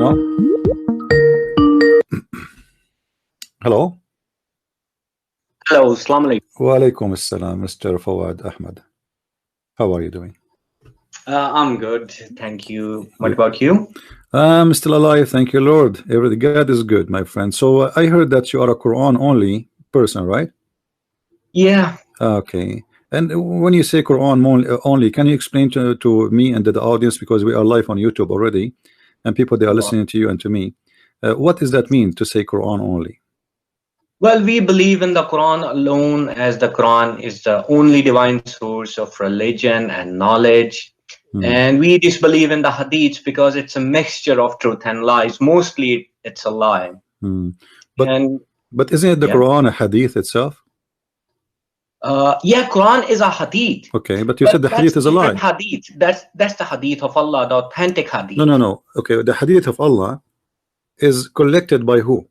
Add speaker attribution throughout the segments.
Speaker 1: Hello. Hello.
Speaker 2: Hello, Assalamu alaikum.
Speaker 1: Wa alaikum assalam, Mr. Fawaaz Ahmed. How are you doing?
Speaker 2: I'm good, thank you. What about you?
Speaker 1: I'm still alive, thank you, Lord. Every God is good, my friend. So I heard that you are a Quran only person, right?
Speaker 2: Yeah.
Speaker 1: Okay. And when you say Quran only, can you explain to me and to the audience, because we are live on YouTube already, and people they are listening to you and to me, what does that mean to say Quran only?
Speaker 2: Well, we believe in the Quran alone, as the Quran is the only divine source of religion and knowledge. And we disbelieve in the hadiths because it's a mixture of truth and lies. Mostly it's a lie.
Speaker 1: But isn't it the Quran a hadith itself?
Speaker 2: Yeah, Quran is a hadith.
Speaker 1: Okay, but you said the hadith is a lie.
Speaker 2: Hadith. That's the hadith of Allah, the authentic hadith.
Speaker 1: No. Okay, the hadith of Allah is collected by who?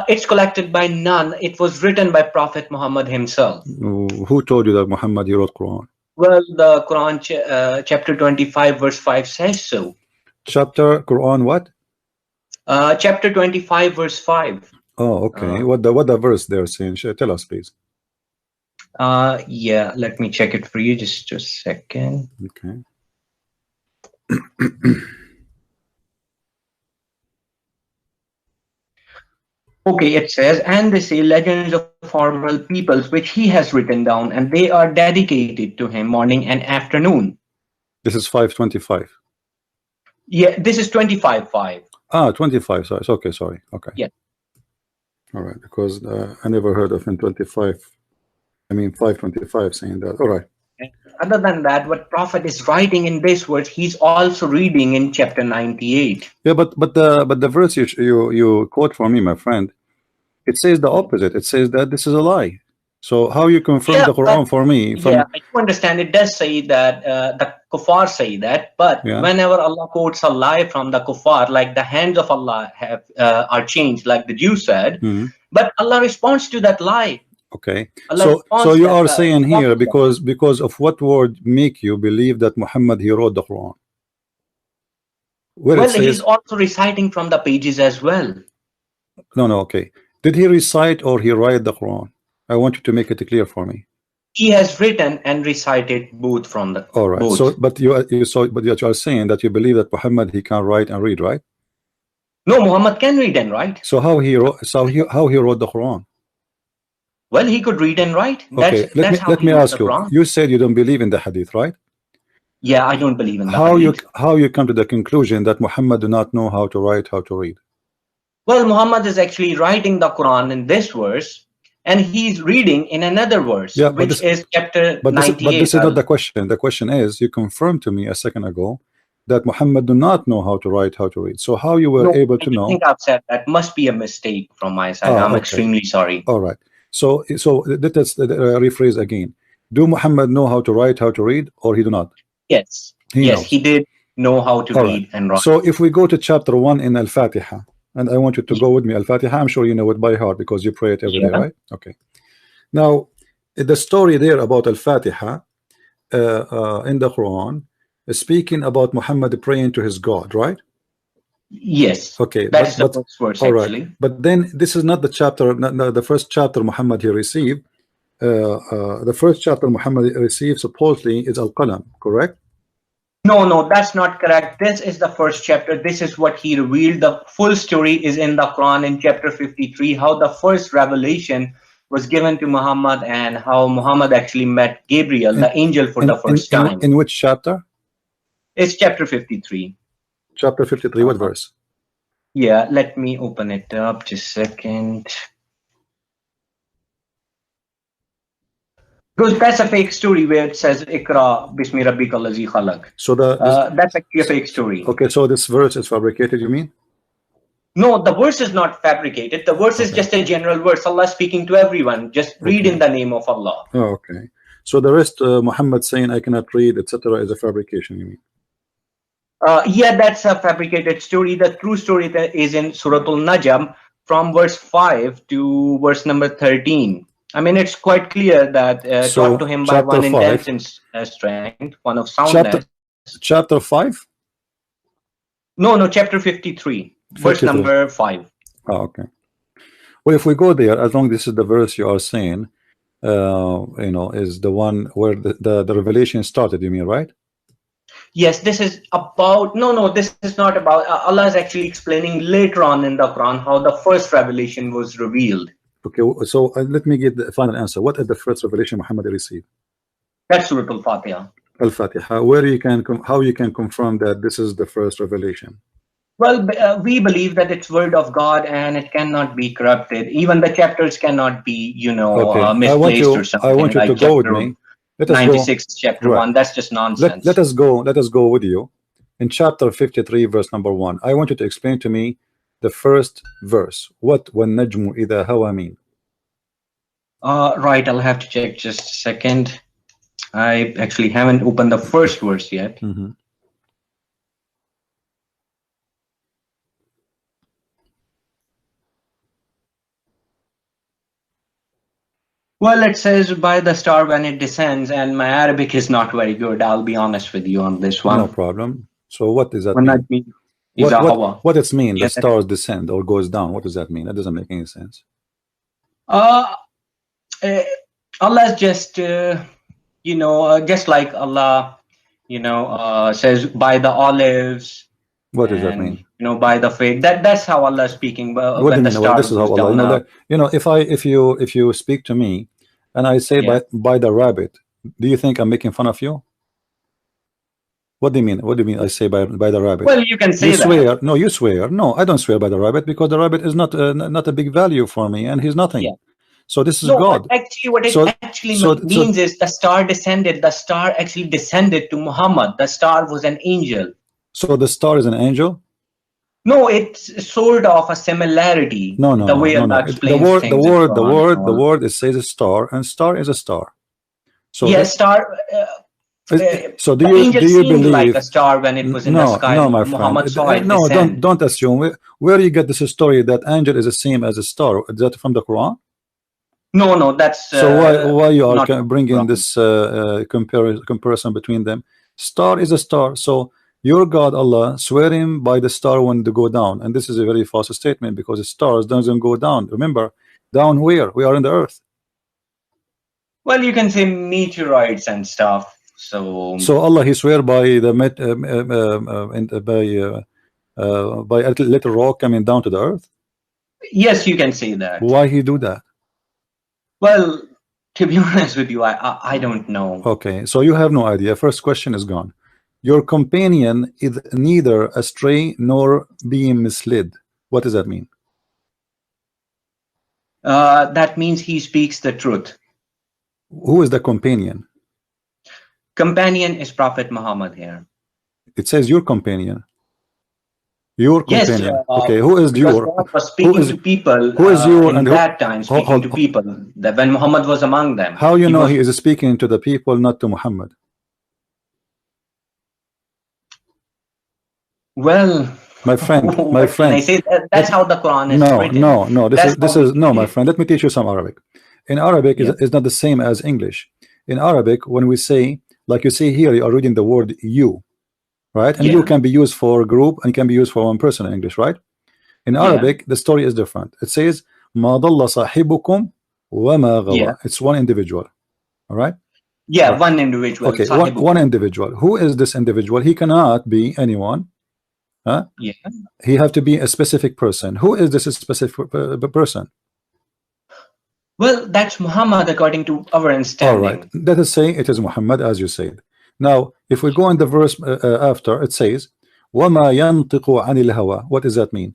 Speaker 2: It's collected by none. It was written by Prophet Muhammad himself.
Speaker 1: Who told you that Muhammad he wrote Quran?
Speaker 2: Well, the Quran chapter 25 verse 5 says so.
Speaker 1: Chapter Quran what?
Speaker 2: Chapter 25 verse 5.
Speaker 1: Oh, okay. What the verse there saying? Tell us, please.
Speaker 2: Yeah, let me check it for you. Just a second.
Speaker 1: Okay.
Speaker 2: Okay, it says, and they say legends of former peoples which he has written down, and they are dedicated to him morning and afternoon.
Speaker 1: This is 525.
Speaker 2: Yeah, this is 25:5.
Speaker 1: Ah, 25. Sorry. Okay, sorry. Okay.
Speaker 2: Yeah.
Speaker 1: All right, because I never heard of in 25. I mean 525 saying that. All right.
Speaker 2: Other than that, what Prophet is writing in this verse, he's also reading in chapter 98.
Speaker 1: Yeah, but the verse you quote for me, my friend, it says the opposite. It says that this is a lie. So how you confirm the Quran for me?
Speaker 2: Yeah, I do understand. It does say that the kuffar say that, but whenever Allah quotes a lie from the kuffar, like the hands of Allah have are changed, like the Jew said, but Allah responds to that lie.
Speaker 1: Okay, so you are saying here because of what word make you believe that Muhammad he wrote the Quran?
Speaker 2: Well, he's also reciting from the pages as well.
Speaker 1: No, okay. Did he recite or he write the Quran? I want you to make it clear for me.
Speaker 2: He has written and recited both from the.
Speaker 1: All right.
Speaker 2: Both.
Speaker 1: So, but you are saying that you believe that Muhammad he can write and read, right?
Speaker 2: No, Muhammad can read and write.
Speaker 1: So how he wrote? How he wrote the Quran?
Speaker 2: Well, he could read and write.
Speaker 1: Okay. Let me ask you. You said you don't believe in the hadith, right?
Speaker 2: Yeah, I don't believe in the hadith.
Speaker 1: How you come to the conclusion that Muhammad do not know how to write, how to read?
Speaker 2: Well, Muhammad is actually writing the Quran in this verse, and he's reading in another verse, which is chapter 98.
Speaker 1: But this is not the question. The question is, you confirmed to me a second ago that Muhammad do not know how to write, how to read. So how you were able to know?
Speaker 2: I think I've said that must be a mistake from my side. I'm extremely sorry.
Speaker 1: All right. So let's rephrase again. Do Muhammad know how to write, how to read, or he do not?
Speaker 2: Yes. He did know how to read and write.
Speaker 1: So if we go to chapter 1 in Al-Fatiha, and I want you to go with me, Al-Fatiha, I'm sure you know it by heart because you pray it every day, right? Okay. Now, the story there about Al-Fatiha in the Quran is speaking about Muhammad praying to his God, right?
Speaker 2: Yes.
Speaker 1: Okay.
Speaker 2: That's the first verse, actually.
Speaker 1: But then this is not the chapter, the first chapter Muhammad he received. The first chapter Muhammad received supposedly is Al-Qalam, correct?
Speaker 2: No, that's not correct. This is the first chapter. This is what he revealed. The full story is in the Quran in chapter 53, how the first revelation was given to Muhammad and how Muhammad actually met Gabriel, the angel, for the first time.
Speaker 1: In which chapter?
Speaker 2: It's chapter 53.
Speaker 1: Chapter 53, what verse?
Speaker 2: Yeah, let me open it up. Just a second. Because that's a fake story where it says Ikra Bismi Rabbika Allazi Khalaq.
Speaker 1: So
Speaker 2: that's actually a fake story.
Speaker 1: Okay, so this verse is fabricated, you mean?
Speaker 2: No, the verse is not fabricated. The verse is just a general verse. Allah speaking to everyone. Just read in the name of Allah.
Speaker 1: Oh, okay. So the rest, Muhammad saying I cannot read, etc., is a fabrication, you mean?
Speaker 2: Yeah, that's a fabricated story. The true story that is in Surah Al-Najm from verse 5 to verse number 13. I mean, it's quite clear that taught to him by one intense strength, one of soundness.
Speaker 1: Chapter 5?
Speaker 2: No, chapter 53, verse
Speaker 1: 53.
Speaker 2: number 5.
Speaker 1: Oh, okay. Well, if we go there, as long as this is the verse you are saying, you know, is the one where the revelation started, you mean, right?
Speaker 2: Yes, this is about, no, this is not about, Allah is actually explaining later on in the Quran how the first revelation was revealed.
Speaker 1: Okay, so let me get the final answer. What is the first revelation Muhammad received?
Speaker 2: That's Surah Al-Fatiha.
Speaker 1: Al-Fatiha. Where you can how you can confirm that this is the first revelation?
Speaker 2: Well, we believe that it's word of God and it cannot be corrupted. Even the chapters cannot be, you know,
Speaker 1: Okay,
Speaker 2: misplaced or something.
Speaker 1: I want you
Speaker 2: like
Speaker 1: to go with
Speaker 2: chapter
Speaker 1: me. Let us
Speaker 2: 96,
Speaker 1: go.
Speaker 2: chapter
Speaker 1: Right.
Speaker 2: 1. That's just nonsense.
Speaker 1: Let us go with you in chapter 53, verse number 1. I want you to explain to me the first verse. What وَالنَّجْمُ إِذَا هَوَى mean?
Speaker 2: Right, I'll have to check just a second. I actually haven't opened the first verse yet.
Speaker 1: Mm-hmm.
Speaker 2: Well, it says by the star when it descends, and my Arabic is not very good. I'll be honest with you on this one.
Speaker 1: No problem. So what does that
Speaker 2: When
Speaker 1: mean?
Speaker 2: that means إِذَا هَوَى.
Speaker 1: What does it mean?
Speaker 2: Yeah,
Speaker 1: The stars descend or goes down. What does that mean? That doesn't make any sense.
Speaker 2: Allah is just, you know, just like Allah, you know, says by the olives.
Speaker 1: What does that mean?
Speaker 2: You know, by the fig. That's how Allah is speaking.
Speaker 1: What do
Speaker 2: When
Speaker 1: you
Speaker 2: the
Speaker 1: mean?
Speaker 2: star
Speaker 1: Well, this is how
Speaker 2: goes
Speaker 1: Allah.
Speaker 2: down.
Speaker 1: You know, if you speak to me, and I say
Speaker 2: Yeah.
Speaker 1: by the rabbit, do you think I'm making fun of you? What do you mean? What do you mean? I say by the rabbit.
Speaker 2: Well, you can say
Speaker 1: You
Speaker 2: that.
Speaker 1: swear? No, you swear. No, I don't swear by the rabbit because the rabbit is not a big value for me, and he's nothing.
Speaker 2: Yeah.
Speaker 1: So this is
Speaker 2: No,
Speaker 1: God.
Speaker 2: actually, what it actually means is the star descended. The star actually descended to Muhammad. The star was an angel.
Speaker 1: So the star is an angel?
Speaker 2: No, it's sort of a similarity.
Speaker 1: No, no,
Speaker 2: the
Speaker 1: no,
Speaker 2: way
Speaker 1: no,
Speaker 2: Allah
Speaker 1: no.
Speaker 2: explains
Speaker 1: The
Speaker 2: things in Quran.
Speaker 1: word. It says a star, and star is a star. So
Speaker 2: yes, star.
Speaker 1: so do
Speaker 2: the angel
Speaker 1: you
Speaker 2: seemed
Speaker 1: believe
Speaker 2: like a star when it was in the sky?
Speaker 1: No, my
Speaker 2: Muhammad
Speaker 1: friend.
Speaker 2: saw it
Speaker 1: No,
Speaker 2: descend.
Speaker 1: don't assume. Where you get this story that angel is the same as a star? Is that from the Quran?
Speaker 2: No, that's
Speaker 1: so why you are
Speaker 2: not
Speaker 1: bringing this comparison between them? Star is a star. So your God Allah swearing by the star when they go down, and this is a very false statement because the stars doesn't go down. Remember, down where we are in the earth.
Speaker 2: Well, you can say meteorites and stuff. So
Speaker 1: Allah, He swear by the by a little rock coming down to the earth.
Speaker 2: Yes, you can say that.
Speaker 1: Why He do that?
Speaker 2: Well, to be honest with you, I don't know.
Speaker 1: Okay, so you have no idea. First question is gone. Your companion is neither astray nor being misled. What does that mean?
Speaker 2: That means he speaks the truth.
Speaker 1: Who is the companion?
Speaker 2: Companion is Prophet Muhammad here.
Speaker 1: It says your companion. Your companion.
Speaker 2: Yes,
Speaker 1: okay, who is your?
Speaker 2: God was speaking to people
Speaker 1: who is your
Speaker 2: in
Speaker 1: and
Speaker 2: that time, speaking to people that when Muhammad was among them.
Speaker 1: How you know he is speaking to the people, not to Muhammad?
Speaker 2: Well,
Speaker 1: my friend,
Speaker 2: can I say that's how the Quran is written.
Speaker 1: No. This is no, my friend. Let me teach you some Arabic. In Arabic, is not the same as English. In Arabic, when we say, like you see here, you are reading the word you, right? And you can be used for a group and can be used for one person in English, right? In Arabic, the story is different. It says, "Ma dalla sahibukum wa ma ghawa." It's one individual, all right?
Speaker 2: Yeah, one individual.
Speaker 1: Okay, one individual. Who is this individual? He cannot be anyone. Huh?
Speaker 2: Yeah.
Speaker 1: He have to be a specific person. Who is this specific person?
Speaker 2: Well, that's Muhammad according to our understanding.
Speaker 1: All right. Let us say it is Muhammad, as you said. Now, if we go in the verse after, it says, وَمَا يَنْطِقُ عَنِ الْهَوَى. What does that mean?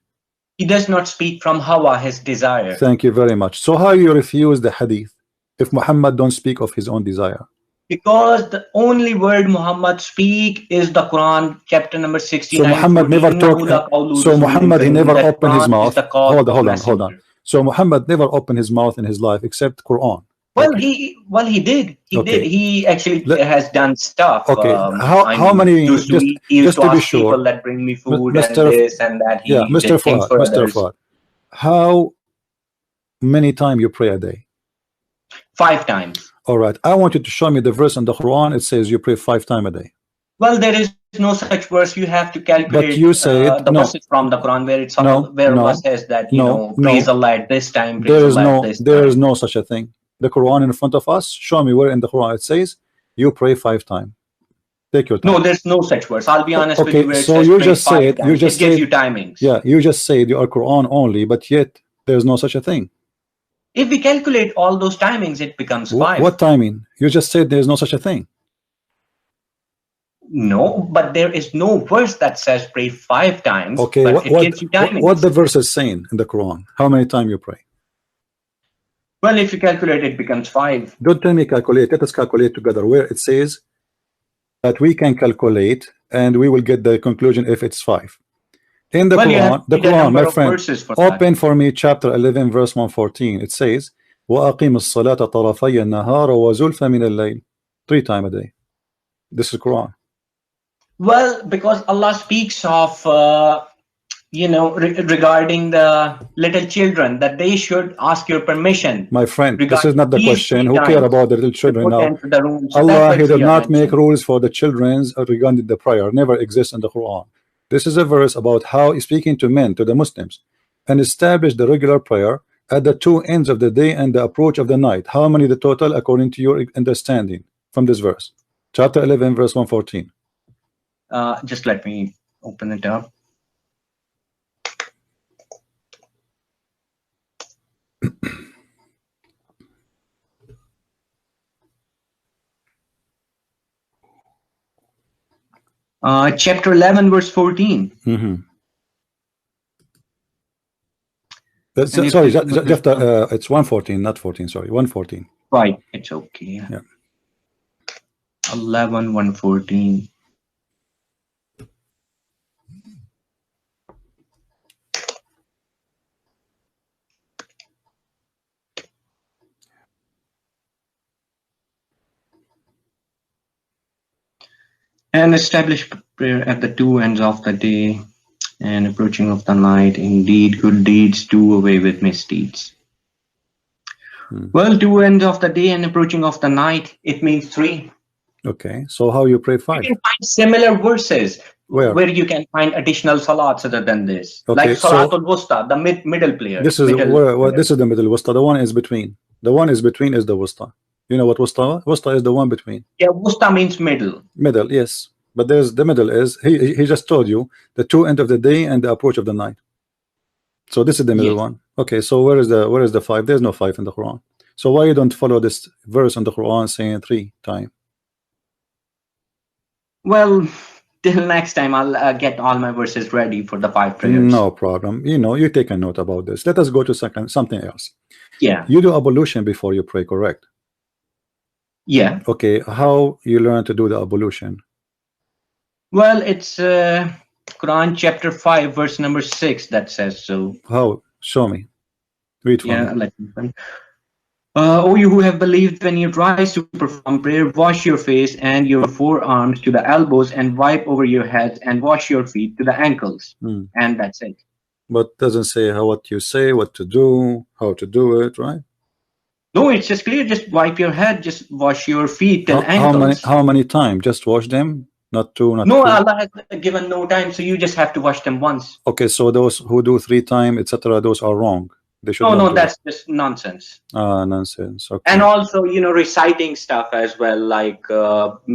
Speaker 2: He does not speak from hawa, his desire.
Speaker 1: Thank you very much. So how you refuse the hadith if Muhammad don't speak of his own desire?
Speaker 2: Because the only word Muhammad speak is the Quran, chapter number 69.
Speaker 1: So Muhammad never talked. So Muhammad, he never opened his mouth. Hold on. So Muhammad never opened his mouth in his life except Quran.
Speaker 2: Well, he did. He did. He actually has done stuff.
Speaker 1: Okay. How many?
Speaker 2: He used to ask people that bring me food and this and that.
Speaker 1: Yeah, Mr. Fawaaz. How many times you pray a day?
Speaker 2: 5 times.
Speaker 1: All right. I want you to show me the verse in the Quran. It says you pray 5 times a day.
Speaker 2: Well, there is no such verse. You have to calculate
Speaker 1: But you said
Speaker 2: the
Speaker 1: no.
Speaker 2: verses from the Quran where it's
Speaker 1: No,
Speaker 2: where
Speaker 1: no,
Speaker 2: Allah says that
Speaker 1: no,
Speaker 2: praise
Speaker 1: no.
Speaker 2: Allah at this time, praise
Speaker 1: There is
Speaker 2: Allah at
Speaker 1: no,
Speaker 2: this
Speaker 1: there is
Speaker 2: time.
Speaker 1: no such a thing. The Quran in front of us. Show me where in the Quran it says you pray 5 times. Take your time.
Speaker 2: No, there's no such verse. I'll be honest with you. Where it
Speaker 1: so
Speaker 2: says
Speaker 1: you
Speaker 2: pray
Speaker 1: just
Speaker 2: 5
Speaker 1: said
Speaker 2: times. It gives you timings.
Speaker 1: Yeah, you just said you are Quran only, but yet there's no such a thing.
Speaker 2: If we calculate all those timings, it becomes 5.
Speaker 1: What timing? You just said there's no such a thing.
Speaker 2: No, but there is no verse that says pray 5 times.
Speaker 1: Okay,
Speaker 2: but it gives you timings.
Speaker 1: what the verse is saying in the Quran? How many times you pray?
Speaker 2: Well, if you calculate, it becomes 5.
Speaker 1: Don't tell me calculate. Let us calculate together. Where it says that we can calculate and we will get the conclusion if it's 5. In the Quran, my friend, open for me chapter 11 verse 114. It says وَأَقِيمُ الصَّلَاةَ طَرَفَيَ النَّهَارَ وَزُلْفَ مِنَ اللَّيْلِ 3 times a day. This is Quran.
Speaker 2: Well, because Allah speaks of regarding the little children, that they should ask your permission.
Speaker 1: My friend, this is not the question. Who care about the little children now?
Speaker 2: So
Speaker 1: Allah, He did not make rules for the children regarding the prayer. Never exists in the Quran. This is a verse about how He's speaking to men, to the Muslims, and establish the regular prayer at the 2 ends of the day and the approach of the night. How many the total according to your understanding from this verse? Chapter 11 verse 114.
Speaker 2: Just let me open it up. Chapter 11 verse 14.
Speaker 1: Sorry, just it's 114, not 14. Sorry, 114.
Speaker 2: Right, it's okay.
Speaker 1: Yeah.
Speaker 2: 11 114. And establish prayer at the 2 ends of the day and approaching of the night. Indeed, good deeds do away with misdeeds. Well, 2 ends of the day and approaching of the night, it means 3.
Speaker 1: Okay, so how you pray 5?
Speaker 2: You can find similar verses where you can find additional salats other than this. Okay, like Salatul Wusta, the middle player.
Speaker 1: This is this is the middle Wusta. The one is between. The one is between is the Wusta. You know what Wusta? Wusta is the one between.
Speaker 2: Yeah, Wusta means middle.
Speaker 1: Middle, yes. But there's the middle is he just told you the 2 ends of the day and the approach of the night. So this is the middle one. Okay, so where is the 5? There's no 5 in the Quran. So why you don't follow this verse in the Quran saying 3 times?
Speaker 2: Well, till next time I'll get all my verses ready for the 5 prayers.
Speaker 1: No problem. You take a note about this. Let us go to something else.
Speaker 2: Yeah.
Speaker 1: You do ablution before you pray, correct?
Speaker 2: Yeah.
Speaker 1: Okay, how you learn to do the ablution?
Speaker 2: Well, it's Quran chapter 5 verse number 6 that says so.
Speaker 1: How? Show me. Read for me.
Speaker 2: Let me. O you who have believed, when you rise to perform prayer, wash your face and your forearms to the elbows and wipe over your heads and wash your feet to the ankles. And that's it.
Speaker 1: But doesn't say what you say, what to do, how to do it, right?
Speaker 2: No, it's just clear. Just wipe your head. Just wash your feet till ankles.
Speaker 1: How many times? Just wash them? Not 2, not 3?
Speaker 2: No, Allah has given no time, so you just have to wash them once.
Speaker 1: Okay, so those who do 3 times, etc., those are wrong. They should
Speaker 2: no, that's just nonsense.
Speaker 1: Nonsense. Okay.
Speaker 2: And also, reciting stuff as well. Like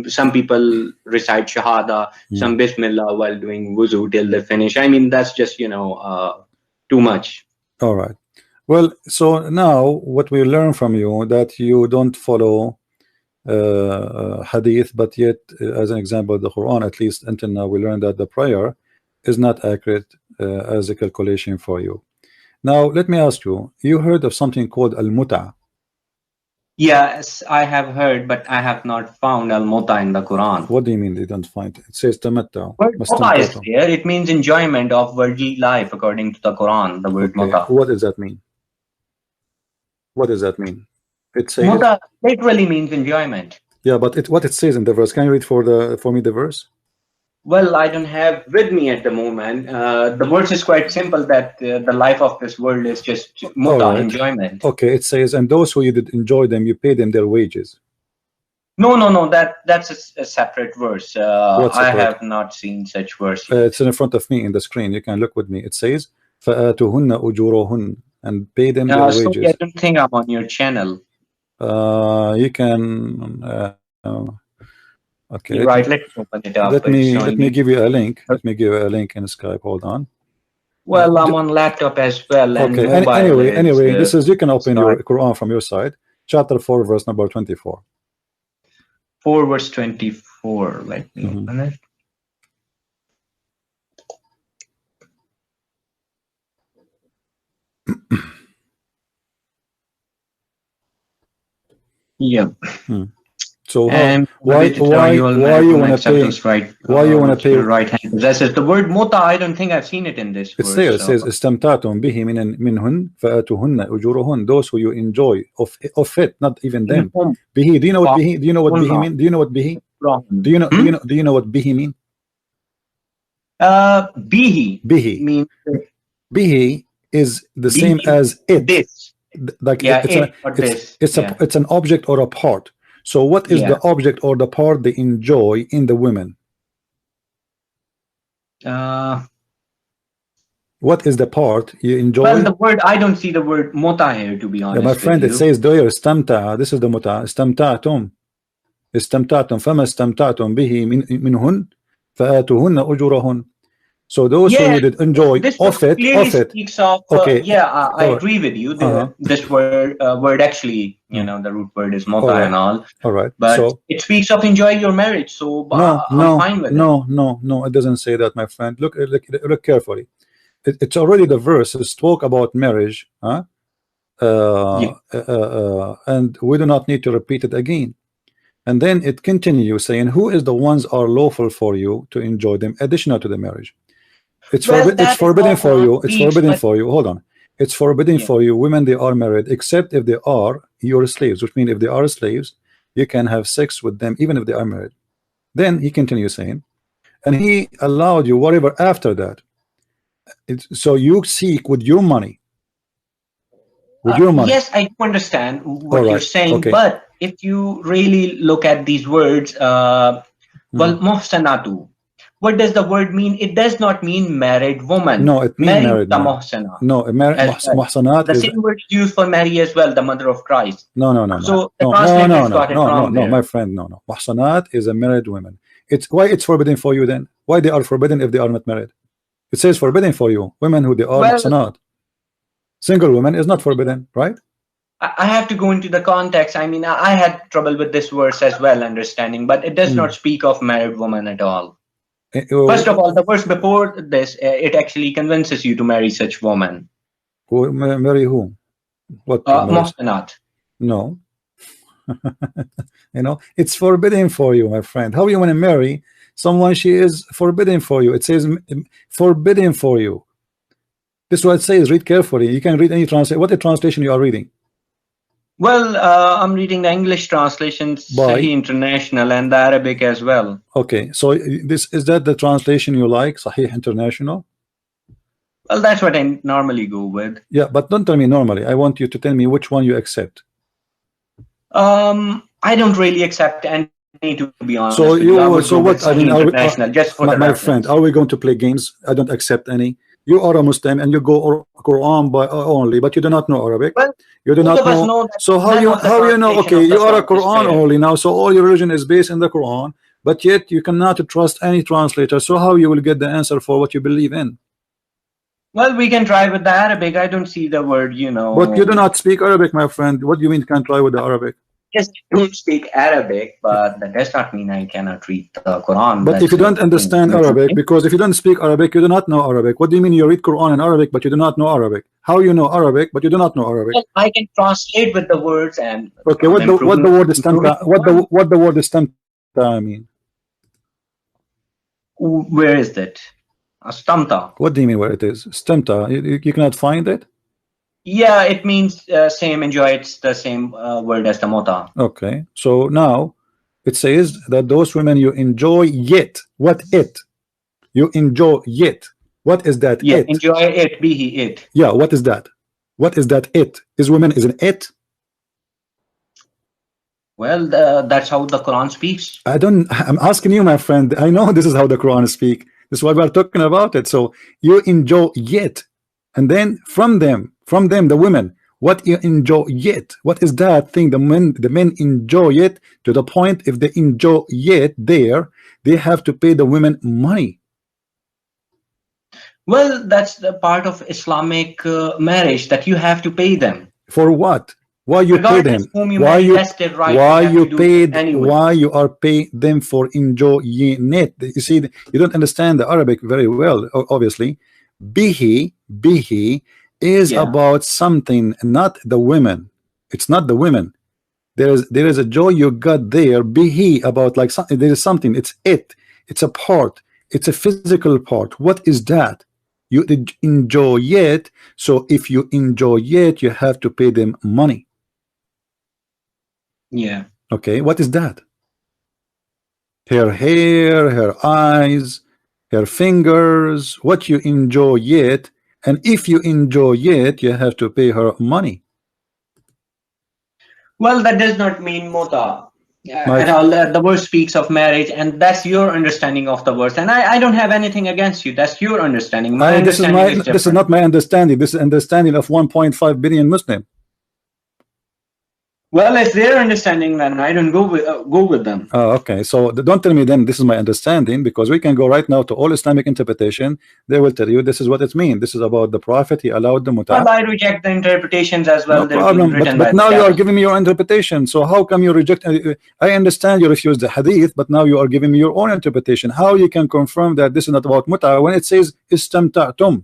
Speaker 2: some people recite Shahada, some Bismillah while doing wuzu till they finish. I mean, that's just too much.
Speaker 1: All right. Well, so now what we learn from you that you don't follow hadith, but yet as an example the Quran, at least until now we learned that the prayer is not accurate as a calculation for you. Now let me ask you, you heard of something called al-muta?
Speaker 2: Yes, I have heard, but I have not found al-muta in the Quran.
Speaker 1: What do you mean you don't find it? It says tamatta.
Speaker 2: Muta is there. It means enjoyment of worldly life according to the Quran, the word muta.
Speaker 1: What does that mean? What does that mean? It says
Speaker 2: muta literally means enjoyment.
Speaker 1: Yeah, but what it says in the verse. Can you read for me the verse?
Speaker 2: Well, I don't have with me at the moment. The verse is quite simple, that the life of this world is just muta, enjoyment.
Speaker 1: Okay, it says, and those who you did enjoy them, you pay them their wages.
Speaker 2: No. That's a separate verse.
Speaker 1: What's
Speaker 2: I
Speaker 1: separate?
Speaker 2: have not seen such verse.
Speaker 1: It's in front of me in the screen. You can look with me. It says فَآتُهُنَّ أُجُورَهُنَّ, and pay them their
Speaker 2: Sorry,
Speaker 1: wages.
Speaker 2: I don't think I'm on your channel.
Speaker 1: You can okay.
Speaker 2: You're right. Let me open it up.
Speaker 1: Let me give you a link.
Speaker 2: Okay.
Speaker 1: Let me give you a link in Skype. Hold on.
Speaker 2: Well, I'm on laptop as well. And
Speaker 1: Okay.
Speaker 2: mobile
Speaker 1: Anyway,
Speaker 2: is,
Speaker 1: this is, you can open your
Speaker 2: Skype.
Speaker 1: Quran from your side. Chapter 4, verse number 24.
Speaker 2: 4 verse 24. Let me open it. Yeah.
Speaker 1: So
Speaker 2: And
Speaker 1: why you want to pay?
Speaker 2: Right,
Speaker 1: why you want to pay?
Speaker 2: Right hand possesses the word mota. I don't think I've seen it in this
Speaker 1: It's
Speaker 2: verse.
Speaker 1: there. It says istamtatum bihi minhun fa'atuhunna ujuruhun. Those who you enjoy of it, not even them. Bihi. Do you know what bihi? Do you know what bihi mean? Do you know what bihi? Do you know? Do you know what bihi mean?
Speaker 2: Bihi means
Speaker 1: bihi is the same as it.
Speaker 2: This.
Speaker 1: Like
Speaker 2: Yeah,
Speaker 1: it's an object or a part. So what is the object or the part they enjoy in the women? What is the part you enjoy?
Speaker 2: Well, the word, I don't see the word mota here, to be honest.
Speaker 1: My friend, it says there istamta. This is the mota. Istamtatum. فما استمتعتم به منهن فآتوهن أجورهن. So those who did enjoy of it.
Speaker 2: Speaks of,
Speaker 1: okay.
Speaker 2: I agree with you. This word actually, the root word is mota and all.
Speaker 1: All right.
Speaker 2: But
Speaker 1: so
Speaker 2: it speaks of enjoying your marriage. So I'm fine with it.
Speaker 1: No, it doesn't say that, my friend. Look carefully. It's already the verses spoke about marriage, and we do not need to repeat it again. And then it continues saying, who is the ones are lawful for you to enjoy them additional to the marriage? It's forbidden for you. It's forbidden for you. Hold on. It's forbidden for you, women, they are married, except if they are your slaves, which means if they are slaves, you can have sex with them even if they are married. Then he continues saying, and he allowed you whatever after that. So you seek with your money.
Speaker 2: Yes, I do understand what you're saying, but if you really look at these words, well, muhsanatu, what does the word mean? It does not mean married woman.
Speaker 1: No, it means married woman.
Speaker 2: Muhsana.
Speaker 1: No, muhsanat
Speaker 2: the
Speaker 1: is
Speaker 2: same word used for Mary as well, the mother of Christ.
Speaker 1: No,
Speaker 2: So the translators got it wrong there.
Speaker 1: My friend, no. Muhsanat is a married woman. It's why it's forbidden for you then? Why they are forbidden if they are not married? It says forbidden for you, women who they are muhsanat. Single woman is not forbidden, right?
Speaker 2: I have to go into the context. I mean, I had trouble with this verse as well, understanding, but it does not speak of married woman at all. First of all, the verse before this, it actually convinces you to marry such woman.
Speaker 1: Marry whom? What?
Speaker 2: Muhsanat.
Speaker 1: No. It's forbidden for you, my friend. How you want to marry someone she is forbidden for you? It says forbidden for you. This is what it says. Read carefully. You can read any translation. What translation you are reading?
Speaker 2: Well, I'm reading the English translation, Sahih International, and the Arabic as well.
Speaker 1: Okay, so is that the translation you like, Sahih International?
Speaker 2: Well, that's what I normally go with.
Speaker 1: Yeah, but don't tell me normally. I want you to tell me which one you accept.
Speaker 2: I don't really accept any, to be honest.
Speaker 1: So what? I mean,
Speaker 2: just for
Speaker 1: my friend, are we going to play games? I don't accept any. You are a Muslim and you go Quran by only, but you do not know Arabic.
Speaker 2: Well,
Speaker 1: you do not know. So how you know? Okay, you are a Quran only now. So all your religion is based in the Quran, but yet you cannot trust any translator. So how you will get the answer for what you believe in?
Speaker 2: Well, we can try with the Arabic. I don't see the word,
Speaker 1: But you do not speak Arabic, my friend. What do you mean can try with the Arabic?
Speaker 2: Yes, I don't speak Arabic, but that does not mean I cannot read the Quran.
Speaker 1: But if you don't understand Arabic, because if you don't speak Arabic, you do not know Arabic. What do you mean you read Quran in Arabic, but you do not know Arabic? How you know Arabic, but you do not know Arabic?
Speaker 2: Well, I can translate with the words and.
Speaker 1: Okay, what the word istamta? What the word istamta mean?
Speaker 2: Where is that? Astamta.
Speaker 1: What do you mean where it is? Istamta. You cannot find it.
Speaker 2: Yeah, it means same enjoy. It's the same word as the mota.
Speaker 1: Okay, so now it says that those women you enjoy yet. What it? You enjoy yet. What is that?
Speaker 2: Yeah,
Speaker 1: it?
Speaker 2: Enjoy it. Be he it.
Speaker 1: Yeah, what is that? What is that? It is women. Is an it?
Speaker 2: Well, that's how the Quran speaks.
Speaker 1: I'm asking you, my friend. I know this is how the Quran speak. This is why we're talking about it. So you enjoy yet, and then from them, the women, what you enjoy yet? What is that thing the men enjoy it to the point if they enjoy yet there, they have to pay the women money.
Speaker 2: Well, that's the part of Islamic marriage, that you have to pay them.
Speaker 1: For what? Why you pay them?
Speaker 2: Regardless whom you
Speaker 1: Why
Speaker 2: marry,
Speaker 1: you
Speaker 2: that's their right.
Speaker 1: why
Speaker 2: have
Speaker 1: you
Speaker 2: to do
Speaker 1: paid?
Speaker 2: anyway.
Speaker 1: Why you are paying them for enjoying it? You see, you don't understand the Arabic very well, obviously. Bihi is
Speaker 2: Yeah.
Speaker 1: about something, not the women. It's not the women. There is a joy you got there. Bihi about like something. There is something. It's it. It's a part. It's a physical part. What is that? You enjoy it. So if you enjoy it, you have to pay them money.
Speaker 2: Yeah.
Speaker 1: Okay, what is that? Her hair, her eyes, her fingers, what you enjoy it, and if you enjoy it, you have to pay her money.
Speaker 2: Well, that does not mean muta
Speaker 1: My-
Speaker 2: at all. The verse speaks of marriage, and that's your understanding of the verse. And I don't have anything against you. That's your understanding. My understanding is different.
Speaker 1: This is not my understanding. This is understanding of 1.5 billion Muslim.
Speaker 2: Well, if their understanding, then I don't go with them.
Speaker 1: Oh, okay. So don't tell me then this is my understanding, because we can go right now to all Islamic interpretation. They will tell you this is what it means. This is about the Prophet. He allowed the muta.
Speaker 2: Well, I reject the interpretations as well.
Speaker 1: No problem. But now you are giving me your interpretation. So how come you reject? I understand you refuse the hadith, but now you are giving me your own interpretation. How you can confirm that this is not about muta when it says istamta'tum?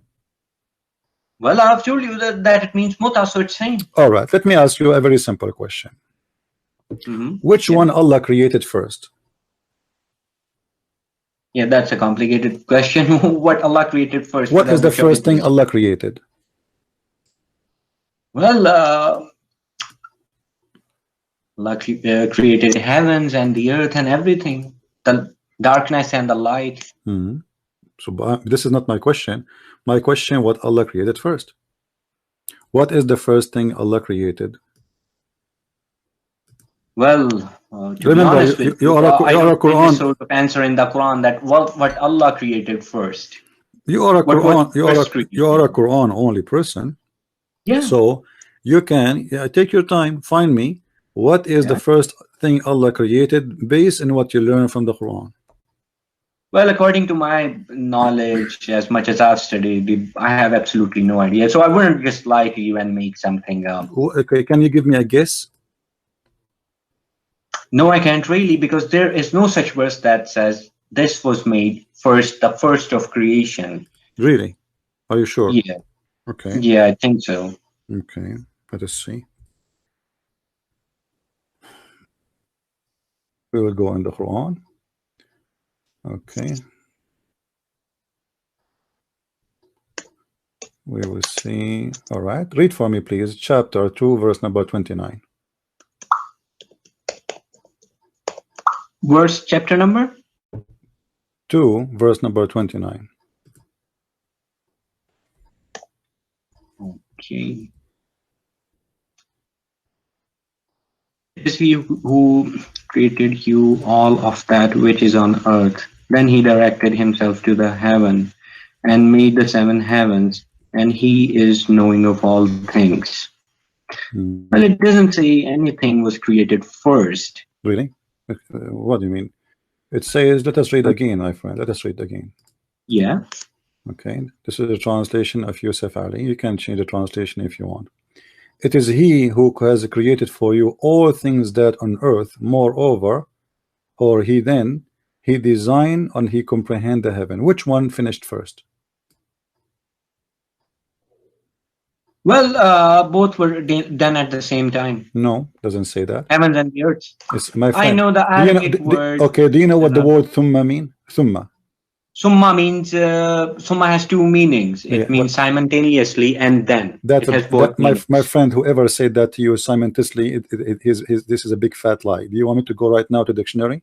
Speaker 2: Well, I've told you that it means muta, so it's same.
Speaker 1: All right. Let me ask you a very simple question. Which one Allah created first?
Speaker 2: Yeah, that's a complicated question. What Allah created first?
Speaker 1: What is the first thing Allah created?
Speaker 2: Well, Allah created heavens and the earth and everything, the darkness and the light.
Speaker 1: So this is not my question. My question: what Allah created first? What is the first thing Allah created?
Speaker 2: Well,
Speaker 1: remember, you are a Quran.
Speaker 2: Sort of answer in the Quran that what Allah created first.
Speaker 1: You are a Quran. You are a Quran only person.
Speaker 2: Yeah.
Speaker 1: So you can take your time. Find me what is the first thing Allah created based on what you learn from the Quran.
Speaker 2: Well, according to my knowledge, as much as I've studied, I have absolutely no idea. So I wouldn't just lie to you and make something up.
Speaker 1: Okay, can you give me a guess?
Speaker 2: No, I can't really, because there is no such verse that says this was made first, the first of creation.
Speaker 1: Really? Are you sure?
Speaker 2: Yeah.
Speaker 1: Okay.
Speaker 2: Yeah, I think so.
Speaker 1: Okay, let us see. We will go in the Quran. Okay. We will see. All right. Read for me, please. Chapter 2, verse number 29.
Speaker 2: Verse, chapter number?
Speaker 1: 2, verse number 29.
Speaker 2: Okay. It is he who created you all of that which is on earth. Then he directed himself to the heaven and made the 7 heavens, and he is knowing of all things. Well, it doesn't say anything was created first.
Speaker 1: Really? What do you mean? It says, let us read again, my friend. Let us read again.
Speaker 2: Yeah.
Speaker 1: Okay. This is a translation of Yusuf Ali. You can change the translation if you want. It is he who has created for you all things that on earth, moreover, or he designed and he comprehend the heaven. Which one finished first?
Speaker 2: Well, both were done at the same time.
Speaker 1: No, doesn't say that.
Speaker 2: Heavens and the earth.
Speaker 1: It's, my friend,
Speaker 2: I know the Arabic word.
Speaker 1: Okay, do you know what the word thumma mean? Thumma.
Speaker 2: Summa means summa has 2 meanings. It means simultaneously and then.
Speaker 1: My friend, whoever said that to you simultaneously, this is a big fat lie. Do you want me to go right now to dictionary?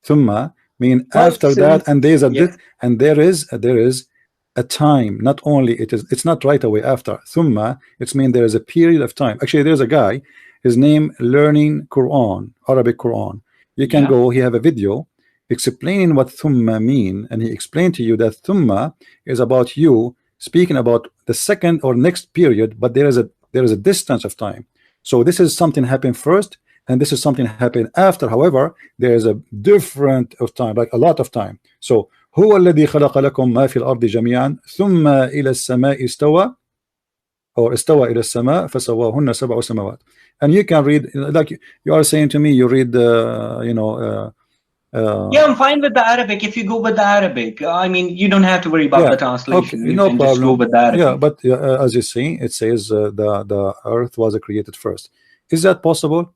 Speaker 1: Thumma mean after that, and there is a time. Not only it's not right away after. Thumma, it's mean there is a period of time. Actually, there's a guy. his name Learning Quran, Arabic Quran. You can go, he have a video explaining what thumma mean, and he explained to you that thumma is about you speaking about the second or next period, but there is a distance of time. So this is something happened first, and this is something happened after. However, there is a different of time, like a lot of time. So هو الذي خلق لكم ما في الأرض جميعا ثم إلى السماء استوى, or استوى إلى السماء فسواهن سبع سماوات. And you can read, like you are saying to me, you read
Speaker 2: yeah, I'm fine with the Arabic. If you go with the Arabic, I mean, you don't have to worry about the translation.
Speaker 1: Okay,
Speaker 2: you
Speaker 1: no
Speaker 2: can
Speaker 1: problem.
Speaker 2: Just go with the Arabic.
Speaker 1: Yeah, but as you see, it says the earth was created first. Is that possible?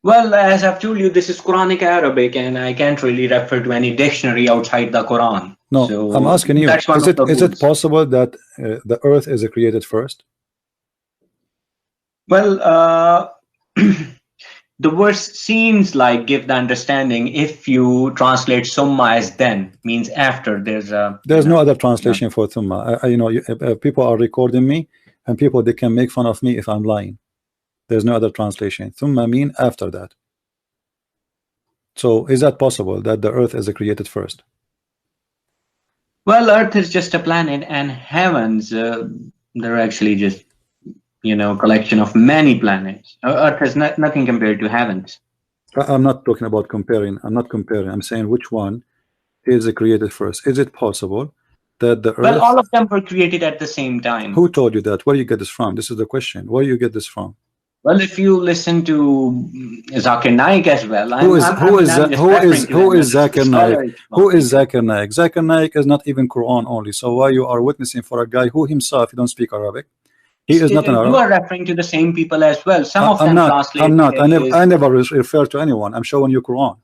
Speaker 2: Well, as I've told you, this is Quranic Arabic, and I can't really refer to any dictionary outside the Quran.
Speaker 1: No,
Speaker 2: so
Speaker 1: I'm asking you, is it possible that the earth is created first?
Speaker 2: Well, the verse seems like give the understanding, if you translate summa as then, means after. There's
Speaker 1: no other translation for thumma. People are recording me, and people, they can make fun of me if I'm lying. There's no other translation. Thumma mean after that. So is that possible that the earth is created first?
Speaker 2: Well, earth is just a planet, and heavens, they're actually just collection of many planets. Earth is nothing compared to heavens.
Speaker 1: I'm not talking about comparing. I'm not comparing. I'm saying which one is created first. Is it possible that the earth...
Speaker 2: Well, all of them were created at the same time.
Speaker 1: Who told you that? Where do you get this from? This is the question. Where do you get this from?
Speaker 2: Well, if you listen to Zakir Naik as well,
Speaker 1: who is Zakir Naik? Who is Zakir Naik? Zakir Naik is not even Quran only. So why you are witnessing for a guy who himself, he don't speak Arabic? He is not an Arab.
Speaker 2: You are referring to the same people as well. Some of them translate.
Speaker 1: I'm not. I never refer to anyone. I'm showing you Quran.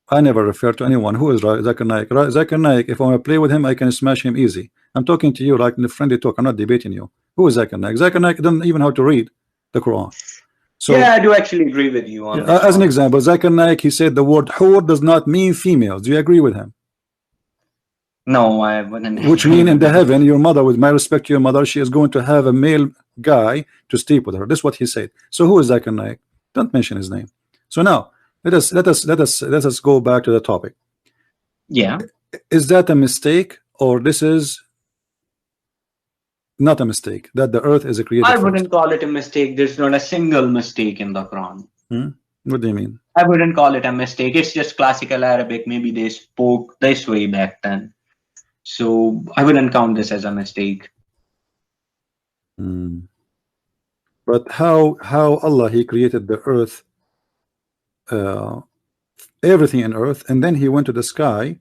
Speaker 1: I never refer to anyone. Who is Zakir Naik? Zakir Naik, if I want to play with him, I can smash him easy. I'm talking to you like in a friendly talk. I'm not debating you. Who is Zakir Naik? Zakir Naik doesn't even know how to read the Quran. So,
Speaker 2: yeah, I do actually agree with you on that.
Speaker 1: As an example, Zakir Naik, he said the word hur does not mean female. Do you agree with him?
Speaker 2: No, I wouldn't.
Speaker 1: Which mean in the heaven, your mother, with my respect to your mother, she is going to have a male guy to sleep with her. This is what he said. So who is Zakir Naik? Don't mention his name. So now let us go back to the topic.
Speaker 2: Yeah.
Speaker 1: Is that a mistake, or this is not a mistake that the earth is created?
Speaker 2: I wouldn't call it a mistake. There's not a single mistake in the Quran.
Speaker 1: What do you mean?
Speaker 2: I wouldn't call it a mistake. It's just classical Arabic. Maybe they spoke this way back then. So I wouldn't count this as a mistake.
Speaker 1: But how Allah, he created the earth, everything in earth, and then he went to the sky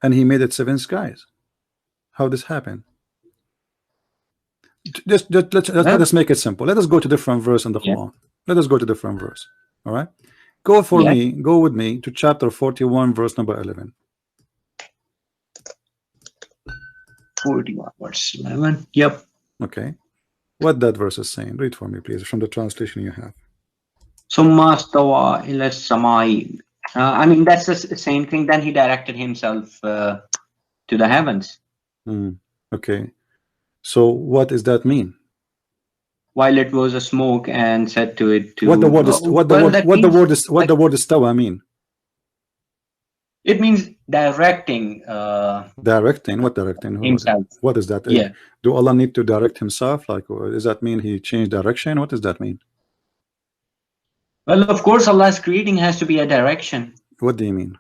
Speaker 1: and he made it 7 skies. How this happened? Let us make it simple. Let us go to different verse in the Quran. Let us go to different verse. All right, go with me to chapter 41 verse number 11.
Speaker 2: 41 verse 11. Yep.
Speaker 1: Okay, what that verse is saying, read for me please from the translation you have.
Speaker 2: Summa stawa ila samai. I mean, that's the same thing. Then he directed himself to the heavens.
Speaker 1: Okay, so what does that mean?
Speaker 2: While it was a smoke, and said to it to
Speaker 1: what the word is tawa mean?
Speaker 2: It means directing.
Speaker 1: Directing? What directing?
Speaker 2: Himself.
Speaker 1: What is that?
Speaker 2: Yeah.
Speaker 1: Do Allah need to direct himself? Like, does that mean he changed direction? What does that mean?
Speaker 2: Well, of course, Allah's creating has to be a direction.
Speaker 1: What do you mean?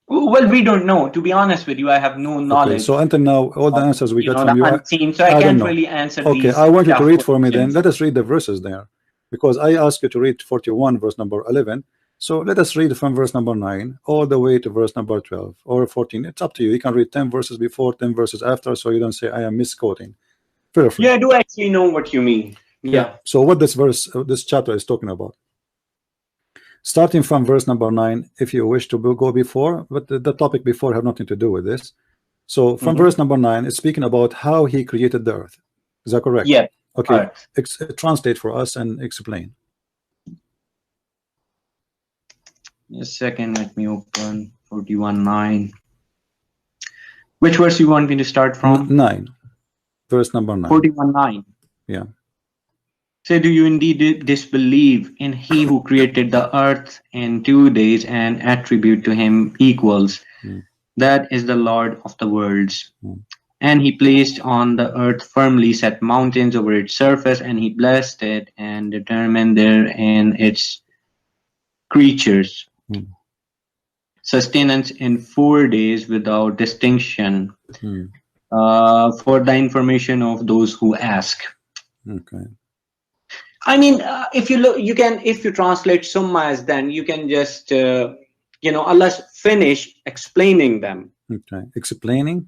Speaker 2: Well, we don't know. To be honest with you, I have no knowledge.
Speaker 1: Okay, so until now, all the answers we got from you
Speaker 2: unseen, so I can't really answer.
Speaker 1: Okay, I want you to read for me then. Let us read the verses there, because I asked you to read 41 verse number 11. So let us read from verse number 9 all the way to verse number 12 or 14. It's up to you. You can read 10 verses before, 10 verses after, so you don't say I am misquoting. Feel free.
Speaker 2: Yeah, I do actually know what you mean. Yeah.
Speaker 1: So what this chapter is talking about, starting from verse number 9, if you wish to go before, but the topic before have nothing to do with this. So from verse number 9, it's speaking about how he created the earth. Is that correct?
Speaker 2: Yeah.
Speaker 1: Okay. Translate for us and explain.
Speaker 2: A second, let me open 41:9. Which verse you want me to start from?
Speaker 1: 9. Verse number 9.
Speaker 2: 41:9.
Speaker 1: Yeah.
Speaker 2: Say, do you indeed disbelieve in he who created the earth in 2 days and attribute to him equals? That is the Lord of the worlds. And he placed on the earth firmly set mountains over its surface, and he blessed it and determined therein its creatures. Sustenance in 4 days without distinction, for the information of those who ask.
Speaker 1: Okay.
Speaker 2: I mean, if you look, you can, if you translate summas, then you can just, Allah's finish explaining them.
Speaker 1: Okay. Explaining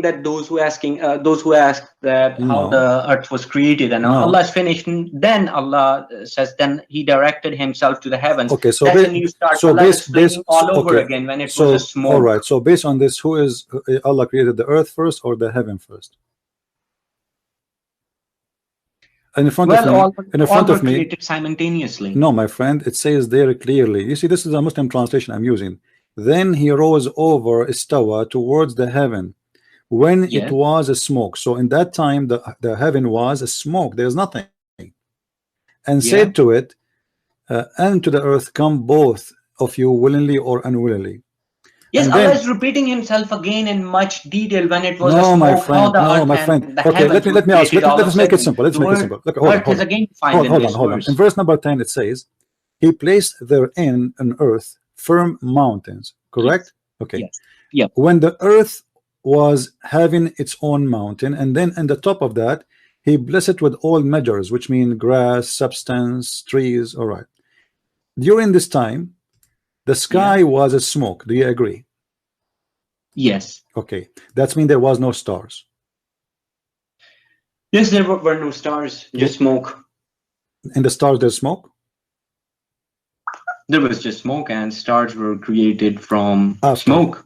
Speaker 2: that those who ask that how the earth was created, and Allah's finished. Then Allah says, then He directed Himself to the heavens.
Speaker 1: Okay, so
Speaker 2: then you start explaining all over again when it was a smoke.
Speaker 1: All right. So based on this, who is Allah created the earth first or the heaven first? And in front of me,
Speaker 2: created simultaneously.
Speaker 1: No, my friend, it says there clearly. You see, this is a Muslim translation I'm using. Then he rose over istawa towards the heaven when it was a smoke. So in that time the heaven was a smoke, there's nothing, and said to it, and to the earth, come both of you willingly or unwillingly.
Speaker 2: Yes, Allah is repeating Himself again in much detail when it was a smoke.
Speaker 1: My friend, my friend. Okay, let me ask. Let's make it simple. Let's make it simple. Look, hold on. In verse number 10, it says, He placed therein on earth firm mountains. Correct? Okay.
Speaker 2: Yeah.
Speaker 1: When the earth was having its own mountain, and then in the top of that, He blessed it with all measures, which mean grass, substance, trees. All right. During this time, the sky was a smoke. Do you agree?
Speaker 2: Yes.
Speaker 1: Okay. That means there was no stars.
Speaker 2: Yes, there were no stars, just smoke.
Speaker 1: In the stars, there's smoke?
Speaker 2: There was just smoke, and stars were created from smoke.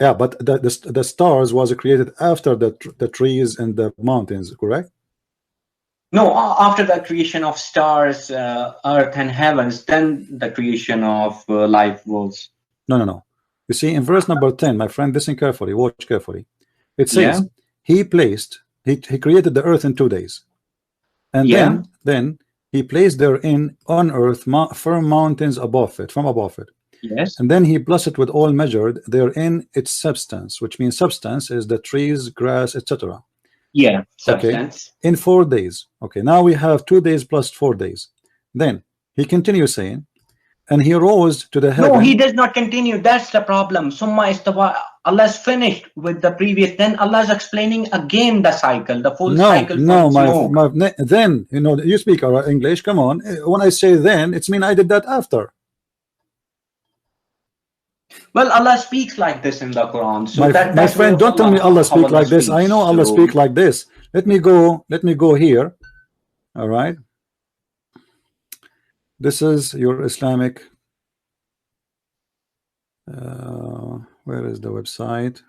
Speaker 1: Yeah, but the stars was created after the trees and the mountains, correct?
Speaker 2: No, after the creation of stars, earth and heavens, then the creation of life was.
Speaker 1: No. You see, in verse number 10, my friend, listen carefully, watch carefully. It says, He created the earth in 2 days. And then He placed therein on earth firm mountains from above it.
Speaker 2: Yes.
Speaker 1: And then He blessed it with all measured therein its substance, which means substance is the trees, grass, etc.
Speaker 2: Yeah, substance.
Speaker 1: Okay. In 4 days. Okay, now we have 2 days plus 4 days. Then He continues saying, and He rose to the heaven.
Speaker 2: No, He does not continue. That's the problem. Summa istawa. Allah's finished with the previous. Then Allah's explaining again the cycle, the full cycle.
Speaker 1: Then you speak English. Come on. When I say then, it's mean I did that after.
Speaker 2: Well, Allah speaks like this in the Quran. So
Speaker 1: my friend, don't tell me Allah speak like this. I know Allah speak like this. Let me go here. All right. This is your Islamic. Where is the website?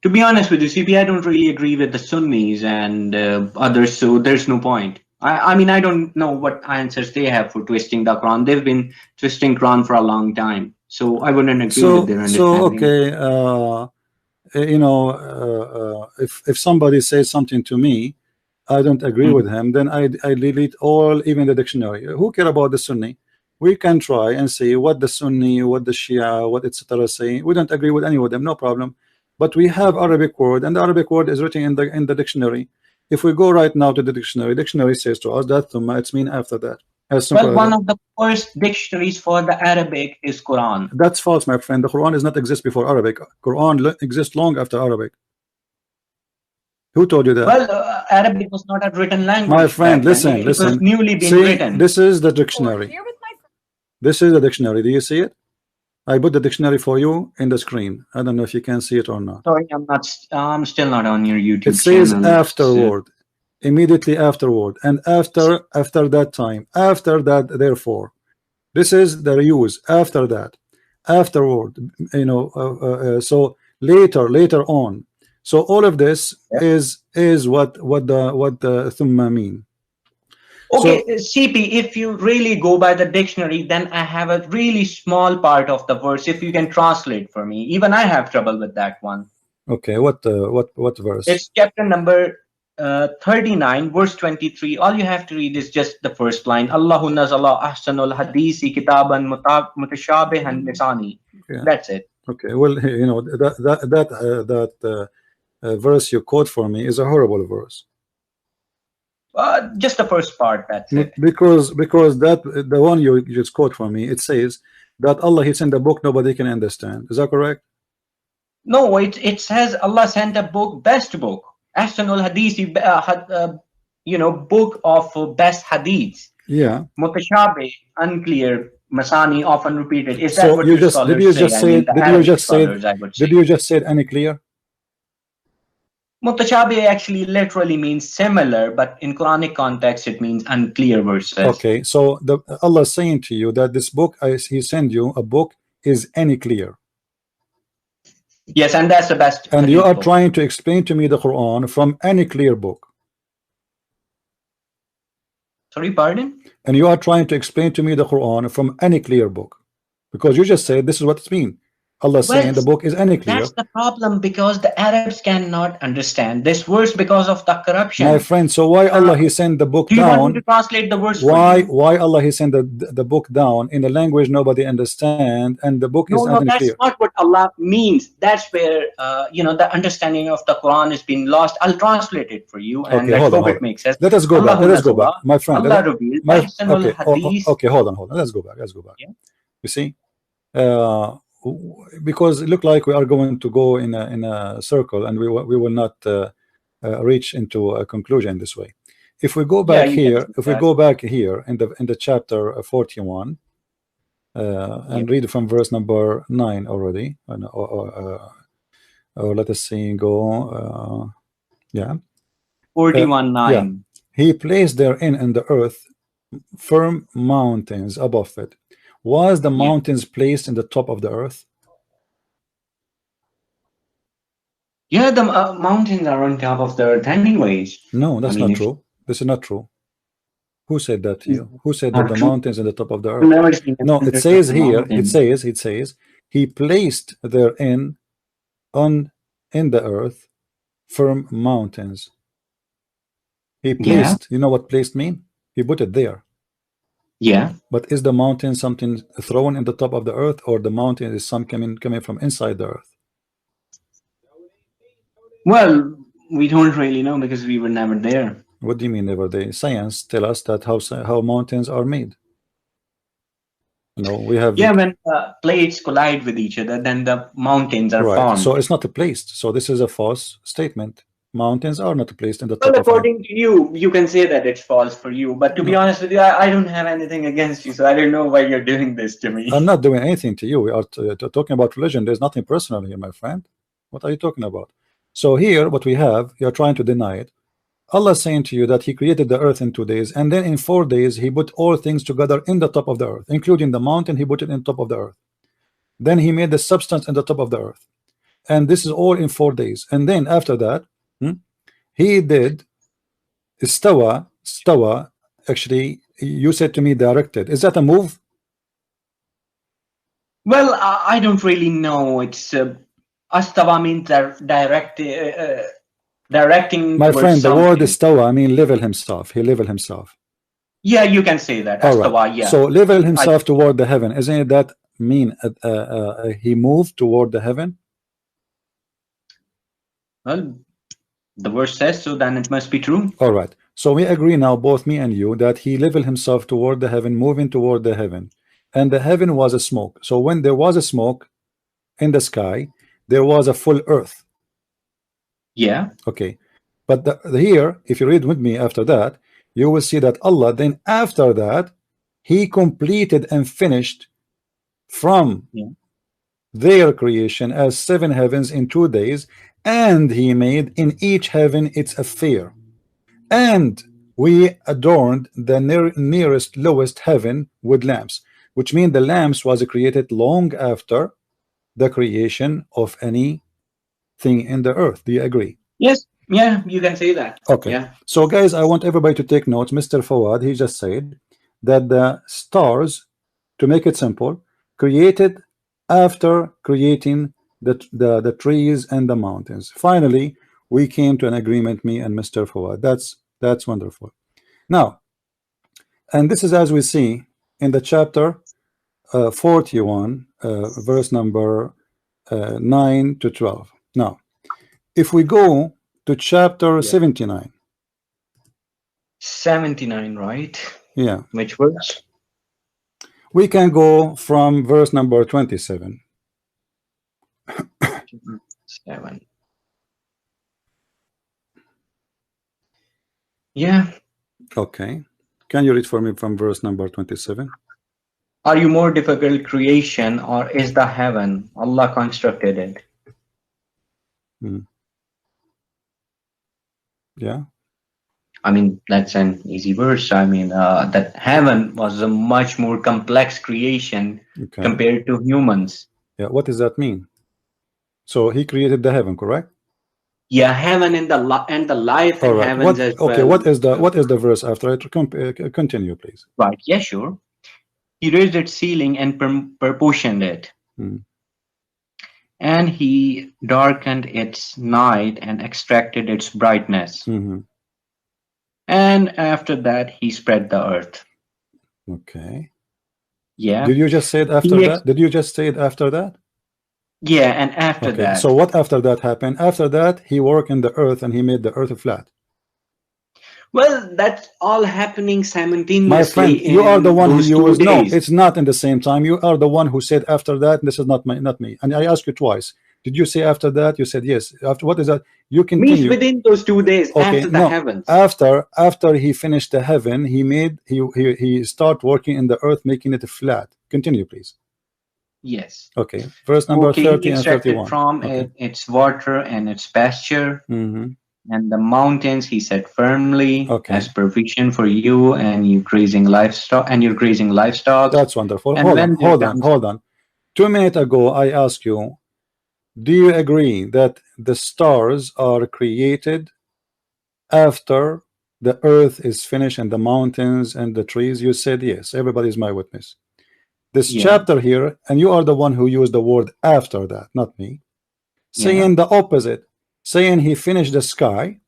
Speaker 2: To be honest with you, CP, I don't really agree with the Sunnis and others, so there's no point. I mean, I don't know what answers they have for twisting the Quran. They've been twisting Quran for a long time, so I wouldn't agree with their understanding.
Speaker 1: If somebody says something to me, I don't agree with him, then I delete all, even the dictionary. Who care about the Sunni? We can try and see what the Sunni, what the Shia, what etc. say. We don't agree with any of them, no problem. But we have Arabic word, and the Arabic word is written in the dictionary. If we go right now to the dictionary says to us that thumma, it's mean after that.
Speaker 2: Well, one of the first dictionaries for the Arabic is Quran.
Speaker 1: That's false, my friend. The Quran does not exist before Arabic. Quran exists long after Arabic. Who told you that?
Speaker 2: Well, Arabic was not a written language.
Speaker 1: My friend, listen.
Speaker 2: It was newly being written.
Speaker 1: This is the dictionary. This is the dictionary. Do you see it? I put the dictionary for you in the screen. I don't know if you can see it or not.
Speaker 2: Sorry, I'm still not on your YouTube
Speaker 1: channel. It says afterward, immediately afterward, and after that time, after that, therefore. This is the use after that, afterward. So later on. So all of this is what the thumma mean.
Speaker 2: Okay, so, CP, if you really go by the dictionary, then I have a really small part of the verse. If you can translate for me, even I have trouble with that one.
Speaker 1: Okay, what verse?
Speaker 2: It's chapter number 39, verse 23. All you have to read is just the first line. Allahu nazala ahsanul hadisi kitaban mutashabihan misani.
Speaker 1: Yeah.
Speaker 2: That's it.
Speaker 1: Okay, well, you know, that verse you quote for me is a horrible verse.
Speaker 2: Just the first part, that's it.
Speaker 1: Because that the one you just quote for me, it says that Allah he sent a book nobody can understand. Is that correct?
Speaker 2: No, it says Allah sent a book, best book. Ahsanul hadisi, you know, book of best hadiths.
Speaker 1: Yeah.
Speaker 2: Mutashabih, unclear. Masani, often repeated. Is that
Speaker 1: So
Speaker 2: what
Speaker 1: you
Speaker 2: your
Speaker 1: just
Speaker 2: scholars
Speaker 1: did you
Speaker 2: say?
Speaker 1: just
Speaker 2: I
Speaker 1: say
Speaker 2: mean, the
Speaker 1: did you
Speaker 2: Arabic
Speaker 1: just say
Speaker 2: scholars, I would say.
Speaker 1: did you just say any clear?
Speaker 2: Mutashabih actually literally means similar, but in Quranic context it means unclear verses.
Speaker 1: Okay, so Allah is saying to you that this book he sent you a book is any clear.
Speaker 2: Yes, and that's the best.
Speaker 1: And you are
Speaker 2: book.
Speaker 1: trying to explain to me the Quran from any clear book.
Speaker 2: Sorry, pardon?
Speaker 1: And you are trying to explain to me the Quran from any clear book, because you just said this is what it means. Allah saying the book is any clear.
Speaker 2: That's the problem, because the Arabs cannot understand this verse because of the corruption.
Speaker 1: My friend, so why Allah he sent the book
Speaker 2: do you
Speaker 1: down?
Speaker 2: want me to translate the verse
Speaker 1: Why
Speaker 2: for you?
Speaker 1: why Allah he sent the book down in a language nobody understand, and the book is not
Speaker 2: that's
Speaker 1: clear?
Speaker 2: not what Allah means. That's where you know, the understanding of the Quran is being lost. I'll translate it for you, and
Speaker 1: Okay,
Speaker 2: let's
Speaker 1: hold on,
Speaker 2: hope
Speaker 1: hold
Speaker 2: it makes sense.
Speaker 1: Let us go back. Let us go back, my friend.
Speaker 2: Allah revealed
Speaker 1: Okay,
Speaker 2: hadith.
Speaker 1: okay, hold on. Let's go back. Let's go back.
Speaker 2: Yeah.
Speaker 1: You see, because it looked like we are going to go in a circle, and we will not reach into a conclusion this way. If we go back here, go back here in the chapter 41, and read from verse number 9 already, or let us see, go, yeah,
Speaker 2: 41:9.
Speaker 1: yeah. He placed therein in the earth firm mountains above it. Was the mountains placed in the top of the earth?
Speaker 2: Yeah, the mountains are on top of the earth anyways.
Speaker 1: No, that's not true. This is not true. Who said that to you? Who said that the mountains in the top of the earth? No, it says here, it says he placed therein in the earth firm mountains. He placed, you know what placed mean? He put it there.
Speaker 2: Yeah.
Speaker 1: But is the mountain something thrown in the top of the earth, or the mountain is some coming from inside the earth?
Speaker 2: Well, we don't really know because we were never there.
Speaker 1: What do you mean never there? Science tell us that how mountains are made. No, we have
Speaker 2: when plates collide with each other, then the mountains are formed.
Speaker 1: So it's not placed. So this is a false statement. Mountains are not placed in the top.
Speaker 2: Well, according to you, you can say that it's false for you. But to be honest with you, I don't have anything against you, so I don't know why you're doing this to me.
Speaker 1: I'm not doing anything to you. We are talking about religion. There's nothing personal here, my friend. What are you talking about? So here, what we have, you're trying to deny it. Allah is saying to you that He created the earth in 2 days, and then in 4 days He put all things together in the top of the earth, including the mountain. He put it in top of the earth. Then He made the substance in the top of the earth, and this is all in 4 days. And then after that, He did stawa. Actually, you said to me directed. Is that a move?
Speaker 2: Well, I don't really know. It's astawa means directing.
Speaker 1: My friend, the word istawa, I mean level himself. He level himself.
Speaker 2: Yeah, you can say that. Astawa, right. Yeah.
Speaker 1: So level himself toward the heaven. Isn't that mean he moved toward the heaven?
Speaker 2: Well, the verse says so, then it must be true.
Speaker 1: All right. So we agree now, both me and you, that he leveled himself toward the heaven, moving toward the heaven. And the heaven was a smoke. So when there was a smoke in the sky, there was a full earth.
Speaker 2: Yeah.
Speaker 1: Okay. But here, if you read with me after that, you will see that Allah then after that, He completed and finished from their creation as 7 heavens in 2 days, and He made in each heaven its affair. And we adorned the nearest lowest heaven with lamps, which means the lamps was created long after the creation of anything in the earth. Do you agree?
Speaker 2: Yes. Yeah, you can say that.
Speaker 1: Okay.
Speaker 2: Yeah.
Speaker 1: So guys, I want everybody to take notes. Mr. Fawad, he just said that the stars, to make it simple, created after creating the trees and the mountains. Finally, we came to an agreement, me and Mr. Fawad. That's wonderful. Now, and this is as we see in the chapter 41, verse number 9 to 12. Now, if we go to chapter 79.
Speaker 2: 79, right?
Speaker 1: Yeah.
Speaker 2: Which verse?
Speaker 1: We can go from verse number 27.
Speaker 2: 7. Yeah.
Speaker 1: Okay. Can you read for me from verse number 27?
Speaker 2: Are you more difficult creation, or is the heaven? Allah constructed it.
Speaker 1: Yeah.
Speaker 2: I mean, that's an easy verse. I mean, that heaven was a much more complex creation compared to humans.
Speaker 1: Yeah. What does that mean? So he created the heaven, correct?
Speaker 2: Yeah, heaven and the life in heavens as well.
Speaker 1: Okay, what is the verse after it? Continue, please.
Speaker 2: Right. Yeah, sure. He raised its ceiling and proportioned it. And he darkened its night and extracted its brightness. And after that, he spread the earth.
Speaker 1: Okay.
Speaker 2: Yeah.
Speaker 1: Did you just say it after that? Did you just say it after that?
Speaker 2: Yeah, and after that.
Speaker 1: So what after that happened? After that, he worked in the earth and he made the earth flat.
Speaker 2: Well, that's all happening simultaneously.
Speaker 1: My friend, you are the one who used. No, it's not in the same time. You are the one who said after that. This is not me. And I asked you twice. Did you say after that? You said yes. After what is that? You continue.
Speaker 2: Means within those 2 days,
Speaker 1: okay,
Speaker 2: after the heavens.
Speaker 1: After he finished the heaven, he started working in the earth, making it flat. Continue, please.
Speaker 2: Yes.
Speaker 1: Okay. Verse number 30 and 31.
Speaker 2: From its water and its pasture, and the mountains he set firmly as provision for you and you grazing livestock.
Speaker 1: That's wonderful. Hold on. 2 minutes ago, I asked you, do you agree that the stars are created after the earth is finished and the mountains and the trees? You said yes. Everybody is my witness. This chapter here, and you are the one who used the word after that, not me, saying the opposite, saying he finished the sky,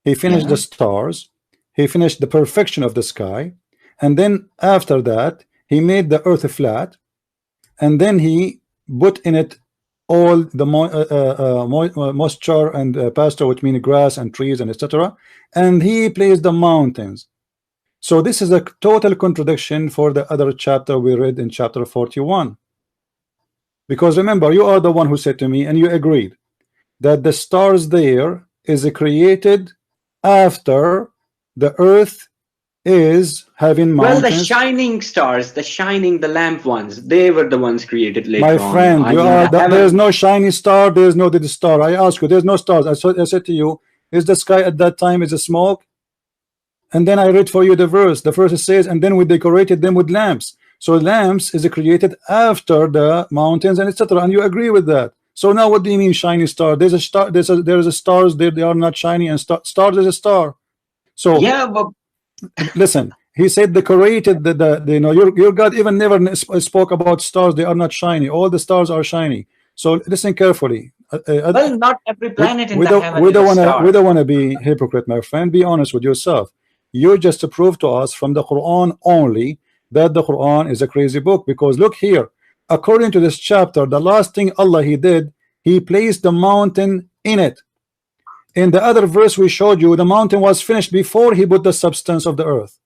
Speaker 1: he finished the stars, he finished the perfection of the sky, and then after that he made the earth flat, and then he put in it all the moisture and pasture, which means grass and trees and etc., and he placed the mountains. So this is a total contradiction for the other chapter we read in chapter 41. Because remember, you are the one who said to me, and you agreed, that the stars there is created after the earth is having mountains.
Speaker 2: Well, the shining stars, the lamp ones, they were the ones created later on.
Speaker 1: My friend, there is no shiny star, there is no star. I ask you, there's no stars. I said to you, is the sky at that time is a smoke? And then I read for you the verse. The verse says, and then we decorated them with lamps. So lamps is created after the mountains and etc. And you agree with that. So now what do you mean shiny star? There's a star, there's a stars there, they are not shiny, and stars is a star. So
Speaker 2: yeah, but
Speaker 1: listen, he said decorated you know, your God even never spoke about stars. They are not shiny. All the stars are shiny. So listen carefully.
Speaker 2: Well, not every planet in the heaven
Speaker 1: we don't want to be hypocrite, my friend. Be honest with yourself. You just prove to us from the Quran only that the Quran is a crazy book, because look here, according to this chapter, the last thing Allah he did, he placed the mountain in it. In the other verse we showed you, the mountain was finished before he put the substance of the earth.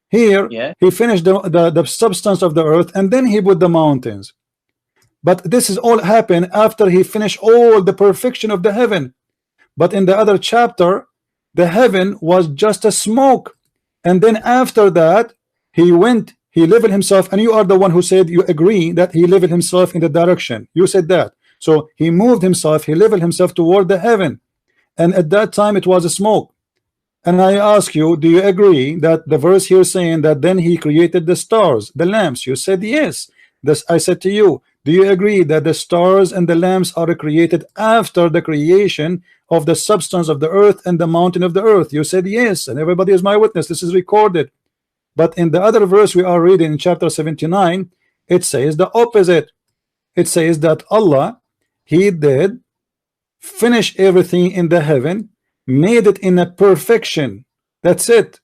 Speaker 1: Here he finished the substance of the earth and then he put the mountains. But this is all happened after he finished all the perfection of the heaven. But in the other chapter, the heaven was just a smoke, and then after that he leveled himself, and you are the one who said you agree that he leveled himself in the direction. You said that. So he moved himself, he leveled himself toward the heaven, and at that time it was a smoke. And I ask you, do you agree that the verse here saying that then he created the stars, the lamps? You said yes. I said to you, do you agree that the stars and the lamps are created after the creation of the substance of the earth and the mountain of the earth? You said yes, and everybody is my witness. This is recorded. But in the other verse we are reading in chapter 79, it says the opposite. It says that Allah He did finish everything in the heaven, made it in a perfection. That's it.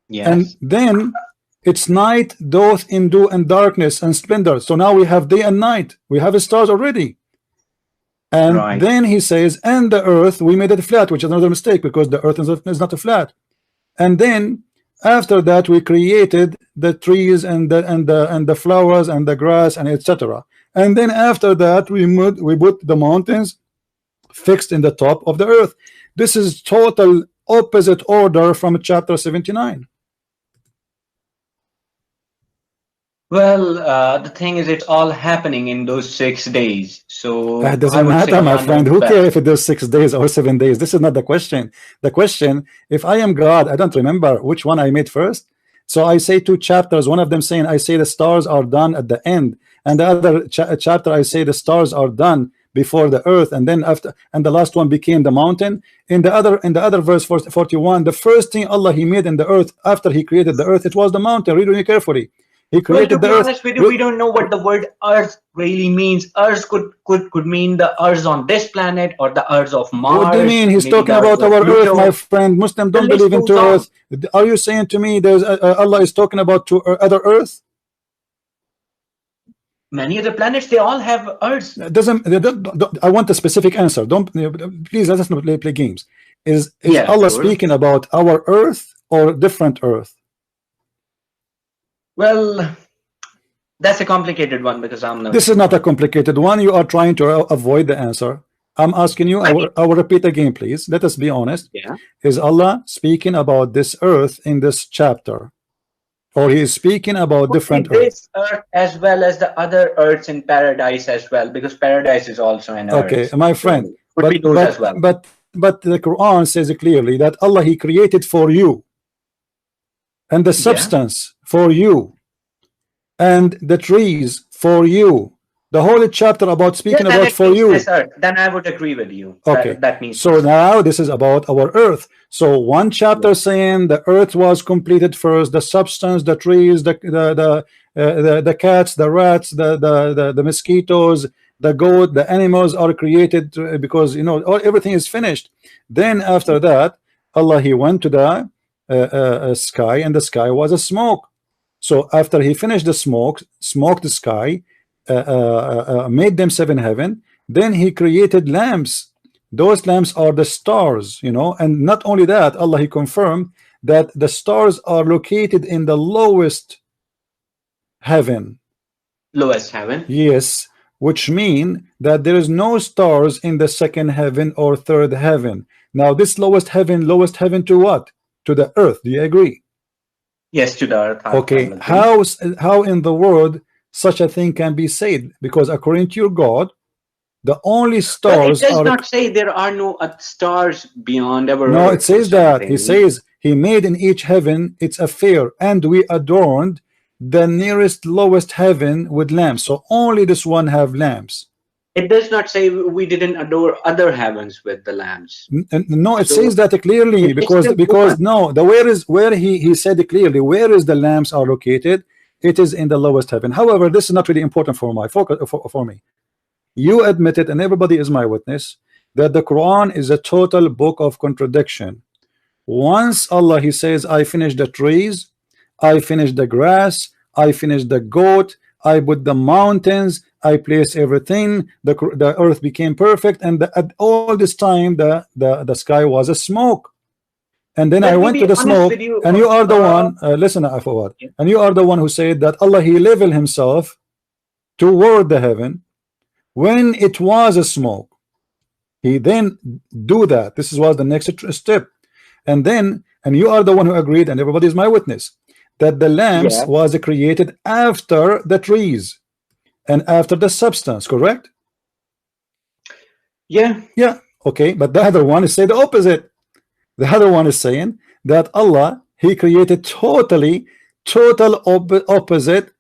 Speaker 2: Yes.
Speaker 1: And then it's night doth endue and darkness and splendor. So now we have day and night. We have stars already. And
Speaker 2: Right.
Speaker 1: then he says, and the earth we made it flat, which is another mistake because the earth is not a flat. And then after that we created the trees and the flowers and the grass and etc. And then after that we put the mountains fixed in the top of the earth. This is total opposite order from chapter 79.
Speaker 2: Well, the thing is, it's all happening in those 6 days. So
Speaker 1: It
Speaker 2: I
Speaker 1: doesn't
Speaker 2: would say
Speaker 1: matter, my
Speaker 2: Allah
Speaker 1: friend.
Speaker 2: knows
Speaker 1: Who
Speaker 2: best.
Speaker 1: cares if it is 6 days or 7 days? This is not the question. The question, if I am God, I don't remember which one I made first. So I say 2 chapters. One of them saying I say the stars are done at the end, and the other chapter I say the stars are done before the earth, and then after, and the last one became the mountain. In the other verse 41, the first thing Allah He made in the earth after He created the earth, it was the mountain. Read really carefully. He
Speaker 2: Well,
Speaker 1: created
Speaker 2: to be
Speaker 1: the earth.
Speaker 2: honest with you, we don't know what the word earth really means. Earth could mean the earth on this planet or the earth of Mars.
Speaker 1: What do you mean? He's
Speaker 2: maybe
Speaker 1: talking
Speaker 2: the
Speaker 1: about
Speaker 2: earth of
Speaker 1: our earth,
Speaker 2: Pluto.
Speaker 1: my friend. Muslim don't
Speaker 2: list
Speaker 1: believe into
Speaker 2: goes
Speaker 1: earth. Are you saying to me there's Allah is talking about to other earth?
Speaker 2: Many other planets, they all have earths.
Speaker 1: It doesn't. I want a specific answer. Don't please let us not play games. Is
Speaker 2: Yeah,
Speaker 1: Allah
Speaker 2: sure.
Speaker 1: speaking about our earth or different earth?
Speaker 2: Well, that's a complicated one because I'm not.
Speaker 1: This is not a complicated one. You are trying to avoid the answer. I'm asking you. I will repeat again, please. Let us be honest.
Speaker 2: Yeah.
Speaker 1: Is Allah speaking about this earth in this chapter, or He is speaking about different earth?
Speaker 2: This earth as well as the other earths in paradise as well, because paradise is also an earth.
Speaker 1: Okay, my friend.
Speaker 2: So, could be those as well.
Speaker 1: But the Quran says clearly that Allah He created for you, and the substance for you, and the trees for you. The whole chapter about speaking about for you.
Speaker 2: This earth. Then I would agree with you.
Speaker 1: Okay,
Speaker 2: that means
Speaker 1: so now this is about our earth. So one chapter saying the earth was completed first, the substance, the trees, the cats, the rats, the mosquitoes, the goat, the animals are created because you know everything is finished. Then after that, Allah He went to the sky, and the sky was a smoke. So after He finished the smoked the sky, made them 7 heaven, then He created lamps. Those lamps are the stars, you know. And not only that, Allah He confirmed that the stars are located in the lowest heaven.
Speaker 2: Lowest heaven.
Speaker 1: Yes, which mean that there is no stars in the 2nd heaven or 3rd heaven. Now this lowest heaven to what? To the earth. Do you agree?
Speaker 2: Yes, to the earth.
Speaker 1: Okay, how in the world such a thing can be said? Because according to your God, the only stars
Speaker 2: it does not say there are no stars beyond ever.
Speaker 1: No, it says that. He says He made in each heaven its affair, and we adorned the nearest lowest heaven with lamps. So only this one have lamps.
Speaker 2: It does not say we didn't adore other heavens with the lamps.
Speaker 1: No, it says that clearly because no, the where he said it clearly. Where is the lamps are located? It is in the lowest heaven. However, this is not really important for my focus for me. You admitted, and everybody is my witness, that the Quran is a total book of contradiction. Once Allah He says, I finished the trees, I finished the grass, I finished the goat, I put the mountains, I placed everything, the earth became perfect, and at all this time the sky was a smoke. And then I went to the smoke, and you are the one, listen, Fawaaz, and you are the one who said that Allah He leveled Himself toward the heaven when it was a smoke. He then do that. This was the next step. And then, and you are the one who agreed, and everybody is my witness, that the lamps was created after the trees and after the substance, correct?
Speaker 2: Yeah.
Speaker 1: Okay, but the other one is saying the opposite. The other one is saying that Allah He created total opposite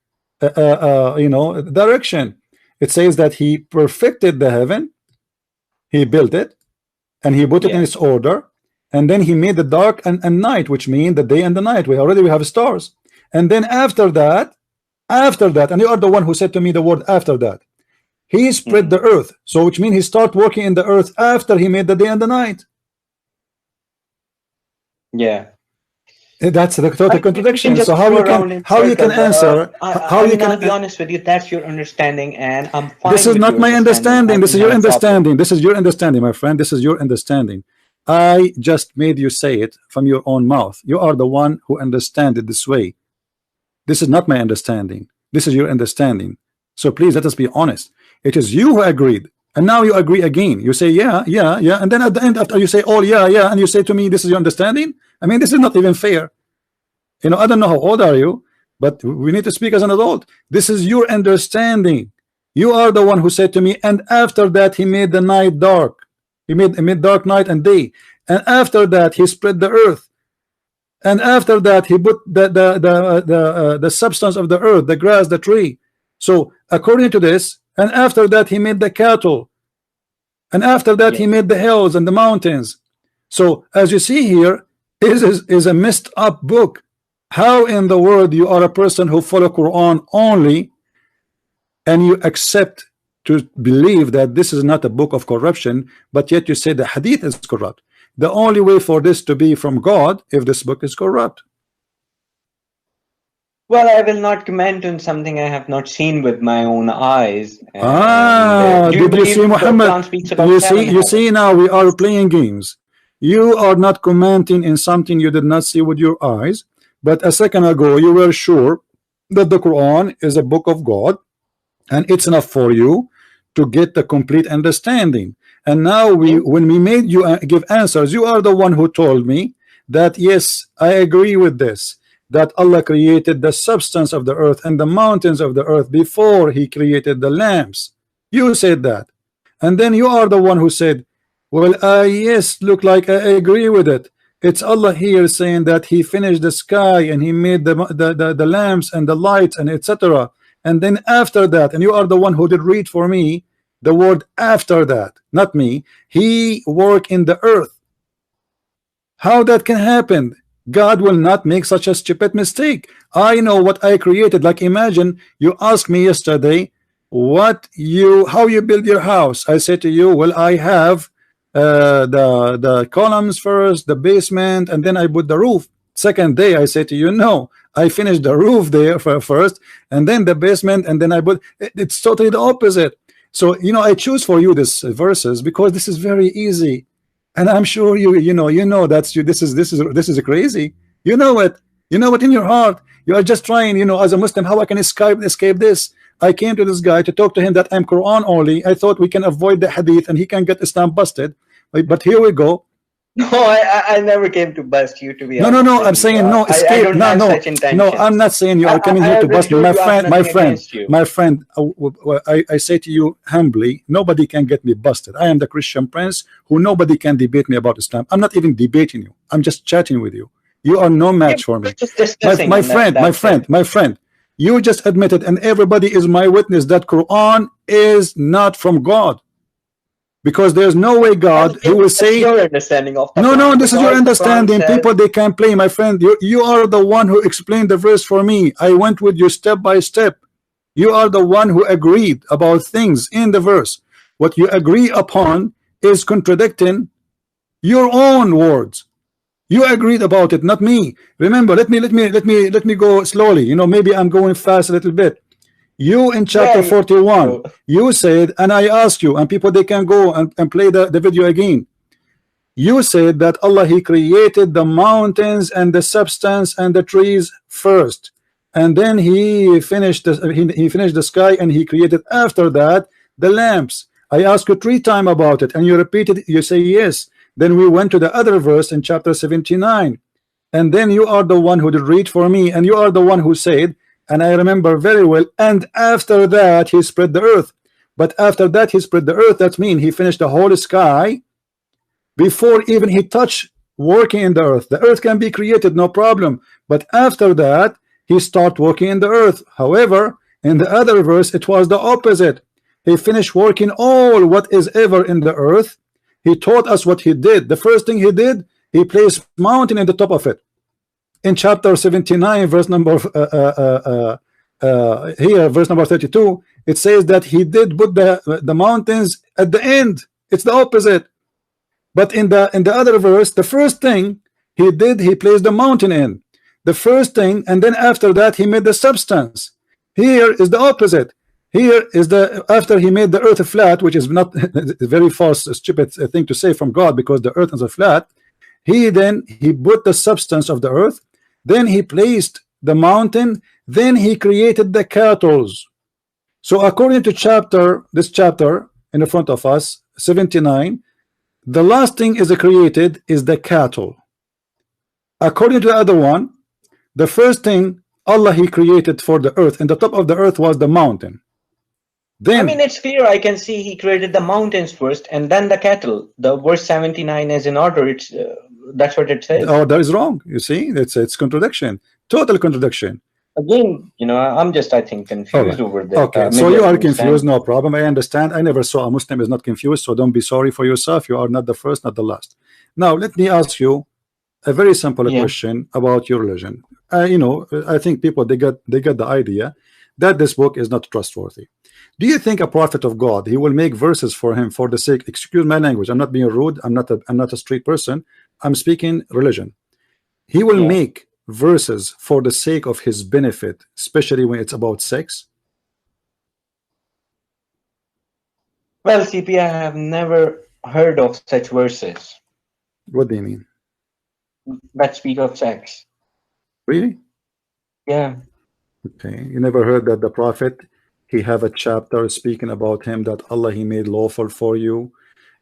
Speaker 1: direction. It says that He perfected the heaven, He built it, and He put it in its order, and then He made the dark and night, which mean the day and the night. We have stars. And then after that, and you are the one who said to me the word after that, He spread the earth, so which means he started working in the earth after he made the day and the night.
Speaker 2: Yeah.
Speaker 1: That's the total contradiction. So how you can answer? How you can?
Speaker 2: I'll be honest with you. That's your understanding, and I'm fine.
Speaker 1: This is not my understanding. This is your understanding. This is your understanding, my friend. This is your understanding. I just made you say it from your own mouth. You are the one who understands it this way. This is not my understanding. This is your understanding. So please let us be honest. It is you who agreed, and now you agree again. You say yeah, yeah, yeah, and then at the end, after you say oh yeah, yeah, and you say to me this is your understanding. I mean, this is not even fair. You know, I don't know how old are you, but we need to speak as an adult. This is your understanding. You are the one who said to me, and after that he made the night dark. He made dark night and day, and after that he spread the earth, and after that he put the substance of the earth, the grass, the tree. So according to this, and after that he made the cattle, and after that he made the hills and the mountains. So as you see here, is a messed up book. How in the world you are a person who follow Quran only, and you accept to believe that this is not a book of corruption, but yet you say the hadith is corrupt? The only way for this to be from God if this book is corrupt.
Speaker 2: Well, I will not comment on something I have not seen with my own eyes.
Speaker 1: Did you see Muhammad? You see now we are playing games. You are not commenting in something you did not see with your eyes, but a second ago you were sure that the Quran is a book of God and it's enough for you to get the complete understanding. And now when we made you give answers, you are the one who told me that yes, I agree with this, that Allah created the substance of the earth and the mountains of the earth before he created the lamps. You said that, and then you are the one who said, well, yes, look like I agree with it. It's Allah here saying that he finished the sky and he made the lamps and the lights and etc. And then after that, and you are the one who did read for me the word after that, not me, he worked in the earth. How that can happen? God will not make such a stupid mistake. I know what I created. Like imagine you asked me yesterday how you build your house. I said to you, well, I have the columns first, the basement, and then I put the roof. Second day I say to you, no, I finished the roof there first, and then the basement, and then I put it's totally the opposite. So you know, I choose for you this verses because this is very easy, and I'm sure you know that's you. This is crazy. You know it in your heart. You are just trying, as a Muslim, how I can escape this. I came to this guy to talk to him that I'm Quran only. I thought we can avoid the hadith and he can get Islam busted. But here we go.
Speaker 2: No, I never came to bust you, to be honest.
Speaker 1: No, I'm saying no, escape. No, I'm not saying you are coming here to bust me. My friend, I say to you humbly, nobody can get me busted. I am the Christian prince who nobody can debate me about Islam. I'm not even debating you. I'm just chatting with you. You are no match for me. My friend, you just admitted, and everybody is my witness, that Quran is not from God. Because there's no way God who will say
Speaker 2: your understanding of the
Speaker 1: no, this is your understanding. People, they can play, my friend. You are the one who explained the verse for me. I went with you step by step. You are the one who agreed about things in the verse. What you agree upon is contradicting your own words. You agreed about it, not me. Remember, let me go slowly. Maybe I'm going fast a little bit. You in chapter 41, you said, and I asked you, and people, they can go and play the video again. You said that Allah, he created the mountains and the substance and the trees first, and then he finished the sky, and he created after that the lamps. I asked you 3 times about it, and you repeated, you say yes. Then we went to the other verse in chapter 79, and then you are the one who did read for me, and you are the one who said, and I remember very well, and after that he spread the earth. But after that he spread the earth, that means he finished the whole sky before even he touched working in the earth. The earth can be created, no problem, but after that he start working in the earth. However, in the other verse it was the opposite. He finished working all what is ever in the earth. He taught us what he did. The first thing he did, he placed mountain in the top of it. In chapter 79 verse number here, verse number 32, it says that he did put the mountains at the end. It's the opposite. But in the other verse, the first thing he did, he placed the mountain in. The first thing, and then after that he made the substance. Here is the opposite. Here is the after he made the earth flat, which is not a very false, stupid thing to say from God, because the earth is flat. He put the substance of the earth, then he placed the mountain, then he created the cattle. So according to this chapter in the front of us, 79, the last thing is created is the cattle. According to the other one, the first thing Allah he created for the earth, and the top of the earth was the mountain. Then,
Speaker 2: I mean, it's clear. I can see he created the mountains first and then the cattle. The verse 79 is in order. It's that's what it says.
Speaker 1: oh, that is wrong. You see, it's contradiction, total contradiction.
Speaker 2: Again, you know, I'm just, I think, confused over there.
Speaker 1: Okay, so you are confused, no problem. I understand. I never saw a Muslim is not confused, so don't be sorry for yourself. You are not the first, not the last. Now, let me ask you a very simple question about your religion. You know, I think people they get the idea that this book is not trustworthy. Do you think a prophet of God, he will make verses for him for the sake? Excuse my language. I'm not being rude. I'm not a street person. I'm speaking religion. He will make verses for the sake of his benefit, especially when it's about sex.
Speaker 2: Well, CP, I have never heard of such verses
Speaker 1: What do you mean?
Speaker 2: that speak of sex.
Speaker 1: Really?
Speaker 2: Yeah.
Speaker 1: Okay. You never heard that the prophet, he have a chapter speaking about him, that Allah he made lawful for you,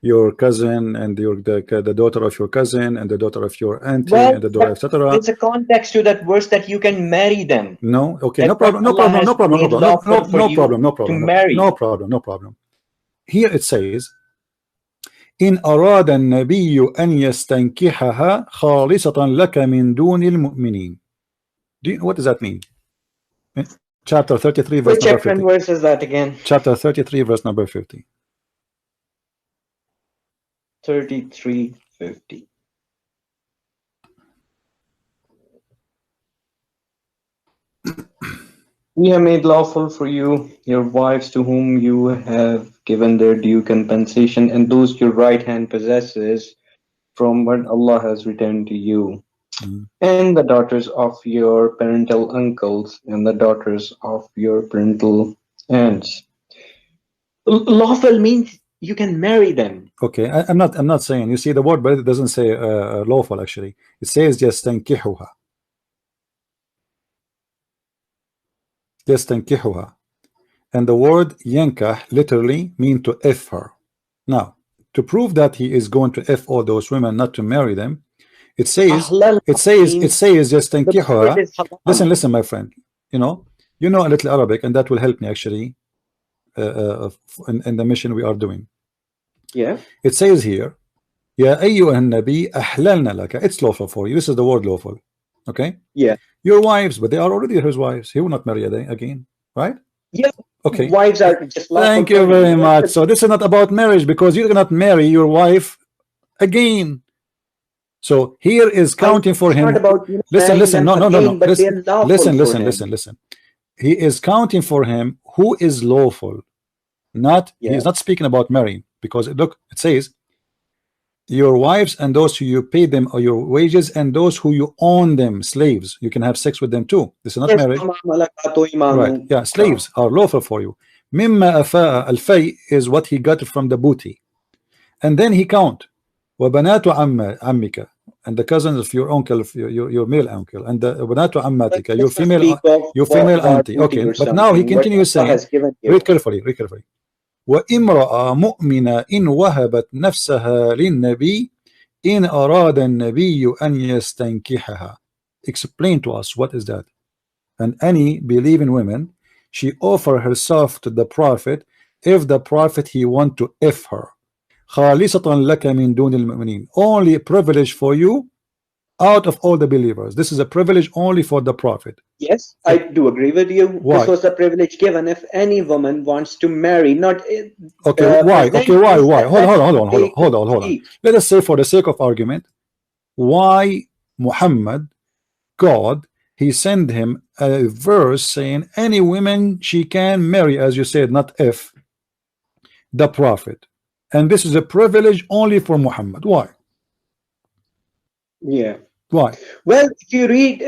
Speaker 1: your cousin and the daughter of your cousin and the daughter of your auntie and the daughter, etc.
Speaker 2: It's a context to that verse that you can marry them.
Speaker 1: No, okay, no problem. Here it says, إن أراد النبي أن يستنكحها خالصة لك من دون المؤمنين. What does that mean? Chapter 33 verse number 50.
Speaker 2: Which verse is that again?
Speaker 1: Chapter 33 verse number 50.
Speaker 2: 33:50. We have made lawful for you your wives to whom you have given their due compensation, and those your right hand possesses from what Allah has returned to you, and the daughters of your parental uncles and the daughters of your parental aunts. Lawful means you can marry them.
Speaker 1: Okay, I'm not saying, you see the word, but it doesn't say lawful actually. It says يستنكحها. يستنكحها. And the word yankah literally mean to F her. Now, to prove that he is going to F all those women, not to marry them, it says يستنكحها. Listen, my friend. You know a little Arabic, and that will help me actually in the mission we are doing.
Speaker 2: Yeah.
Speaker 1: It says here, يا أيها النبي أحللنا لك. It's lawful for you. This is the word lawful. Okay.
Speaker 2: Yeah.
Speaker 1: Your wives, but they are already his wives. He will not marry again, right?
Speaker 2: Yeah.
Speaker 1: Okay.
Speaker 2: Wives are just lawful.
Speaker 1: Thank you very much. So this is not about marriage, because you cannot marry your wife again. So here is counting for him. Listen. No. Listen. He is counting for him who is lawful. Not he is not speaking about marrying, because look, it says your wives and those who you pay them or your wages, and those who you own them, slaves. You can have sex with them too. This is not marriage. Right. Yeah, slaves are lawful for you. Mimma afa'a, al-fay is what he got from the booty. And then he count. وَبَنَاتُ عَمِّكَ, and the cousins of your uncle, your male uncle, and the وَبَنَاتُ عَمَّاتِكَ, your female auntie. Okay, but now he continues saying, read carefully. وَإِمْرَأَ مُؤْمِنَةٍ إِنْ وَهَبَتْ نَفْسَهَا لِلنَّبِيِّ إِنْ أَرَادَ النَّبِيُّ أَنْ يَسْتَنْكِحَهَا. Explain to us, what is that? And any believing woman, she offer herself to the prophet if the prophet he want to F her. خالصة لك من دون المؤمنين. Only a privilege for you out of all the believers. This is a privilege only for the prophet.
Speaker 2: Yes, I do agree with you.
Speaker 1: Why?
Speaker 2: This was a privilege given if any woman wants to marry, not
Speaker 1: okay, why? Okay, why? Hold on. Let us say, for the sake of argument, why Muhammad, God, he sent him a verse saying any women she can marry, as you said, not if, the prophet, and this is a privilege only for Muhammad. Why?
Speaker 2: Yeah.
Speaker 1: Why?
Speaker 2: Well, if you read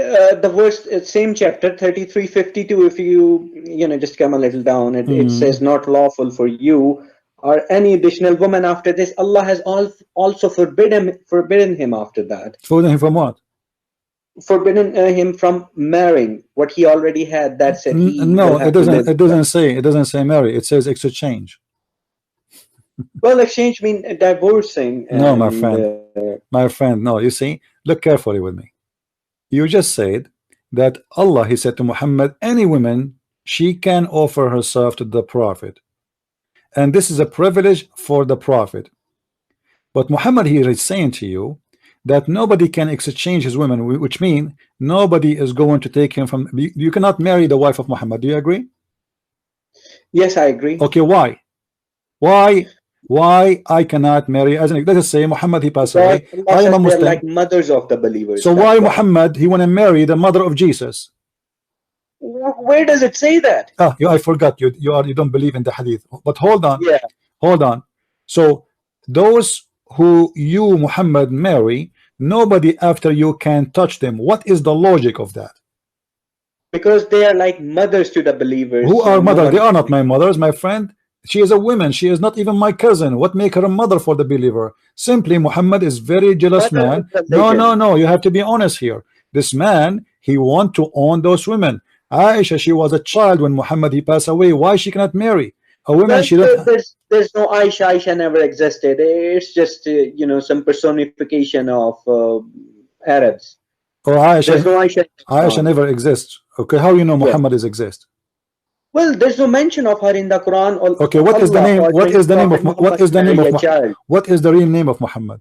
Speaker 2: the verse, same chapter 33:52, if you just come a little down, it says, not lawful for you or any additional woman after this. Allah has also forbidden him after that.
Speaker 1: Forbidden him from what?
Speaker 2: Forbidden him from marrying what he already had. That's it. He will
Speaker 1: No,
Speaker 2: have
Speaker 1: it
Speaker 2: to
Speaker 1: doesn't.
Speaker 2: live
Speaker 1: It doesn't say. It doesn't say marry. It says exchange.
Speaker 2: Well, exchange means divorcing.
Speaker 1: No, my friend. My friend. No, you see. Look carefully with me. You just said that Allah, he said to Muhammad, any woman she can offer herself to the prophet, and this is a privilege for the prophet. But Muhammad here is saying to you that nobody can exchange his women, which means nobody is going to take him from. You cannot marry the wife of Muhammad. Do you agree?
Speaker 2: Yes, I agree.
Speaker 1: Okay, why? Why I cannot marry? As an, let us say Muhammad, he passed away. I am a Muslim.
Speaker 2: Like mothers of the believers.
Speaker 1: So why Muhammad he want to marry the mother of Jesus?
Speaker 2: Where does it say that?
Speaker 1: Ah, I forgot. You don't believe in the hadith. But hold on.
Speaker 2: Yeah.
Speaker 1: Hold on. So those who you Muhammad marry, nobody after you can touch them. What is the logic of that?
Speaker 2: Because they are like mothers to the believers.
Speaker 1: Who are mothers? They are not my mothers, my friend. She is a woman. She is not even my cousin. What make her a mother for the believer? Simply Muhammad is very jealous man. No, you have to be honest here. This man, he want to own those women. Aisha, she was a child when Muhammad he passed away. Why she cannot marry a woman?
Speaker 2: Well,
Speaker 1: she don't.
Speaker 2: There's no Aisha. Aisha never existed. It's just some personification of Arabs.
Speaker 1: Oh, Aisha.
Speaker 2: There's no Aisha.
Speaker 1: Aisha never exists. Okay, how you know Muhammad is exist?
Speaker 2: Well, there's no mention of her in the Quran.
Speaker 1: Okay, what is the name? What is the name of Muhammad? What is the real name of Muhammad?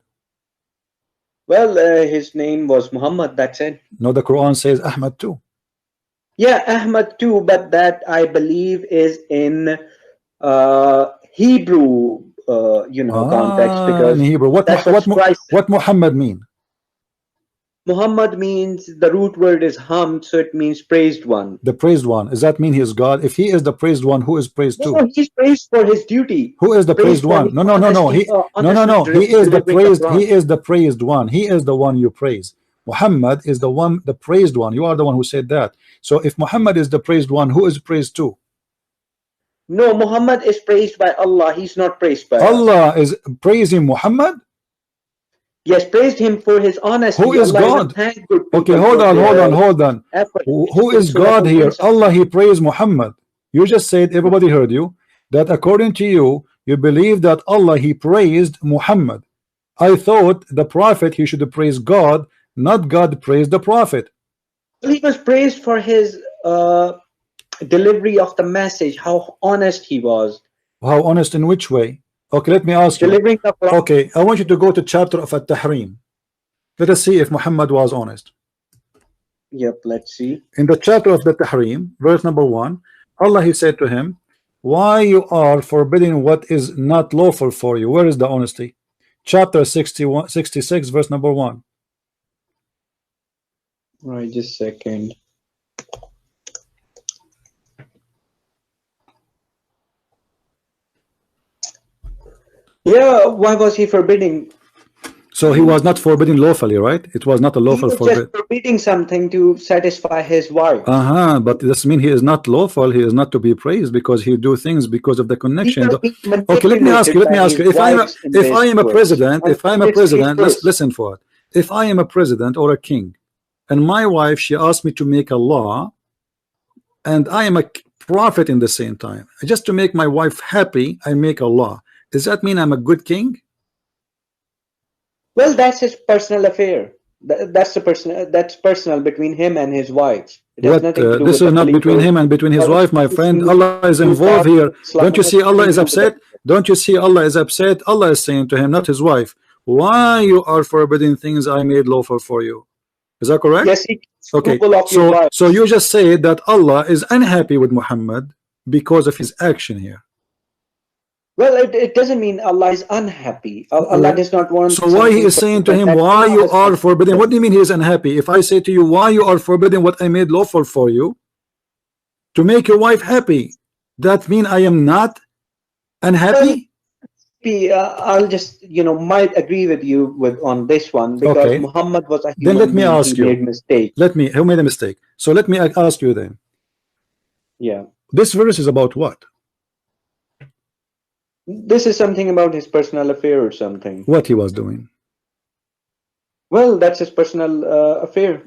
Speaker 2: Well, his name was Muhammad. That's it.
Speaker 1: No, the Quran says Ahmad too.
Speaker 2: Yeah, Ahmad too, but that I believe is in Hebrew, context, because
Speaker 1: in Hebrew. What Muhammad mean?
Speaker 2: Muhammad means, the root word is hamd, so it means praised one.
Speaker 1: The praised one. Does that mean he is God? If he is the praised one, who is praised too?
Speaker 2: No, he's praised for his duty.
Speaker 1: Who is the praised one? No. He is the praised. He is the praised one. He is the one you praise. Muhammad is the one, the praised one. You are the one who said that. So if Muhammad is the praised one, who is praised too?
Speaker 2: No, Muhammad is praised by Allah. He's not praised by
Speaker 1: Allah. Is praising Muhammad?
Speaker 2: Yes, praised him for his honesty.
Speaker 1: Who is God? Okay, hold on. Who is God here? Allah, he praised Muhammad. You just said, everybody heard you, that according to you, you believe that Allah, he praised Muhammad. I thought the prophet, he should praise God, not God praise the prophet.
Speaker 2: He was praised for his delivery of the message, how honest he was.
Speaker 1: How honest in which way? Okay, let me ask you. Okay, I want you to go to chapter of At-Tahrim. Let us see if Muhammad was honest.
Speaker 2: Yep, let's see.
Speaker 1: In the chapter of the Tahrim, verse number 1, Allah, he said to him, why you are forbidding what is not lawful for you? Where is the honesty? Chapter 66, verse number 1.
Speaker 2: Right, just a second. Yeah, why was he forbidding?
Speaker 1: So he was not forbidden lawfully, right? It was not a lawful forbidden.
Speaker 2: Just forbidding something to satisfy his wife.
Speaker 1: But this means he is not lawful. He is not to be praised because he do things because of the connection. Okay, let me ask you. If I am a president, listen for it. If I am a president or a king, and my wife, she asked me to make a law, and I am a prophet in the same time, just to make my wife happy, I make a law. Does that mean I'm a good king?
Speaker 2: Well, that's his personal affair. That's personal between him and his wife.
Speaker 1: This is not between him and between his wife, my friend. Allah is involved here. Don't you see Allah is upset? Don't you see Allah is upset? Allah is saying to him, not his wife, why you are forbidding things I made lawful for you? Is that correct?
Speaker 2: Yes.
Speaker 1: Okay. So you just say that Allah is unhappy with Muhammad because of his action here.
Speaker 2: Well, it doesn't mean Allah is unhappy. Allah does not want.
Speaker 1: So why he is saying to him, why you are forbidden? What do you mean he is unhappy? If I say to you, why you are forbidden what I made lawful for you to make your wife happy, that mean I am not unhappy?
Speaker 2: I'll just might agree with you on this one, because Muhammad was a human.
Speaker 1: Then let me ask you.
Speaker 2: Made mistake.
Speaker 1: Who made a mistake? So let me ask you then.
Speaker 2: Yeah.
Speaker 1: This verse is about what?
Speaker 2: This is something about his personal affair or something.
Speaker 1: What he was doing?
Speaker 2: Well, that's his personal affair.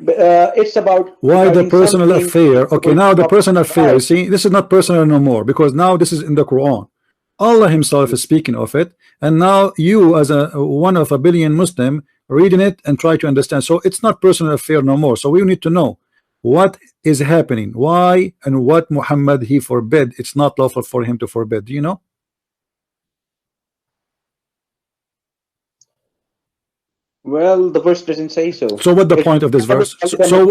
Speaker 2: It's about
Speaker 1: why the personal affair. Okay, now the personal affair. See, this is not personal no more, because now this is in the Quran. Allah himself is speaking of it, and now you as one of a billion Muslim reading it and try to understand. So it's not personal affair no more. So we need to know what is happening, why and what Muhammad he forbid. It's not lawful for him to forbid. Do you know?
Speaker 2: Well, the verse doesn't say so.
Speaker 1: So what the point of this verse? So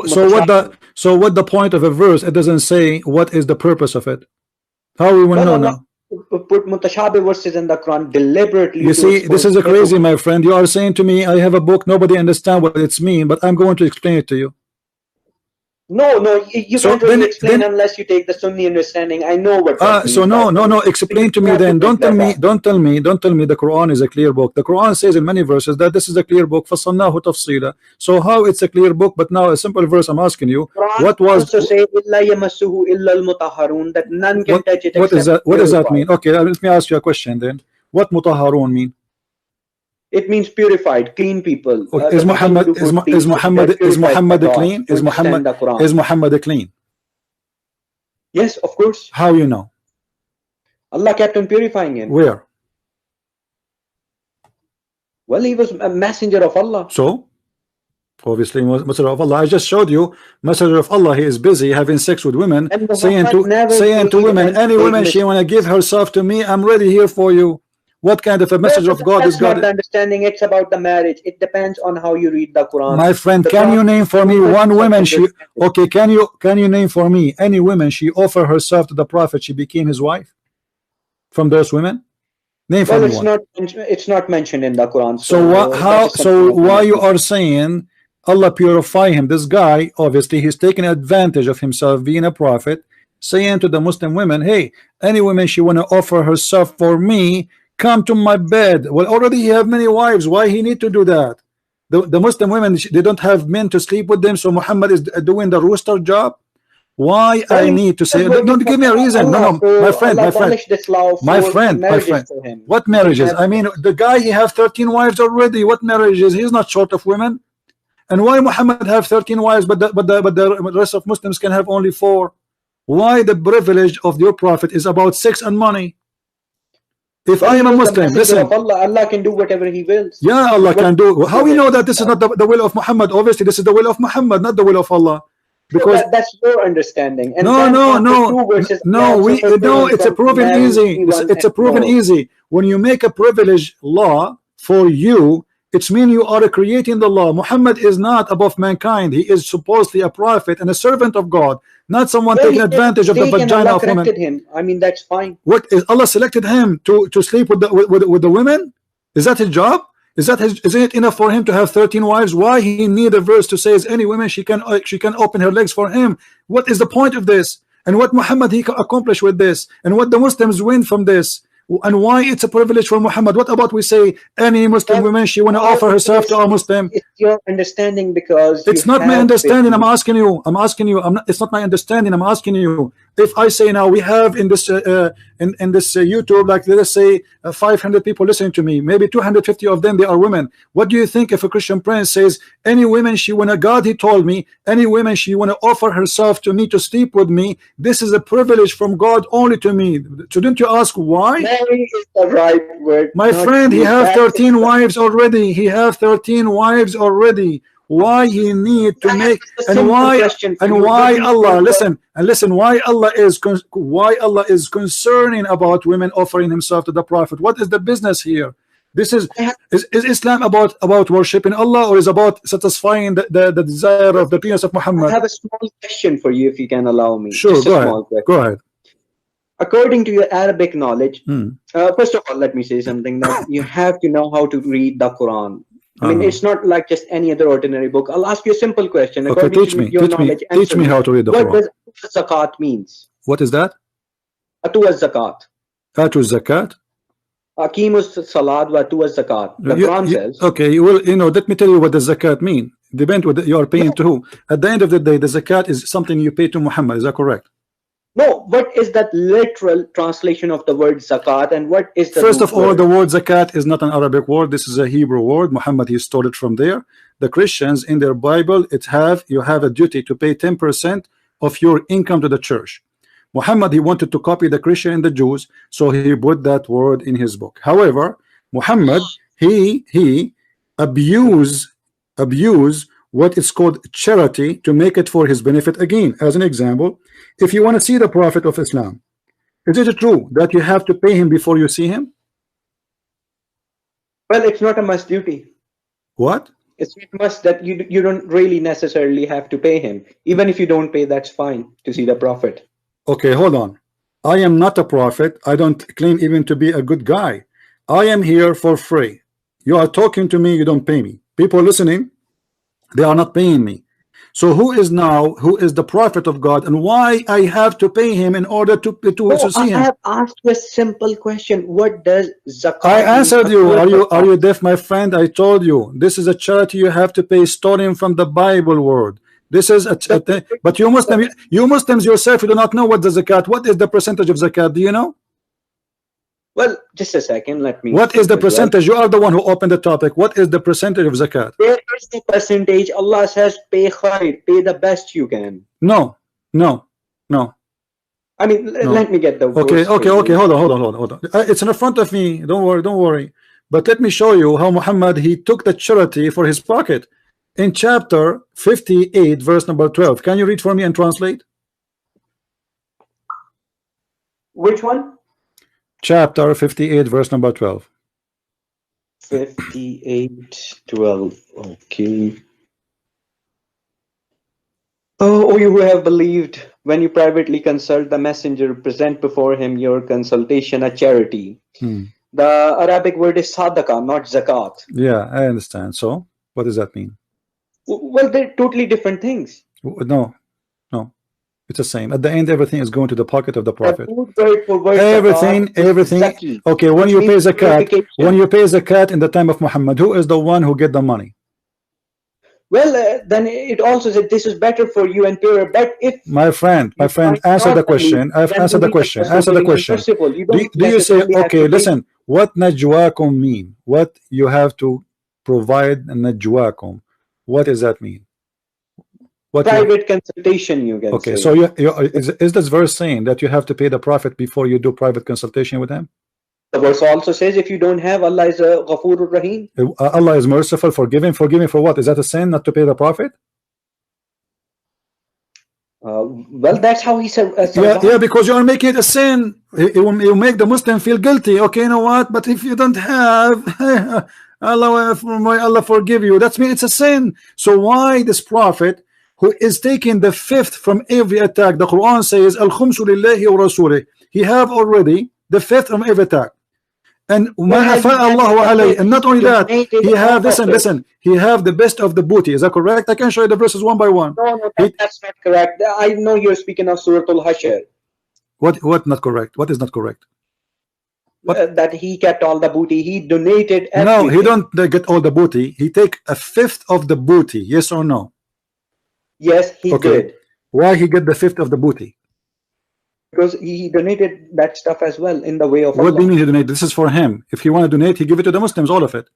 Speaker 1: what the point of a verse? It doesn't say what is the purpose of it. How we will know now?
Speaker 2: Put mutashabih verses in the Quran deliberately.
Speaker 1: You see, this is a crazy, my friend. You are saying to me, I have a book, nobody understand what it's mean, but I'm going to explain it to you.
Speaker 2: No, you can't really explain unless you take the Sunni understanding. I know what.
Speaker 1: So no. Explain to me then. Don't tell me the Quran is a clear book. The Quran says in many verses that this is a clear book. فَصَلْنَاهُ تَفْصِيلًا. So how it's a clear book? But now a simple verse. I'm asking you, what was?
Speaker 2: Also say إِلَّا يَمَسُّهُ إِلَّا الْمُطَهَّرُونَ, that none can touch it.
Speaker 1: What is that? What does that mean? Okay, let me ask you a question then. What mutahharun mean?
Speaker 2: It means purified, clean people.
Speaker 1: Is Muhammad clean? Is Muhammad clean?
Speaker 2: Yes, of course.
Speaker 1: How you know?
Speaker 2: Allah kept on purifying him.
Speaker 1: Where?
Speaker 2: Well, he was a messenger of Allah.
Speaker 1: So, obviously, messenger of Allah. I just showed you, messenger of Allah. He is busy having sex with women, saying to women, any woman she want to give herself to me, I'm ready here for you. What kind of a message of God is God?
Speaker 2: That's not the understanding. It's about the marriage. It depends on how you read the Quran.
Speaker 1: My friend, can you name for me one woman she? Okay, can you name for me any woman she offered herself to the Prophet? She became his wife. From those women, name for me one.
Speaker 2: It's not mentioned in the Quran.
Speaker 1: So why you are saying Allah purify him? This guy obviously he's taking advantage of himself being a prophet, saying to the Muslim women, hey, any woman she want to offer herself for me, come to my bed. Well, already he have many wives. Why he need to do that? The Muslim women, they don't have men to sleep with them, so Muhammad is doing the rooster job. Why I need to say? Don't give me a reason. No, my friend. What marriages? I mean, the guy he have 13 wives already. What marriages? He's not short of women. And why Muhammad have 13 wives, but the rest of Muslims can have only 4? Why the privilege of your prophet is about sex and money? If I am a Muslim, listen.
Speaker 2: Allah can do whatever He wills.
Speaker 1: Yeah, Allah can do. How we know that this is not the will of Muhammad? Obviously, this is the will of Muhammad, not the will of Allah. Because
Speaker 2: that's your understanding. And
Speaker 1: it's a proven easy. It's a proven easy. When you make a privilege law for you, it's mean you are creating the law. Muhammad is not above mankind. He is supposedly a prophet and a servant of God, not someone taking advantage of the vagina of women.
Speaker 2: Him. I mean, that's fine.
Speaker 1: What is Allah selected him to sleep with the women? Is that his job? Isn't it enough for him to have 13 wives? Why he need a verse to say, as any woman she can open her legs for him? What is the point of this? And what Muhammad he accomplished with this? And what the Muslims win from this? And why it's a privilege for Muhammad? What about we say any Muslim woman she want to offer herself to a Muslim?
Speaker 2: It's your understanding, because
Speaker 1: it's not my understanding. I'm asking you. It's not my understanding. I'm asking you. If I say now we have in this YouTube, like let's say 500 people listening to me, maybe 250 of them they are women. What do you think if a Christian prince says any woman she wanna, God he told me, any woman she wanna offer herself to me to sleep with me, this is a privilege from God only to me. Shouldn't you ask why?
Speaker 2: Marry is the right word.
Speaker 1: My friend, he have 13 wives already. He have 13 wives already. Why he need to make, and why Allah, listen why Allah is concerning about women offering himself to the Prophet? What is the business here? This is Islam about worshiping Allah, or is about satisfying the desire of the penis of Muhammad?
Speaker 2: I have a small question for you, if you can allow me.
Speaker 1: Sure, go ahead.
Speaker 3: according to your Arabic knowledge, first of all, let me say something, that you have to know how to read the Quran. I mean, it's not like just any other ordinary book. I'll ask you a simple question.
Speaker 1: Okay, teach me, teach me how to read the Quran.
Speaker 3: What does zakat means?
Speaker 1: What is that?
Speaker 3: Atu zakat.
Speaker 1: Atu zakat.
Speaker 3: Aqimus salat wa atu zakat. The Quran says.
Speaker 1: Okay, well, let me tell you what the zakat mean. Depend what you are paying to who. At the end of the day, the zakat is something you pay to Muhammad. Is that correct?
Speaker 3: No, what is that literal translation of the word zakat, and what is the
Speaker 1: first of all, the word zakat is not an Arabic word. This is a Hebrew word. Muhammad, he stole it from there. The Christians in their Bible, you have a duty to pay 10% of your income to the church. Muhammad, he wanted to copy the Christian and the Jews, so he put that word in his book. However, Muhammad, he abused what is called charity to make it for his benefit. Again, as an example, if you want to see the Prophet of Islam, is it true that you have to pay him before you see him?
Speaker 3: Well, it's not a must duty.
Speaker 1: What?
Speaker 3: It's not must that you don't really necessarily have to pay him. Even if you don't pay, that's fine to see the Prophet.
Speaker 1: Okay, hold on. I am not a prophet. I don't claim even to be a good guy. I am here for free. You are talking to me, you don't pay me. People listening, they are not paying me. So who is the prophet of God, and why I have to pay him in order to see him?
Speaker 3: I have asked you a simple question. What does zakat
Speaker 1: I answered you. Are you deaf, my friend? I told you this is a charity you have to pay, stolen from the Bible word. This is but you Muslims yourself, you do not know what the zakat. What is the percentage of zakat? Do you know?
Speaker 3: Well, just a second. Let me.
Speaker 1: What is the percentage? You are the one who opened the topic. What is the percentage of zakat?
Speaker 3: There is the percentage. Allah says, "Pay khair, pay the best you can."
Speaker 1: No.
Speaker 3: I mean, let me get the.
Speaker 1: Okay. Hold on. It's in front of me. Don't worry. But let me show you how Muhammad, he took the charity for his pocket. In chapter 58, verse number 12. Can you read for me and translate?
Speaker 3: Which one?
Speaker 1: Chapter 58, verse number 12.
Speaker 3: 58:12. Okay. Oh, you who have believed, when you privately consult the messenger, present before him your consultation a charity. The Arabic word is sadaqah, not zakat.
Speaker 1: Yeah, I understand. So, what does that mean?
Speaker 3: Well, they're totally different things.
Speaker 1: No. It's the same. At the end, everything is going to the pocket of the Prophet.
Speaker 3: Everything.
Speaker 1: Okay, when you pay zakat in the time of Muhammad, who is the one who get the money?
Speaker 3: Well, then it also said this is better for you and purer. But if
Speaker 1: my friend, answer the question. I've answered the question. Answer the question. Do you say, okay, listen, what najwakum mean? What you have to provide najwakum? What does that mean?
Speaker 3: Private consultation, you can say.
Speaker 1: So is this verse saying that you have to pay the Prophet before you do private consultation with him?
Speaker 3: The verse also says if you don't have, Allah is a Ghafurur Rahim.
Speaker 1: Allah is merciful, forgiving for what? Is that a sin not to pay the Prophet?
Speaker 3: Well, that's how he said.
Speaker 1: Yeah, because you are making it a sin. It will make the Muslim feel guilty. Okay, you know what? But if you don't have, Allah forgive you. That's mean it's a sin. So why this Prophet, who is taking the fifth from every attack? The Quran says, "Al-khumsu lillahi wa rasulih." He have already the fifth from every attack. And and not only that, he have listen, he have the best of the booty. Is that correct? I can show you the verses one by one.
Speaker 3: No, that's not correct. I know you're speaking of Surah Al-Hashr.
Speaker 1: What not correct? What is not correct?
Speaker 3: That he kept all the booty. He donated everything.
Speaker 1: No, he don't get all the booty. He take a fifth of the booty. Yes or no?
Speaker 3: Yes, he did.
Speaker 1: Why he get the fifth of the booty?
Speaker 3: Because he donated that stuff as well in the way of
Speaker 1: what
Speaker 3: Allah.
Speaker 1: Do you mean he donate? This is for him. If he want to donate, he give it to the Muslims, all of it.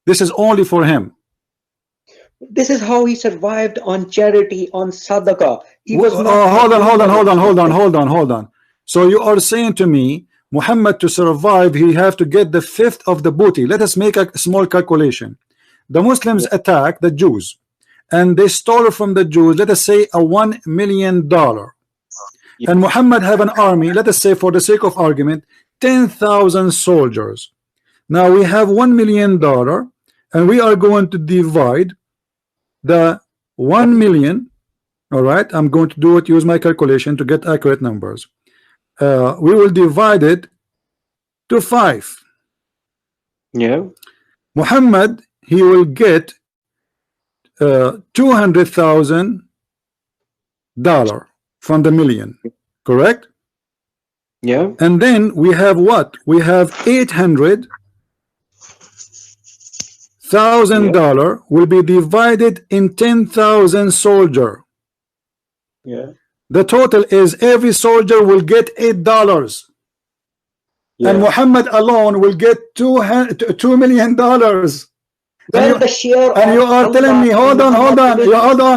Speaker 1: This is only for him.
Speaker 3: This is how he survived on charity, on sadaqah. He was
Speaker 1: hold on. So you are saying to me, Muhammad, to survive, he have to get the fifth of the booty. Let us make a small calculation. The Muslims attack the Jews, and they stole from the Jews, let us say $1 million. And Muhammad have an army, let us say for the sake of argument, 10,000 soldiers. Now we have $1 million, and we are going to divide the 1 million. All right, I'm going to do it, use my calculation to get accurate numbers. we will divide it to 5.
Speaker 3: Yeah.
Speaker 1: Muhammad, he will get $200,000 from the million, correct?
Speaker 3: Yeah.
Speaker 1: And then we have what? We have $800,000 will be divided in 10,000 soldier.
Speaker 3: Yeah.
Speaker 1: The total is every soldier will get $8, and Muhammad alone will get $2 million.
Speaker 3: Well, the share
Speaker 1: And you
Speaker 3: of
Speaker 1: are telling me, hold on,
Speaker 3: Muhammad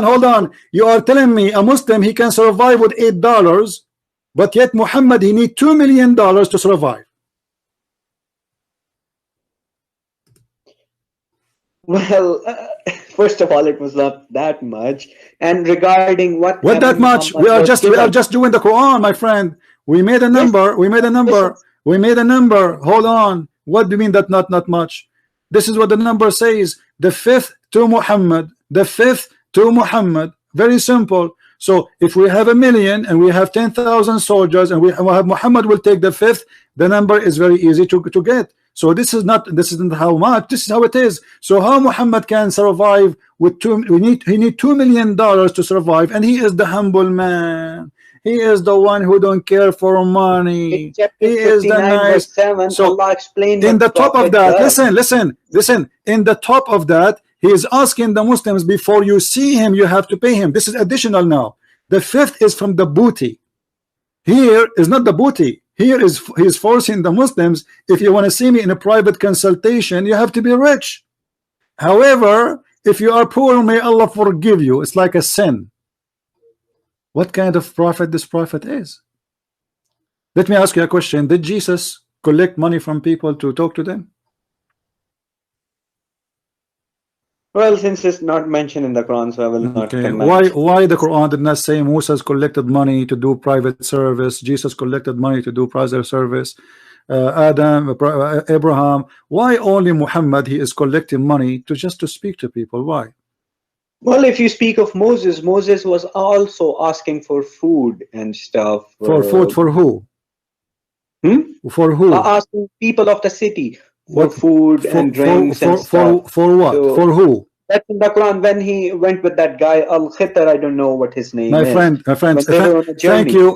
Speaker 1: hold on. You are telling me a Muslim, he can survive with $8, but yet Muhammad, he need $2 million to survive.
Speaker 3: Well, first of all, it was not that much. And regarding what
Speaker 1: that much?
Speaker 3: Muhammad
Speaker 1: We are
Speaker 3: was
Speaker 1: just doing the Quran, my friend. We made a number.
Speaker 3: Yes.
Speaker 1: We made a number.
Speaker 3: Yes.
Speaker 1: We made a number. Hold on. What do you mean that not much? This is what the number says. The 5th to Muhammad. The 5th to Muhammad. Very simple. So if we have 1 million and we have 10,000 soldiers and we have Muhammad will take the 5th, the number is very easy to get. So this isn't how much, this is how it is. So how Muhammad can survive with he need $2 million to survive, and he is the humble man. He is the one who don't care for money. He is the nice.
Speaker 3: 7,
Speaker 1: So
Speaker 3: Allah explained
Speaker 1: in the top of that,
Speaker 3: does.
Speaker 1: listen. In the top of that, he is asking the Muslims, before you see him, you have to pay him. This is additional now. The 5th is from the booty. Here is not the booty. Here is he's forcing the Muslims, if you want to see me in a private consultation, you have to be rich. However, if you are poor, may Allah forgive you. It's like a sin. What kind of prophet this prophet is? Let me ask you a question. Did Jesus collect money from people to talk to them?
Speaker 3: Well, since it's not mentioned in the Quran, so I will not
Speaker 1: comment. Why the Quran did not say Moses collected money to do private service, Jesus collected money to do private service, Adam, Abraham? Why only Muhammad, he is collecting money just to speak to people? Why?
Speaker 3: Well, if you speak of Moses, Moses was also asking for food and stuff.
Speaker 1: For food for who? For who?
Speaker 3: Asking people of the city for food and drinks and stuff.
Speaker 1: For what? So, for who?
Speaker 3: That's in the Quran when he went with that guy Al-Khitr. I don't know what his name is.
Speaker 1: My friend,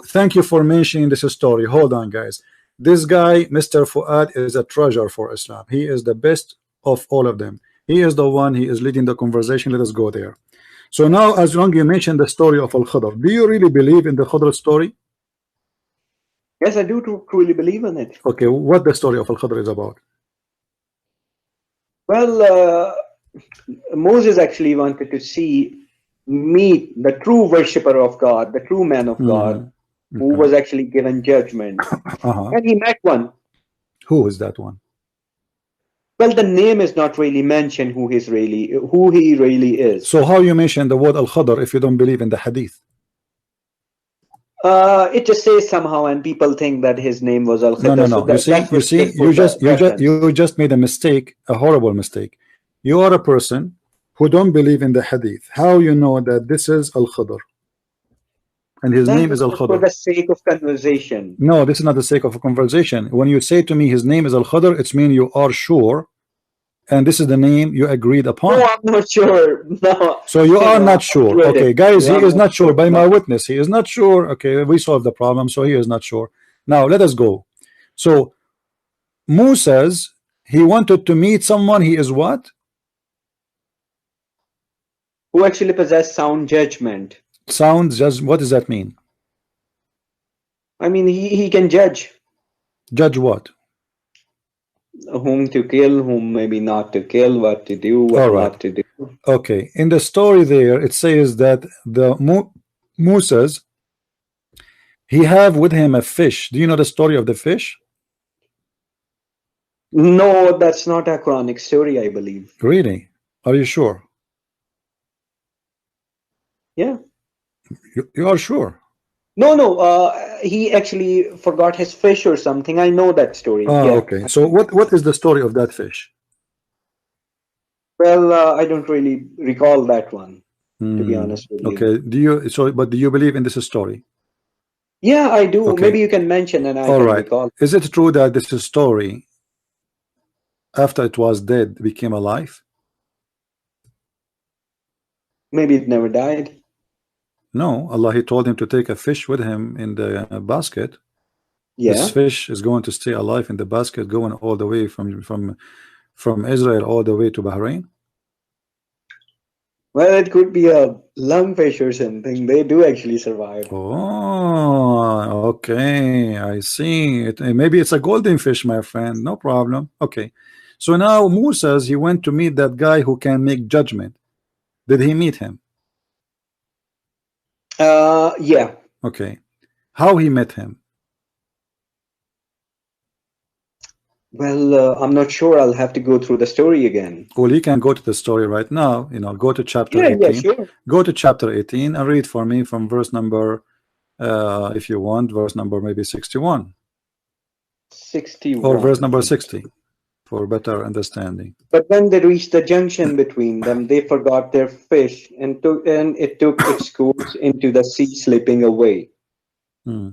Speaker 1: thank you for mentioning this story. Hold on, guys. This guy, Mr. Fuad, is a treasure for Islam. He is the best of all of them. He is the one, he is leading the conversation. Let us go there. So now, as long as you mentioned the story of Al-Khidr, do you really believe in the Khidr story?
Speaker 3: Yes, I do truly believe in it.
Speaker 1: Okay, what the story of Al-Khidr is about?
Speaker 3: Well, Moses actually wanted to meet the true worshipper of God, the true man of God, who was actually given judgment. And he met one.
Speaker 1: Who is that one?
Speaker 3: Well, the name is not really mentioned who he really is.
Speaker 1: So how you mention the word Al-Khidr if you don't believe in the hadith?
Speaker 3: It just says somehow, and people think that his name was Al-Khidr.
Speaker 1: No. So you just made a mistake, a horrible mistake. You are a person who don't believe in the hadith. How you know that this is Al-Khidr? And his name is Al-Khidr.
Speaker 3: For the sake of conversation.
Speaker 1: No, this is not the sake of a conversation. When you say to me his name is Al-Khidr, it's mean you are sure, and this is the name you agreed upon.
Speaker 3: No, I'm not sure. No.
Speaker 1: So you are not sure. Okay, guys, he is not sure. By my witness, he is not sure. Okay, we solved the problem, so he is not sure. Now let us go. So Moses, he wanted to meet someone. He is what?
Speaker 3: Who actually possess sound judgment.
Speaker 1: Sound judge. What does that mean?
Speaker 3: I mean, he can judge.
Speaker 1: Judge what?
Speaker 3: Whom to kill, whom maybe not to kill, what to do, what not to do.
Speaker 1: Okay. In the story there, it says that the Moses, he have with him a fish. Do you know the story of the fish?
Speaker 3: No, that's not a Quranic story, I believe.
Speaker 1: Really? Are you sure?
Speaker 3: Yeah.
Speaker 1: You are sure?
Speaker 3: No. He actually forgot his fish or something. I know that story.
Speaker 1: Okay. So what is the story of that fish?
Speaker 3: Well, I don't really recall that one, to be honest with you.
Speaker 1: Okay. But do you believe in this story?
Speaker 3: Yeah, I do.
Speaker 1: Okay.
Speaker 3: Maybe you can mention and I
Speaker 1: All
Speaker 3: can
Speaker 1: right.
Speaker 3: recall.
Speaker 1: Is it true that this story, after it was dead, became alive?
Speaker 3: Maybe it never died.
Speaker 1: No, Allah, he told him to take a fish with him in the basket.
Speaker 3: Yeah.
Speaker 1: This fish is going to stay alive in the basket, going all the way from Israel all the way to Bahrain.
Speaker 3: Well, it could be a lungfish or something. They do actually survive.
Speaker 1: Oh, okay. I see. Maybe it's a golden fish, my friend. No problem. Okay. So now Moses, he went to meet that guy who can make judgment. Did he meet him?
Speaker 3: Yeah.
Speaker 1: Okay. How he met him?
Speaker 3: Well, I'm not sure. I'll have to go through the story again.
Speaker 1: Well, you can go to the story right now. You know, go to chapter
Speaker 3: Yeah,
Speaker 1: 18.
Speaker 3: yeah, sure.
Speaker 1: Go to chapter 18 and read for me from verse number, if you want, verse number maybe 61.
Speaker 3: 61.
Speaker 1: Or verse number 60 for better understanding.
Speaker 3: But when they reached the junction between them, they forgot their fish and it took its course into the sea, slipping away.
Speaker 1: Hmm.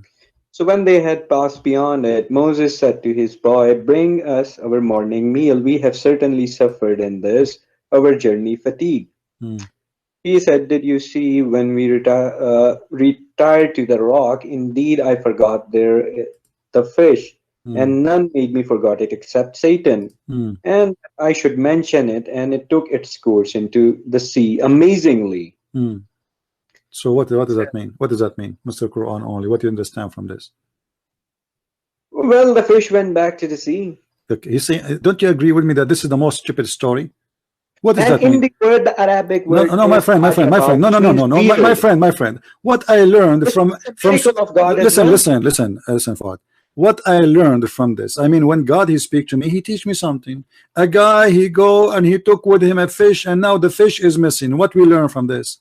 Speaker 3: So when they had passed beyond it, Moses said to his boy, "Bring us our morning meal. We have certainly suffered in this, our journey fatigue."
Speaker 1: Hmm.
Speaker 3: He said, "Did you see when we retired to the rock? Indeed, I forgot the fish, and none made me forget it except Satan. And I should mention it, and it took its course into the sea amazingly."
Speaker 1: So what does that mean? What does that mean, Mr. Quran only? What do you understand from this?
Speaker 3: Well, the fish went back to the sea.
Speaker 1: You see, don't you agree with me that this is the most stupid story? What does
Speaker 3: And
Speaker 1: that mean?
Speaker 3: in the word, the Arabic word.
Speaker 1: No, my friend. No, my friend. What I learned from
Speaker 3: of God.
Speaker 1: Listen, Fuad. What I learned from this, I mean, when God he speak to me, he teach me something. A guy, he go and he took with him a fish, and now the fish is missing. What we learn from this?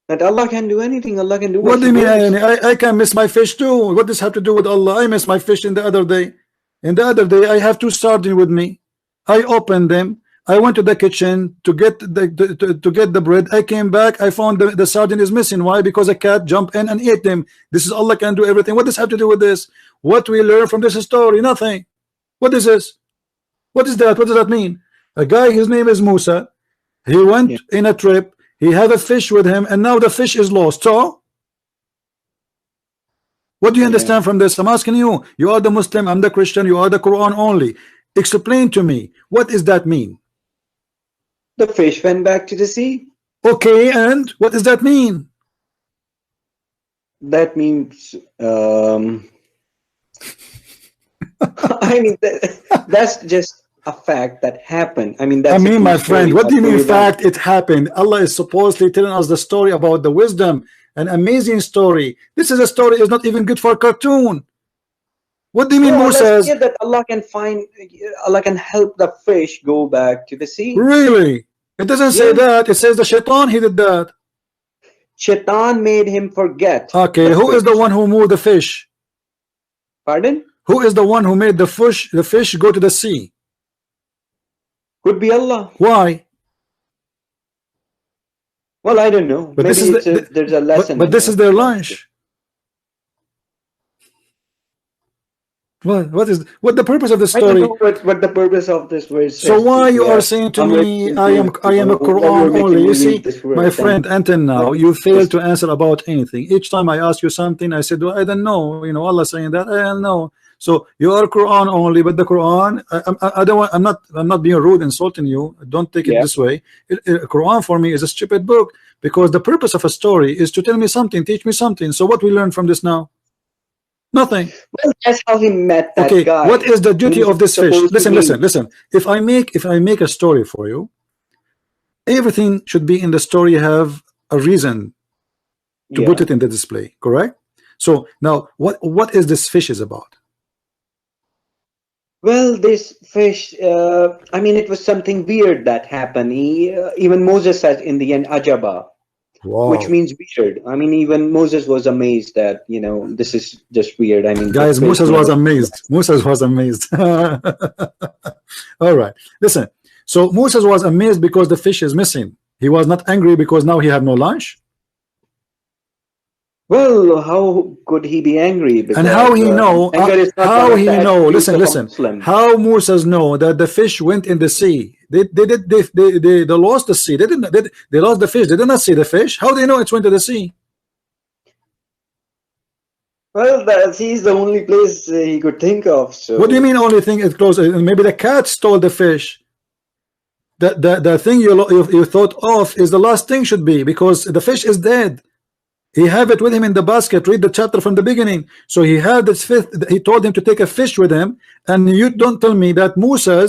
Speaker 3: That Allah can do anything. Allah can do
Speaker 1: what do you mean? I can miss my fish too. What does have to do with Allah? I miss my fish in the other day. In the other day, I have 2 sardines with me. I opened them. I went to the kitchen to get the bread. I came back. I found the sardine is missing. Why? Because a cat jumped in and ate them. This is Allah can do everything. What does have to do with this? What we learn from this story? Nothing. What is this? What is that? What does that mean? A guy, his name is Musa. He went in a trip. He had a fish with him, and now the fish is lost. So, what do you understand from this? I'm asking you. You are the Muslim. I'm the Christian. You are the Quran only. Explain to me. What does that mean?
Speaker 3: The fish went back to the sea.
Speaker 1: Okay, and what does that mean?
Speaker 3: That means, I mean, that's just a fact that happened. I mean, that's
Speaker 1: my friend, what do you mean fact it happened? Allah is supposedly telling us the story about the wisdom, an amazing story. This is a story is not even good for a cartoon. What do you mean Musa?
Speaker 3: That Allah can help the fish go back to the sea.
Speaker 1: Really? It doesn't say that. It says the shaitan he did that.
Speaker 3: Shaitan made him forget.
Speaker 1: Okay, who is the one who moved the fish?
Speaker 3: Pardon?
Speaker 1: Who is the one who made the fish go to the sea?
Speaker 3: Could be Allah.
Speaker 1: Why?
Speaker 3: Well, I don't know.
Speaker 1: But
Speaker 3: maybe there's a lesson.
Speaker 1: But this is their lunch. What the purpose of the story?
Speaker 3: I don't know what the purpose of this verse.
Speaker 1: So why you are saying to me I am a Quran only? You see, my friend, until now you fail to answer about anything. Each time I ask you something, I said, well, I don't know. You know, Allah saying that I don't know. So you are Quran only, but the Quran, I don't want. I'm not being rude, insulting you. Don't take it this way. Quran for me is a stupid book because the purpose of a story is to tell me something, teach me something. So what we learn from this now? Nothing.
Speaker 3: Well, that's how he met that guy.
Speaker 1: What is the duty of this fish? Listen. If I make a story for you, everything should be in the story have a reason to put it in the display, correct? So now what is this fish is about?
Speaker 3: Well, this fish, I mean, it was something weird that happened. Even Moses said in the end, Ajaba. Wow. Which means weird. I mean, even Moses was amazed that, you know, this is just weird. I mean,
Speaker 1: guys, Moses was amazed. Moses was amazed. All right, listen. So Moses was amazed because the fish is missing. He was not angry because now he had no lunch.
Speaker 3: Well, how could he be angry? Because,
Speaker 1: And how he know?
Speaker 3: anger is not
Speaker 1: How
Speaker 3: one of
Speaker 1: he
Speaker 3: the
Speaker 1: know?
Speaker 3: attributes
Speaker 1: Listen,
Speaker 3: of a
Speaker 1: listen.
Speaker 3: Muslim.
Speaker 1: How Moses know that the fish went in the sea? They lost the sea. They lost the fish. They did not see the fish. How do they know it went to the sea?
Speaker 3: Well, he's the only place he could think of. So
Speaker 1: What do you mean? Only thing is close? Maybe the cat stole the fish. The thing you thought of is the last thing should be, because the fish is dead. He have it with him in the basket. Read the chapter from the beginning. So he had this fifth. He told him to take a fish with him, and you don't tell me that Moses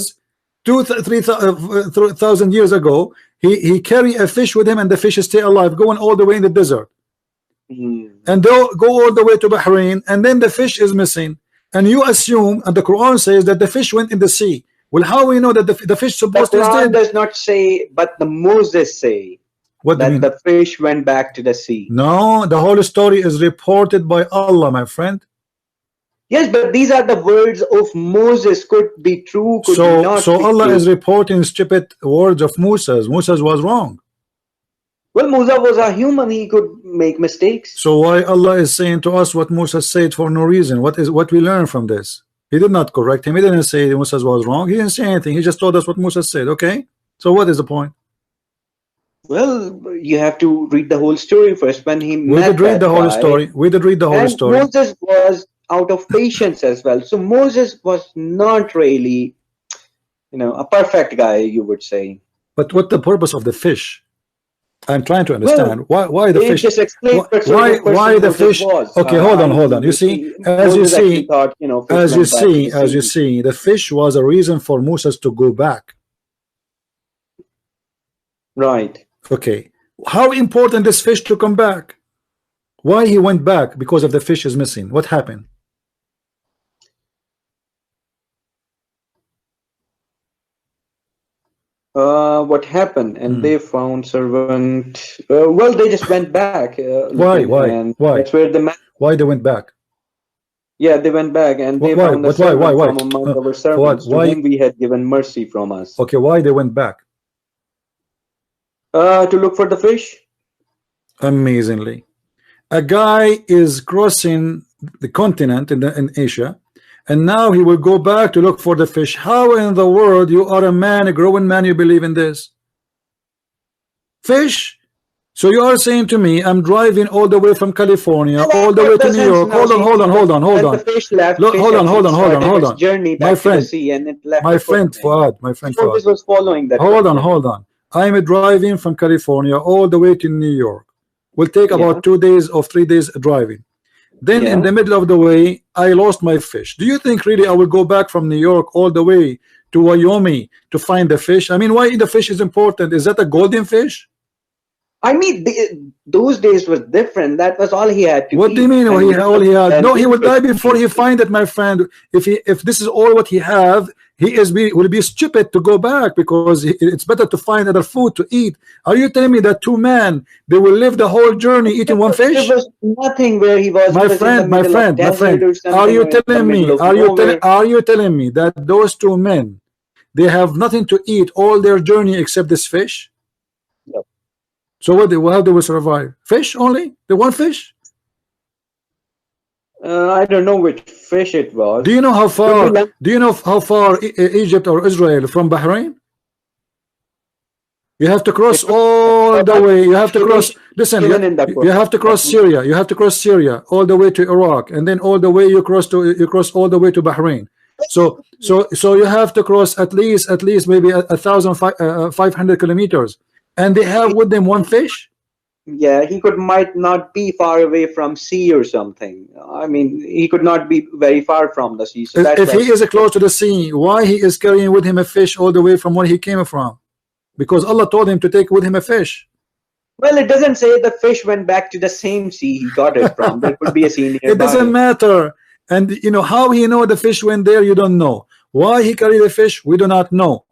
Speaker 1: 3,000 years ago he carry a fish with him, and the fish stay alive, going all the way in the desert, and they'll go all the way to Bahrain, and then the fish is missing, and you assume, and the Quran says that the fish went in the sea. Well, how we know that the fish
Speaker 3: the
Speaker 1: supposed to is
Speaker 3: Quran
Speaker 1: dead?
Speaker 3: does not say, but the Moses say
Speaker 1: What do you
Speaker 3: that
Speaker 1: mean?
Speaker 3: the fish went back to the sea.
Speaker 1: No, the whole story is reported by Allah, my friend.
Speaker 3: Yes, but these are the words of Moses. Could be true, could be not.
Speaker 1: So
Speaker 3: be
Speaker 1: Allah
Speaker 3: true.
Speaker 1: is reporting stupid words of Moses. Moses was wrong.
Speaker 3: Well, Musa was a human. He could make mistakes.
Speaker 1: So why Allah is saying to us what Moses said for no reason? What we learn from this? He did not correct him. He didn't say Moses was wrong. He didn't say anything. He just told us what Moses said. Okay. So what is the point?
Speaker 3: Well, you have to read the whole story first. When he
Speaker 1: We
Speaker 3: met
Speaker 1: did read
Speaker 3: that
Speaker 1: the whole
Speaker 3: guy,
Speaker 1: story. We did read the whole
Speaker 3: and
Speaker 1: story.
Speaker 3: Moses was out of patience as well. So Moses was not really, a perfect guy, you would say.
Speaker 1: But what the purpose of the fish? I'm trying to understand why the
Speaker 3: It
Speaker 1: fish.
Speaker 3: just explains
Speaker 1: Why the
Speaker 3: Moses
Speaker 1: fish?
Speaker 3: was.
Speaker 1: Okay, hold on. You see, as you see, the fish was a reason for Moses to go back.
Speaker 3: Right.
Speaker 1: Okay, how important this fish to come back? Why he went back? Because of the fish is missing. What happened?
Speaker 3: What happened? And they found servant. Well, they just went back.
Speaker 1: Why?
Speaker 3: And
Speaker 1: Why?
Speaker 3: that's where the man.
Speaker 1: Why they went back?
Speaker 3: Yeah, they went back and they
Speaker 1: Why?
Speaker 3: found a
Speaker 1: Why?
Speaker 3: servant from among our servants to whom we had given mercy from us.
Speaker 1: Okay, why they went back?
Speaker 3: To look for the fish.
Speaker 1: Amazingly, a guy is crossing the continent in Asia, and now he will go back to look for the fish. How in the world you are a man, a growing man, you believe in this? Fish? So you are saying to me, I'm driving all the way from California, all the way to New York. Hold on.
Speaker 3: The fish left.
Speaker 1: Hold on.
Speaker 3: Journey back to the sea, and it left.
Speaker 1: My friend Fuad.
Speaker 3: Moses was following that.
Speaker 1: Hold on. I'm driving from California all the way to New York. Will take about 2 days or 3 days driving. Then in the middle of the way, I lost my fish. Do you think really I will go back from New York all the way to Wyoming to find the fish? I mean, why the fish is important? Is that a golden fish?
Speaker 3: I mean, those days was different. That was all he had to
Speaker 1: What
Speaker 3: eat.
Speaker 1: do you mean all he had? No, he will die before he find it, my friend. If this is all what he have, will be stupid to go back, because it's better to find other food to eat. Are you telling me that two men, they will live the whole journey eating one fish?
Speaker 3: There was nothing where he was.
Speaker 1: My friend. Are you telling me that those two men, they have nothing to eat all their journey except this fish?
Speaker 3: Yep.
Speaker 1: So how do we survive? Fish only? The one fish?
Speaker 3: I don't know which fish it was.
Speaker 1: Do you know how far? Do you know how far Egypt or Israel from Bahrain? You have to cross all the way. You have to cross. Listen, you have to cross Syria. You have to cross Syria all the way to Iraq, and then all the way you cross all the way to Bahrain. So you have to cross at least maybe 1,500 kilometers. And they have with them one fish?
Speaker 3: Yeah, he might not be far away from sea or something. I mean, he could not be very far from the sea. So
Speaker 1: if he is close to the sea, why he is carrying with him a fish all the way from where he came from? Because Allah told him to take with him a fish.
Speaker 3: Well, it doesn't say the fish went back to the same sea he got it from. There could be a sea nearby.
Speaker 1: It doesn't matter. And you know how he know the fish went there? You don't know. Why he carried the fish? We do not know.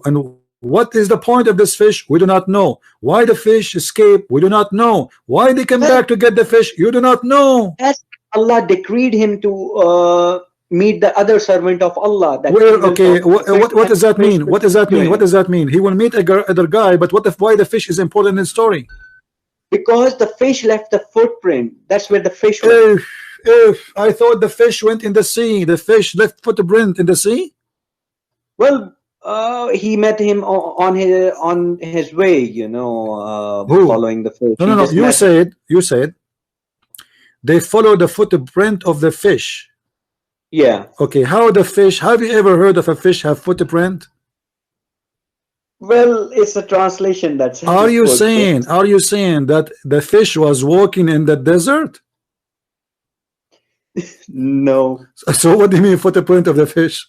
Speaker 1: And what is the point of this fish? We do not know. Why the fish escaped? We do not know. Why they come back to get the fish? You do not know.
Speaker 3: Yes, Allah decreed him to meet the other servant of Allah.
Speaker 1: Okay, what does that mean? What does that mean? What does that mean? He will meet other guy, but why the fish is important in the story?
Speaker 3: Because the fish left the footprint. That's where the fish went.
Speaker 1: If I thought the fish went in the sea, the fish left footprint in the sea.
Speaker 3: Well, he met him on his way, you know, following the fish.
Speaker 1: No. You said they follow the footprint of the fish.
Speaker 3: Yeah.
Speaker 1: Okay. How the fish? Have you ever heard of a fish have footprint?
Speaker 3: Well, it's a translation that's.
Speaker 1: Are you saying that the fish was walking in the desert?
Speaker 3: No.
Speaker 1: So what do you mean footprint of the fish?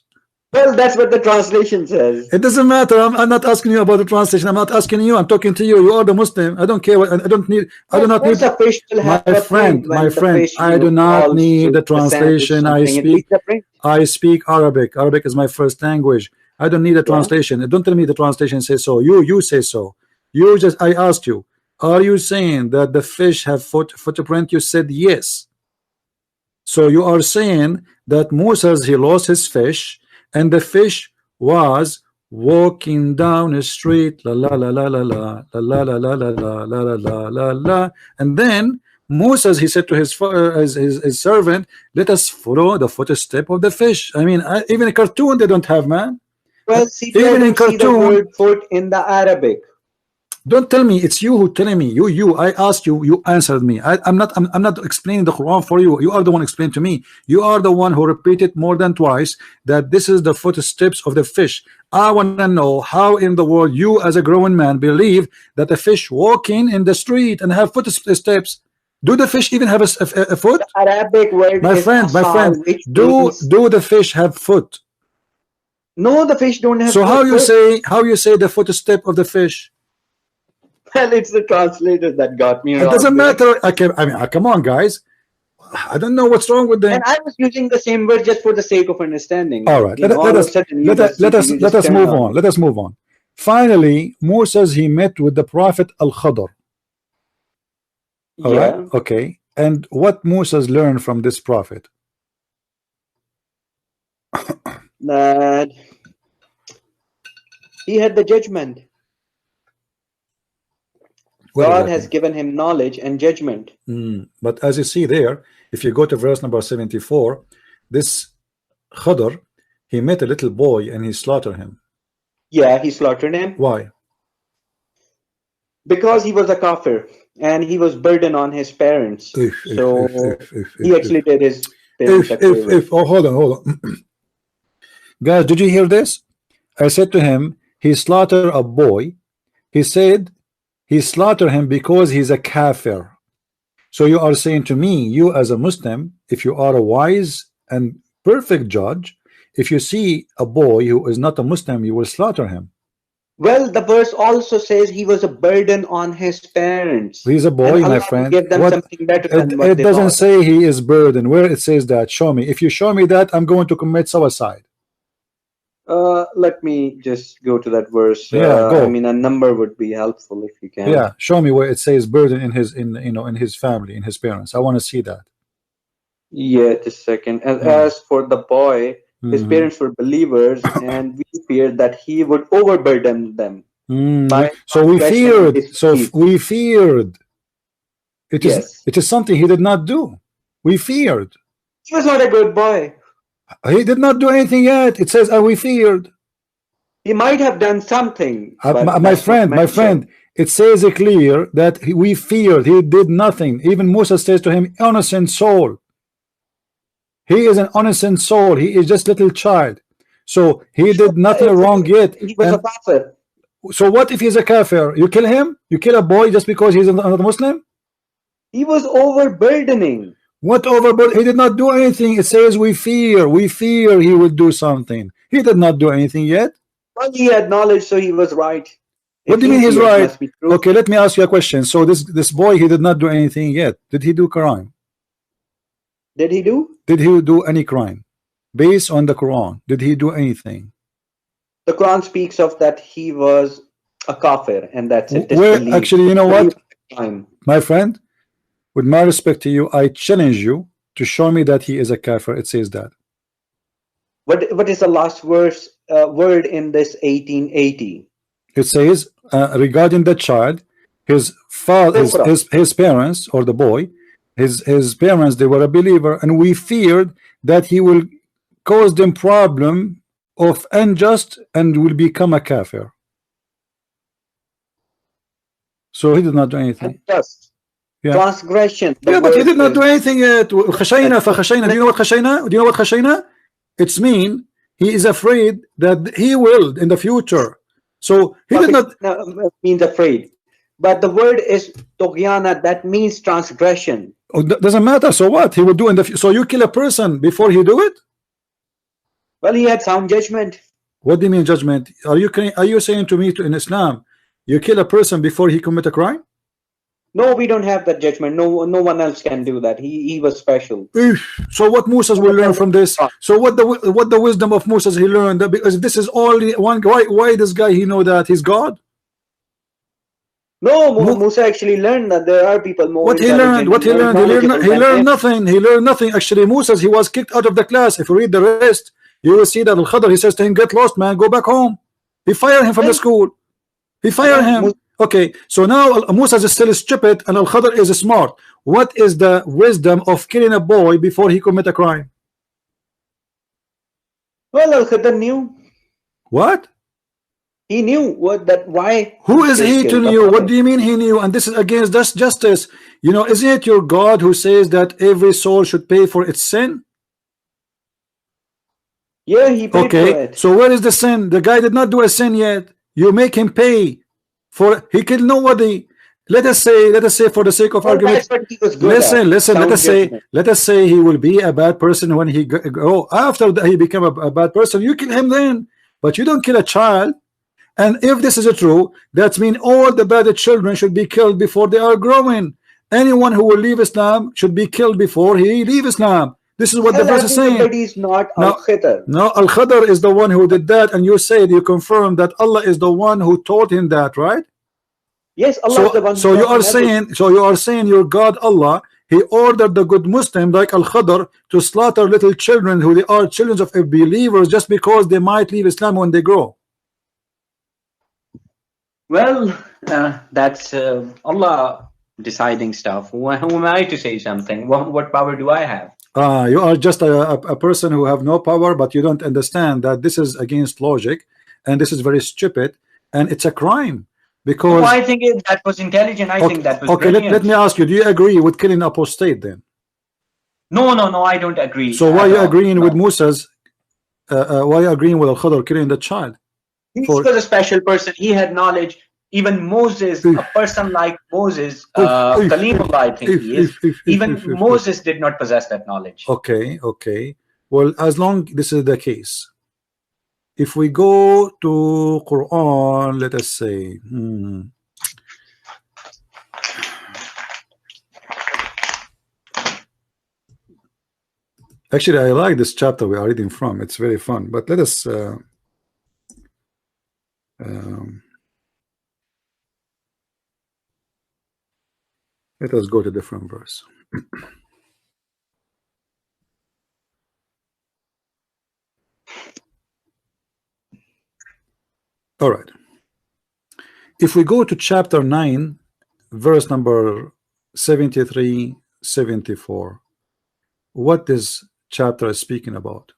Speaker 3: Well, that's what the translation says.
Speaker 1: It doesn't matter. I'm not asking you about the translation. I'm not asking you. I'm talking to you. You are the Muslim. I don't care. I don't need. I do not need. My friend. I do not need the translation. I speak Arabic. Arabic is my first language. I don't need a translation. Don't tell me the translation says so. You say so. I asked you. Are you saying that the fish have footprint? You said yes. So you are saying that Moses, he lost his fish, and the fish was walking down a street, la la la la la la la la la la la la la la la la, and then Moses, he said to his servant, "Let us follow the footstep of the fish." I mean, even a cartoon they don't have, man.
Speaker 3: Well, see,
Speaker 1: even in cartoon,
Speaker 3: see the word foot in the Arabic.
Speaker 1: Don't tell me. It's you who telling me. I asked you. You answered me. I'm not explaining the Quran for you. You are the one explaining to me. You are the one who repeated more than twice that this is the footsteps of the fish. I want to know how in the world you, as a grown man, believe that a fish walking in the street and have footsteps. Do the fish even have a foot?
Speaker 3: The Arabic word.
Speaker 1: My friend. Do the fish have foot?
Speaker 3: No, the fish don't have.
Speaker 1: So how you say the footstep of the fish?
Speaker 3: Well, it's the translator that got me wrong.
Speaker 1: It doesn't matter. I mean, come on, guys. I don't know what's wrong with them.
Speaker 3: And I was using the same word just for the sake of understanding.
Speaker 1: All right, let us move on. Let us move on. Finally, Moses, he met with the prophet Al-Khadr. All right, okay. And what Moses learned from this prophet?
Speaker 3: That he had the judgment. God has given him knowledge and judgment.
Speaker 1: But as you see there, if you go to verse number 74, this Khadr, he met a little boy and he slaughtered him.
Speaker 3: Yeah, he slaughtered him.
Speaker 1: Why?
Speaker 3: Because he was a kafir and he was burdened on his parents. He actually did his parents.
Speaker 1: Oh, hold on. Guys, did you hear this? I said to him, he slaughtered a boy. He said he slaughtered him because he's a kafir. So you are saying to me, you as a Muslim, if you are a wise and perfect judge, if you see a boy who is not a Muslim, you will slaughter him.
Speaker 3: Well, the verse also says he was a burden on his parents.
Speaker 1: He's a boy, my friend.
Speaker 3: Give them something better than what
Speaker 1: it doesn't say he is burdened. Where it says that, show me. If you show me that, I'm going to commit suicide.
Speaker 3: Let me just go to that verse.
Speaker 1: Go.
Speaker 3: I mean, a number would be helpful if you can.
Speaker 1: Yeah, show me where it says burden in his family, in his parents. I want to see that.
Speaker 3: Yeah, just a second. As for the boy, his parents were believers, and we feared that he would overburden them.
Speaker 1: So we feared. It is something he did not do. We feared.
Speaker 3: He was not a good boy.
Speaker 1: He did not do anything yet. It says, we feared.
Speaker 3: He might have done something.
Speaker 1: My friend, it says clear that we feared. He did nothing. Even Moses says to him, innocent soul. He is an innocent soul. He is just a little child. So he did nothing wrong yet.
Speaker 3: He was a kafir.
Speaker 1: So what if he's a kafir? You kill him? You kill a boy just because he's another Muslim?
Speaker 3: He was overburdening.
Speaker 1: What overburden? He did not do anything. It says we fear he would do something. He did not do anything yet.
Speaker 3: Well, he had knowledge, so he was right.
Speaker 1: What do you mean he's right? Okay, let me ask you a question. So this boy, he did not do anything yet. Did he do crime?
Speaker 3: Did he do?
Speaker 1: Did he do any crime? Based on the Quran, did he do anything?
Speaker 3: The Quran speaks of that he was a kafir, and that's it.
Speaker 1: Where, actually, you know what? My friend, with my respect to you, I challenge you to show me that he is a kafir. It says that.
Speaker 3: What is the last word in this 1880?
Speaker 1: It says regarding the child, his father, his parents, or the boy, his parents, they were a believer, and we feared that he will cause them problem of unjust and will become a kafir. So he did not do anything.
Speaker 3: Just
Speaker 1: Yeah.
Speaker 3: transgression.
Speaker 1: Yeah, but he did not do anything yet. خشينا فخشينا. Do you know what خشينا? Do you know what خشينا? It's mean he is afraid that he will in the future. So he did not
Speaker 3: means afraid. But the word is Togyana, that means transgression.
Speaker 1: Oh, doesn't matter. So what he will do in the future? So you kill a person before he do it?
Speaker 3: Well, he had sound judgment.
Speaker 1: What do you mean judgment? Are you saying to me in Islam you kill a person before he commit a crime?
Speaker 3: No, we don't have that judgment. No one else can do that. He was special.
Speaker 1: So what Moses will learn from this? So what the wisdom of Moses he learned? Because this is only one. Why this guy he know that he's God?
Speaker 3: No, Musa actually learned that there are people more.
Speaker 1: What he learned? He learned nothing. He learned nothing. Actually, Moses, he was kicked out of the class. If you read the rest, you will see that Al-Khadr, he says to him, "Get lost, man. Go back home." He fired him from the school. He fired him. Okay, so now Moses is still stupid and Al-Khadr is smart. What is the wisdom of killing a boy before he commit a crime?
Speaker 3: Well, Al-Khadr knew.
Speaker 1: What?
Speaker 3: He knew why.
Speaker 1: Who is he to know? What do you mean he knew? And this is against justice. You know, isn't it your God who says that every soul should pay for its sin?
Speaker 3: Yeah, he paid for it.
Speaker 1: So where is the sin? The guy did not do a sin yet. You make him pay for, he killed nobody. Let us say for the sake of argument. Listen. Let us say he will be a bad person when he go after he become a bad person. You kill him then, but you don't kill a child. And if this is true, that means all the bad children should be killed before they are growing. Anyone who will leave Islam should be killed before he leave Islam. This is what the verse is saying.
Speaker 3: Not Al-Khadr.
Speaker 1: No, Al-Khadr is the one who did that, and you confirm that Allah is the one who taught him that, right?
Speaker 3: Yes, Allah is the one.
Speaker 1: So you are saying your God Allah, he ordered the good Muslim like Al-Khadr to slaughter little children who they are children of believers just because they might leave Islam when they grow.
Speaker 2: Well, that's Allah deciding stuff. Who am I to say something? What power do I have?
Speaker 1: You are just a person who have no power, but you don't understand that this is against logic, and this is very stupid, and it's a crime. Because
Speaker 2: I think that was intelligent. I think that was brilliant.
Speaker 1: Let me ask you: do you agree with killing apostate then?
Speaker 2: No, I don't agree.
Speaker 1: So why are you agreeing with Musa's? Why are you agreeing with Al-Khadr killing the child?
Speaker 2: He was a special person. He had knowledge. Even Moses, a person like Moses, Kalimullah, I think he is. Even Moses did not possess that knowledge.
Speaker 1: Okay. Well, as long this is the case, if we go to Quran, let us say, actually, I like this chapter we are reading from. It's very fun. But let us. Let us go to different verse. All right. If we go to chapter 9, verse number 73, 74, what this chapter is speaking about?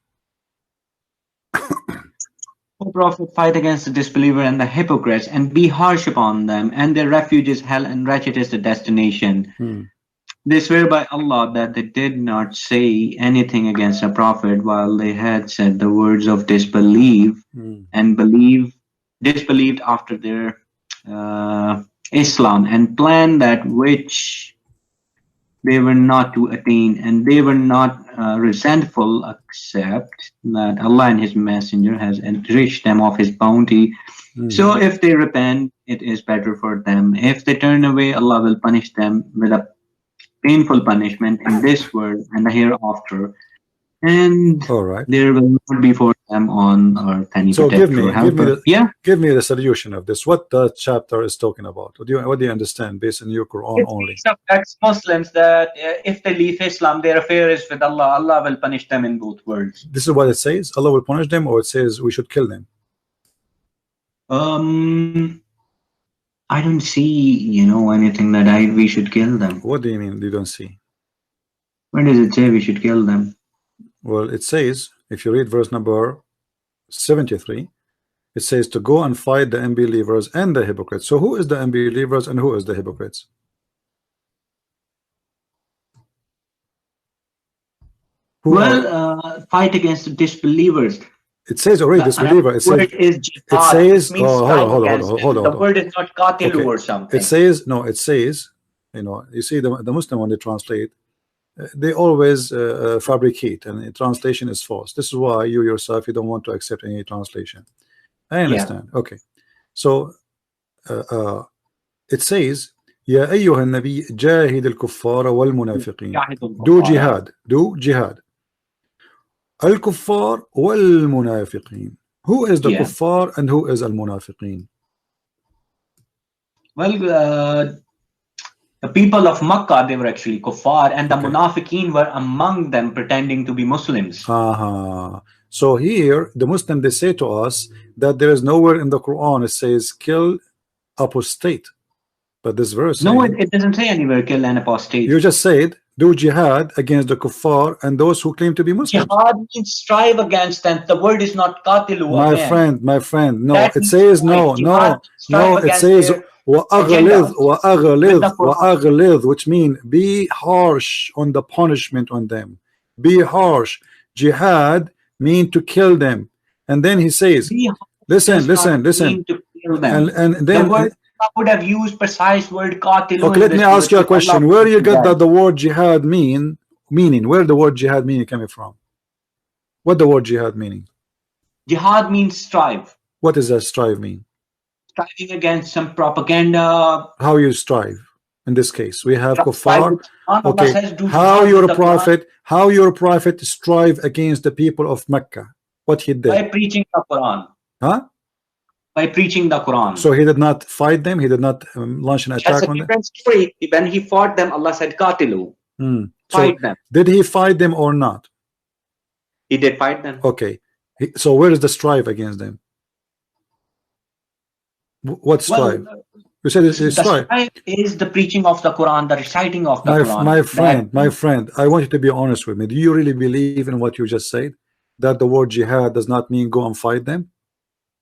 Speaker 2: O Prophet, fight against the disbeliever and the hypocrites, and be harsh upon them, and their refuge is hell, and wretched is the destination. They swear by Allah that they did not say anything against the Prophet while they had said the words of disbelief and disbelieved after their Islam, and planned that which they were not to attain, and they were not resentful, except that Allah and His Messenger has enriched them of His bounty. So if they repent, it is better for them. If they turn away, Allah will punish them with a painful punishment in this world and the hereafter. And there will not be for them on earth any protector or helper.
Speaker 1: Give me the solution of this. What the chapter is talking about? What do you understand based on your Quran only?
Speaker 2: It affects Muslims that if they leave Islam, their affair is with Allah. Allah will punish them in both worlds.
Speaker 1: This is what it says. Allah will punish them, or it says we should kill them.
Speaker 2: I don't see, anything that we should kill them.
Speaker 1: What do you mean you don't see?
Speaker 2: Where does it say we should kill them?
Speaker 1: Well, it says, if you read verse number 73, it says to go and fight the unbelievers and the hypocrites. So who is the unbelievers and who is the hypocrites?
Speaker 2: Fight against the disbelievers.
Speaker 1: It says already disbeliever. It says, hold on.
Speaker 2: The word is not qatilu or something.
Speaker 1: It says, no, it says, you see the Muslim when they translate, they always fabricate, and the translation is false. This is why you yourself, you don't want to accept any translation. I understand. Yeah. Okay. So it says, يا أيها النبي جاهد الكفار والمنافقين. Do jihad. Do jihad. الكفار والمنافقين. Who is the kuffar and who is al-munafiqeen?
Speaker 2: Well, the people of Makkah, they were actually kuffar, and the munafiqeen were among them pretending to be Muslims.
Speaker 1: So here, the Muslim, they say to us that there is nowhere in the Quran it says kill apostate. But this verse,
Speaker 2: no, it doesn't say anywhere kill an apostate.
Speaker 1: You just said do jihad against the kuffar and those who claim to be Muslims.
Speaker 2: Jihad means strive against them. The word is not qatilu.
Speaker 1: My friend, no, it says no, it says وَأَغْلِظْ, which means be harsh on the punishment on them. Be harsh. Jihad mean to kill them. And then he says, listen. And then
Speaker 2: I would have used precise word qatilu.
Speaker 1: Okay, let me ask you a question. Where you get that the word jihad meaning? Where the word jihad meaning coming from? What the word jihad meaning?
Speaker 2: Jihad means strive.
Speaker 1: What does that strive mean?
Speaker 2: Striving against some propaganda.
Speaker 1: How you strive? In this case, we have kuffar. Okay, how your prophet strive against the people of Mecca? What he did?
Speaker 2: By preaching the Quran.
Speaker 1: Huh?
Speaker 2: By preaching the Quran.
Speaker 1: So he did not fight them. He did not launch an attack on them.
Speaker 2: That's a different story. When he fought them, Allah said, "Qatilu." Fight them.
Speaker 1: Did he fight them or not?
Speaker 2: He did fight them.
Speaker 1: Okay. So where is the strive against them? What strive? You said it's strive.
Speaker 2: Strive is the preaching of the Quran, the reciting of the Quran.
Speaker 1: My friend, I want you to be honest with me. Do you really believe in what you just said? That the word jihad does not mean go and fight them?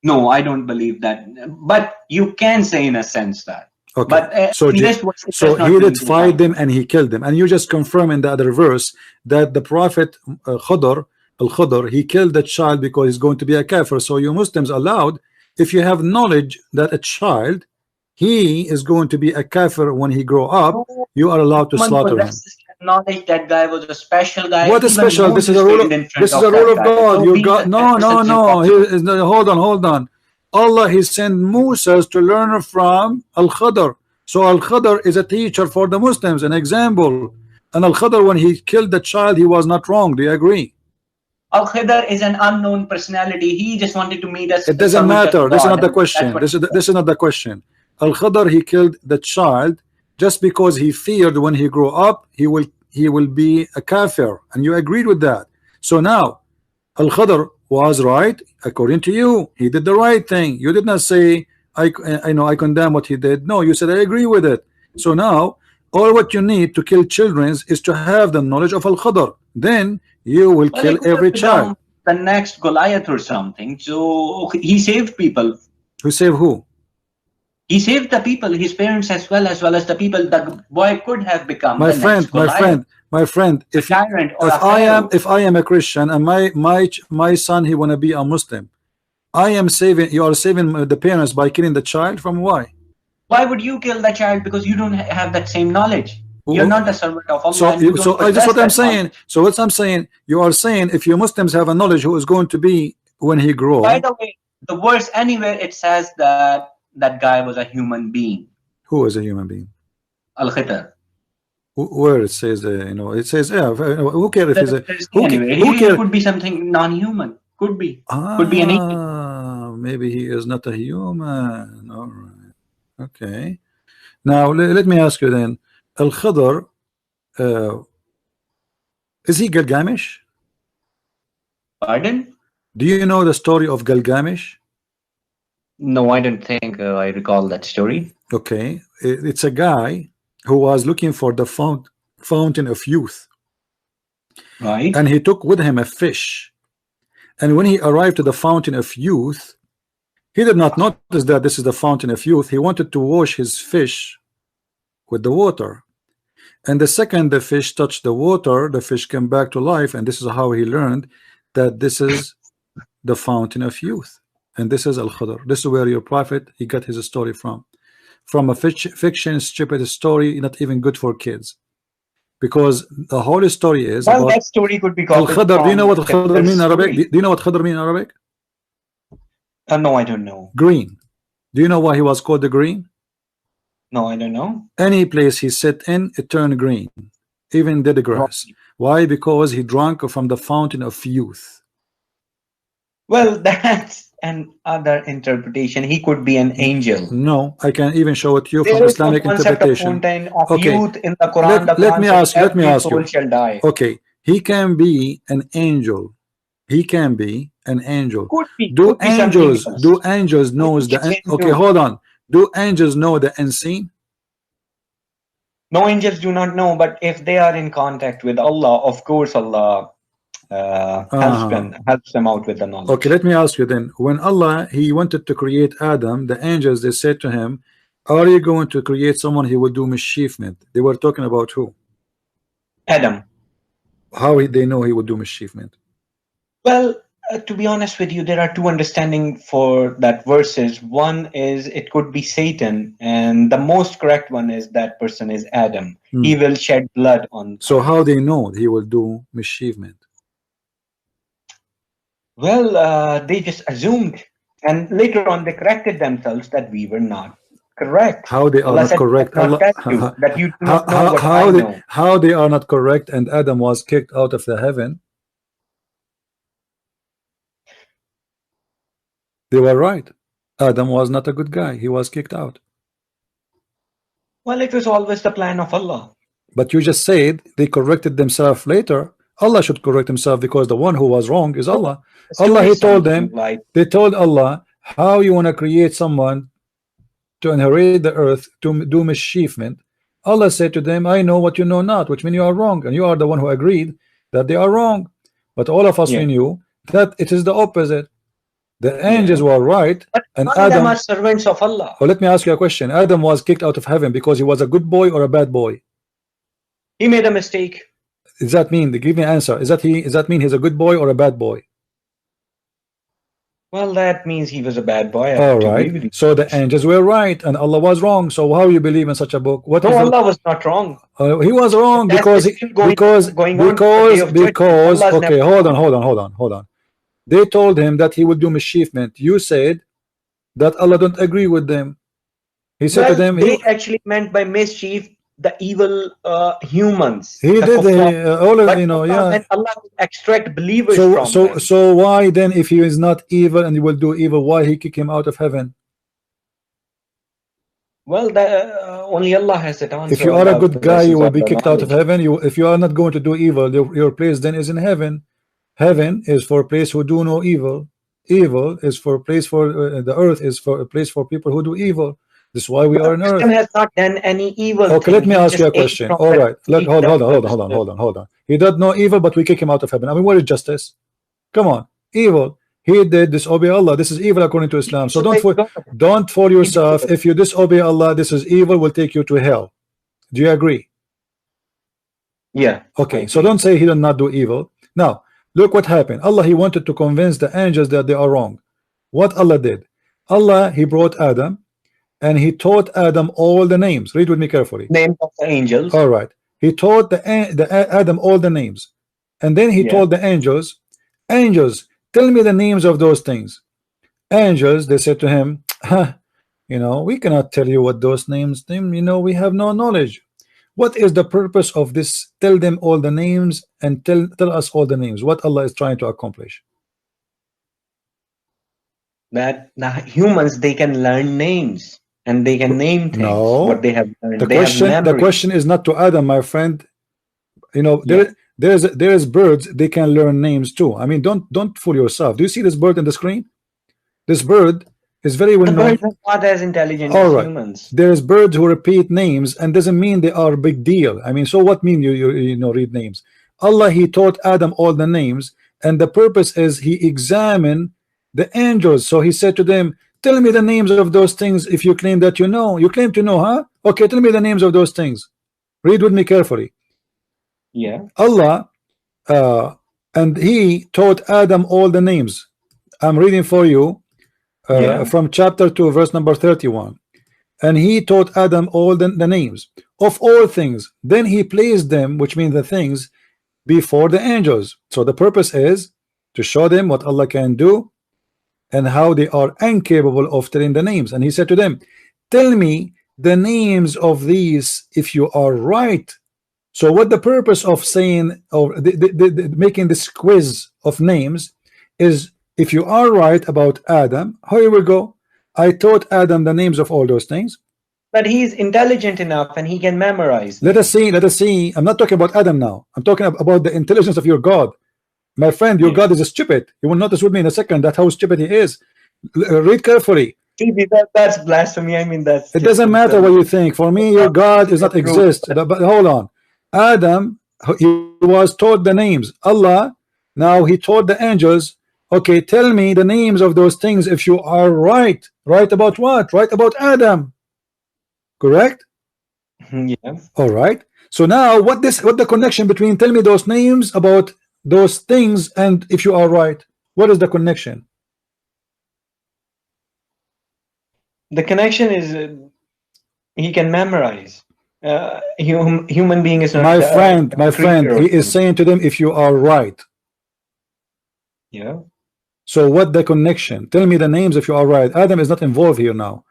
Speaker 2: No, I don't believe that. But you can say in a sense that.
Speaker 1: Okay.
Speaker 2: But
Speaker 1: so he did fight them and he killed them. And you just confirm in the other verse that the Prophet Al-Khudr, he killed the child because he's going to be a kafir. So you Muslims allowed, if you have knowledge that a child, he is going to be a kafir when he grow up, you are allowed to slaughter him.
Speaker 2: Knowledge that guy was a special guy.
Speaker 1: What is special? This is a rule of, God. You got no. Hold on. Allah, he sent Musa to learn from Al-Khudr. So Al-Khudr is a teacher for the Muslims, an example. And Al-Khudr, when he killed the child, he was not wrong. Do you agree?
Speaker 2: Al-Khudr is an unknown personality. He just wanted to meet us.
Speaker 1: It doesn't matter. This is not the question. This is not the question. Al-Khudr, he killed the child just because he feared when he grew up he will be a kafir, and you agreed with that. So now Al-Khudr was right according to you. He did the right thing. You did not say I condemn what he did. No, you said I agree with it. So now all what you need to kill children is to have the knowledge of Al-Khudr. Then you will kill every child.
Speaker 2: The next Goliath or something. So he saved people.
Speaker 1: Who saved who?
Speaker 2: He saved the people, his parents as well as the people. The boy could have become
Speaker 1: my friend. If I am a Christian and my son he wanna be a Muslim, you are saving the parents by killing the child from why?
Speaker 2: Why would you kill the child? Because you don't have that same knowledge. You're not a servant of Allah.
Speaker 1: So that's what I'm saying. So what I'm saying, you are saying if you Muslims have a knowledge who is going to be when he grows.
Speaker 2: By the way, the verse anywhere it says that that guy was a human being.
Speaker 1: Who is a human being?
Speaker 2: Al-Khudr.
Speaker 1: Where it says, it says, who cares if he's a...
Speaker 2: He could be something non-human. Could be. Could be anything.
Speaker 1: Maybe he is not a human. All right. Okay. Now, let me ask you then. Al-Khudr, is he Gilgamesh?
Speaker 2: Pardon?
Speaker 1: Do you know the story of Gilgamesh?
Speaker 2: No, I don't think I recall that story.
Speaker 1: Okay, it's a guy who was looking for the fountain of youth,
Speaker 2: Right.
Speaker 1: and he took with him a fish. And when he arrived to the fountain of youth, he did not notice that this is the fountain of youth. He wanted to wash his fish with the water, and the second the fish touched the water, the fish came back to life, and this is how he learned that this is the fountain of youth, and this is Al-Khadr. This is where your prophet, he got his story from a fiction stupid story, not even good for kids, because the whole story is
Speaker 2: Well,
Speaker 1: about
Speaker 2: that story could be called
Speaker 1: Al-Khadr. Do you know what Khadr mean in Arabic?
Speaker 2: story.
Speaker 1: Do you know what Khadr mean in Arabic?
Speaker 2: No, I don't know.
Speaker 1: Green. Do you know why he was called the green?
Speaker 2: No, I don't know.
Speaker 1: Any place he sat in, it turned green, even dead grass. Why? Because he drank from the fountain of youth.
Speaker 2: Well, that's another interpretation. He could be an angel.
Speaker 1: No, I can even show it to you
Speaker 2: There
Speaker 1: from
Speaker 2: is
Speaker 1: Islamic
Speaker 2: no concept
Speaker 1: interpretation.
Speaker 2: of fountain of
Speaker 1: Okay.
Speaker 2: youth in the Quran.
Speaker 1: Let me ask you.
Speaker 2: Soul shall die.
Speaker 1: Okay, he can be an angel. He can be an angel.
Speaker 2: Could be.
Speaker 1: Do
Speaker 2: Could be something
Speaker 1: angels
Speaker 2: else.
Speaker 1: knows the
Speaker 2: Yes,
Speaker 1: okay?
Speaker 2: no.
Speaker 1: Hold on. Do angels know the unseen?
Speaker 2: No, angels do not know, but if they are in contact with Allah, of course Allah helps them out with the knowledge.
Speaker 1: Okay, let me ask you then. When Allah he wanted to create Adam, the angels they said to him, "Are you going to create someone who will do mischievement?" They were talking about who?
Speaker 2: Adam.
Speaker 1: How they know he would do mischievement?
Speaker 2: Well, to be honest with you, there are two understandings for that verses. One is it could be Satan, and the most correct one is that person is Adam. He will shed blood on.
Speaker 1: So how they know he will do mischievement?
Speaker 2: Well, they just assumed, and later on they corrected themselves that we were not correct.
Speaker 1: How they are
Speaker 2: Allah
Speaker 1: not
Speaker 2: said,
Speaker 1: correct?
Speaker 2: "Not
Speaker 1: Allah,
Speaker 2: that you do not know what I know."
Speaker 1: how they are not correct? And Adam was kicked out of the heaven. They were right. Adam was not a good guy. He was kicked out.
Speaker 2: Well, it was always the plan of Allah.
Speaker 1: But you just said they corrected themselves later. Allah should correct himself because the one who was wrong is Allah. Allah, he told them, they told Allah, how you want to create someone to inherit the earth to do mischievement? Allah said to them, I know what you know not, which means you are wrong, and you are the one who agreed that they are wrong. But all of us we knew that it is the opposite. The angels were right,
Speaker 2: but
Speaker 1: and
Speaker 2: Adam are servants of Allah.
Speaker 1: Oh, let me ask you a question. Adam was kicked out of heaven because he was a good boy or a bad boy?
Speaker 2: He made a mistake.
Speaker 1: Does that mean? Give me an answer. Is that mean he's a good boy or a bad boy?
Speaker 2: Well, that means he was a bad boy.
Speaker 1: All right. So the angels were right and Allah was wrong. So how you believe in such a book? What?
Speaker 2: No, Allah was not wrong.
Speaker 1: He was wrong because okay, hold on. They told him that he would do mischievement. You said that Allah don't agree with them. He said to them,
Speaker 2: they actually meant by mischief the evil humans.
Speaker 1: He did all of, you know,
Speaker 2: and Allah will extract believers from them.
Speaker 1: So why then, if he is not evil and he will do evil, why he kick him out of heaven?
Speaker 2: Well, only Allah has that answer.
Speaker 1: If you are a good guy, you will be kicked out of heaven. If you are not going to do evil, your place then is in heaven. Heaven is for a place who do no evil. Evil is for a place for the earth is for a place for people who do evil. This is why we are on earth.
Speaker 2: Has not done any evil.
Speaker 1: Okay, let me ask you a question. All right, hold on. He did no evil, but we kick him out of heaven. I mean, what is justice? Come on, evil. He did disobey Allah. This is evil according to Islam. So don't fool yourself. If you disobey Allah, this is evil. Will take you to hell. Do you agree?
Speaker 2: Yeah.
Speaker 1: Okay. So don't say he did not do evil. Now look what happened. Allah, he wanted to convince the angels that they are wrong. What Allah did? Allah, he brought Adam, and he taught Adam all the names. Read with me carefully.
Speaker 2: Names of the angels.
Speaker 1: All right. He taught the Adam all the names, and then he told the angels, tell me the names of those things. Angels, they said to him, you know, we cannot tell you what those names mean. You know, we have no knowledge. What is the purpose of this? Tell them all the names and tell us all the names. What Allah is trying to accomplish?
Speaker 2: That the humans, they can learn names and they can name things.
Speaker 1: No,
Speaker 2: what they have learned.
Speaker 1: The question is not to Adam, my friend. You know, there is birds, they can learn names too. I mean, don't fool yourself. Do you see this bird in the screen? This bird It's very well
Speaker 2: The
Speaker 1: known.
Speaker 2: birds are not as intelligent
Speaker 1: All
Speaker 2: as
Speaker 1: right.
Speaker 2: humans.
Speaker 1: There's birds who repeat names and doesn't mean they are a big deal. I mean, so what mean you know read names? Allah, he taught Adam all the names, and the purpose is he examined the angels. So he said to them, tell me the names of those things if you claim that you know. You claim to know, huh? Okay, tell me the names of those things. Read with me carefully.
Speaker 2: Yeah.
Speaker 1: Allah and he taught Adam all the names. I'm reading for you from chapter 2 verse number 31. And he taught Adam all the names of all things. Then he placed them, which means the things, before the angels. So the purpose is to show them what Allah can do and how they are incapable of telling the names. And he said to them, tell me the names of these if you are right. So what the purpose of saying or making this quiz of names is, if you are right about Adam, here we go. I taught Adam the names of all those things.
Speaker 2: But he's intelligent enough and he can memorize.
Speaker 1: Let us see. I'm not talking about Adam now. I'm talking about the intelligence of your God. My friend, your God is stupid. You will notice with me in a second that how stupid he is. Read carefully.
Speaker 2: That's blasphemy. I mean, that's.
Speaker 1: It doesn't matter what you think. For me, your God does not exist. But hold on. Adam, he was taught the names. Allah, now he taught the angels. Okay, tell me the names of those things if you are right. Right about what? Right about Adam. Correct?
Speaker 2: Yes.
Speaker 1: All right. So now what the connection between tell me those names about those things and if you are right? What is the connection?
Speaker 2: The connection is he can memorize. Human being is not.
Speaker 1: My friend, he is saying to them, if you are right.
Speaker 2: Yeah.
Speaker 1: So what the connection? Tell me the names if you are right. Adam is not involved here now.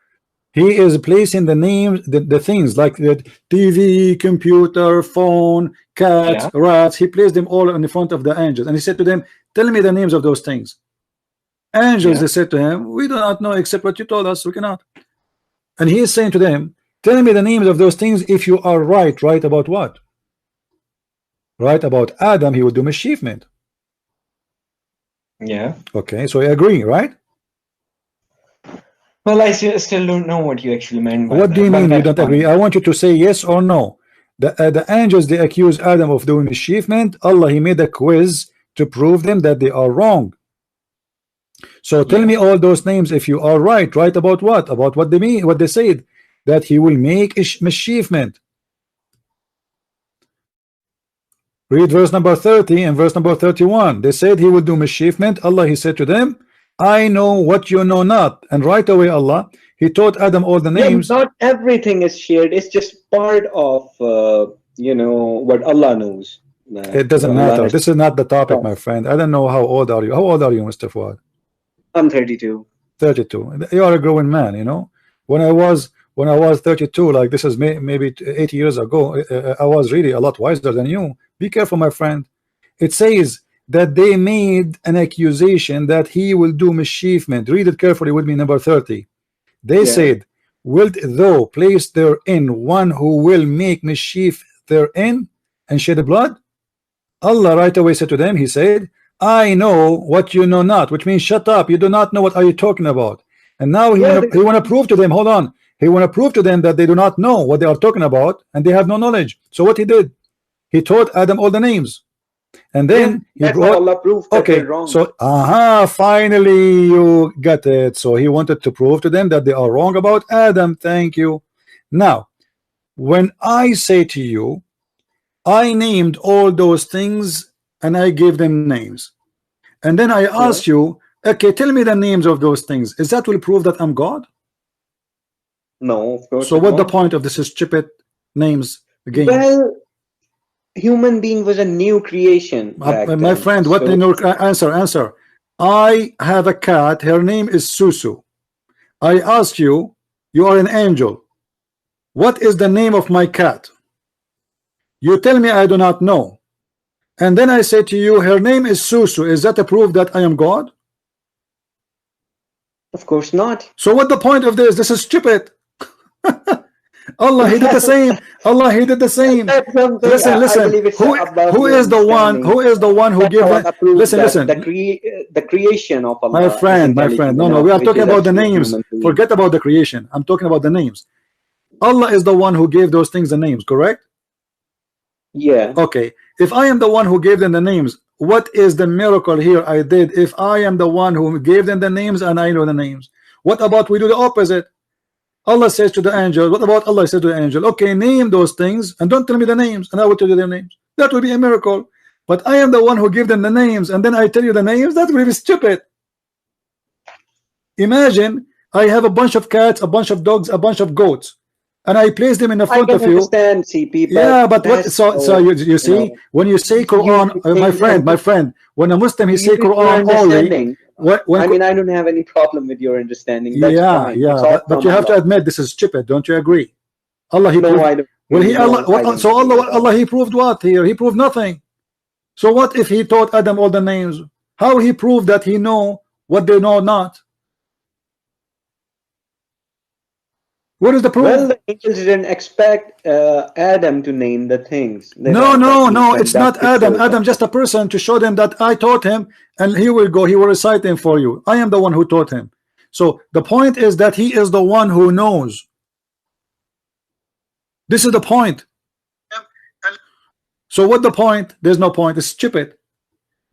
Speaker 1: He is placing the names, the things like the TV, computer, phone, cats, rats. He placed them all in the front of the angels, and he said to them, tell me the names of those things. Angels, they said to him, we do not know except what you told us. We cannot. And he is saying to them, tell me the names of those things if you are right. Right about what? Right about Adam, he would do mischievement.
Speaker 2: Yeah.
Speaker 1: Okay, so I agree, right?
Speaker 2: Well, I still don't know what you actually meant by
Speaker 1: what
Speaker 2: that.
Speaker 1: Do you mean you don't agree? I want you to say yes or no. The angels, they accuse Adam of doing mischievement. Allah, he made a quiz to prove them that they are wrong. So tell me all those names if you are right. Right about what? About what they mean, what they said, that he will make mischievement. Read verse number 30 and verse number 31. They said he will do mischievement. Allah, he said to them, I know what you know not. And right away, Allah, he taught Adam all the names.
Speaker 3: Not everything is shared. It's just part of you know what Allah knows.
Speaker 1: It doesn't matter. This is not the topic, my friend. I don't know how old are you. How old are you, Mr. Fuad?
Speaker 3: I'm 32.
Speaker 1: 32. You are a growing man, you know. When I was 32, like this is maybe 80 years ago, I was really a lot wiser than you. Be careful, my friend. It says that they made an accusation that he will do mischievement. Read it carefully with me, number 30. They said, wilt thou place therein one who will make mischief therein and shed blood? Allah right away said to them, he said, I know what you know not, which means shut up, you do not know what are you talking about. And now he want to prove to them, hold on, he want to prove to them that they do not know what they are talking about and they have no knowledge. So what he did, he taught Adam all the names, and then he brought
Speaker 3: Allah proved that they're wrong.
Speaker 1: So finally you got it. So he wanted to prove to them that they are wrong about Adam. Thank you. Now when I say to you, I named all those things and I gave them names, and then I asked you, okay, tell me the names of those things. Is that will prove that I'm God?
Speaker 3: No, of course.
Speaker 1: So what the point of this stupid names game?
Speaker 3: Well, human being was a new creation.
Speaker 1: My friend, what answer? I have a cat. Her name is Susu. I ask you, you are an angel. What is the name of my cat? You tell me I do not know. And then I say to you, her name is Susu. Is that a proof that I am God?
Speaker 3: Of course not.
Speaker 1: So what the point of this? This is stupid. Allah, he did the same. Allah, he did the same. Listen. Who is the one? Who is the one who gave it? Listen.
Speaker 3: The creation of Allah.
Speaker 1: My friend. No. We are talking about the names. Forget about the creation. I'm talking about the names. Allah is the one who gave those things the names, correct?
Speaker 3: Yeah.
Speaker 1: Okay. If I am the one who gave them the names, what is the miracle here I did if I am the one who gave them the names and I know the names? What about we do the opposite? Allah says to the angel, what about Allah said to the angel, okay, name those things and don't tell me the names and I will tell you their names. That will be a miracle. But I am the one who gave them the names and then I tell you the names. That will be stupid. Imagine I have a bunch of cats, a bunch of dogs, a bunch of goats, and I place them in the front of you.
Speaker 3: Understand, CP,
Speaker 1: yeah, but what? So you see, when you say Quran, my friend, when a Muslim he say Quran only.
Speaker 3: I mean, I don't have any problem with your understanding. That's fine.
Speaker 1: But you have to admit this is stupid. Don't you agree? Allah, he proved,
Speaker 3: I don't.
Speaker 1: Well, he Allah he proved what here? He proved nothing. So what if he taught Adam all the names? How he proved that he know what they know not? What is the proof?
Speaker 3: Well, the angels didn't expect Adam to name the things.
Speaker 1: No, it's not Adam. Adam just a person to show them that I taught him, and he will go. He will recite them for you. I am the one who taught him. So the point is that he is the one who knows. This is the point. So what the point? There's no point. It's stupid.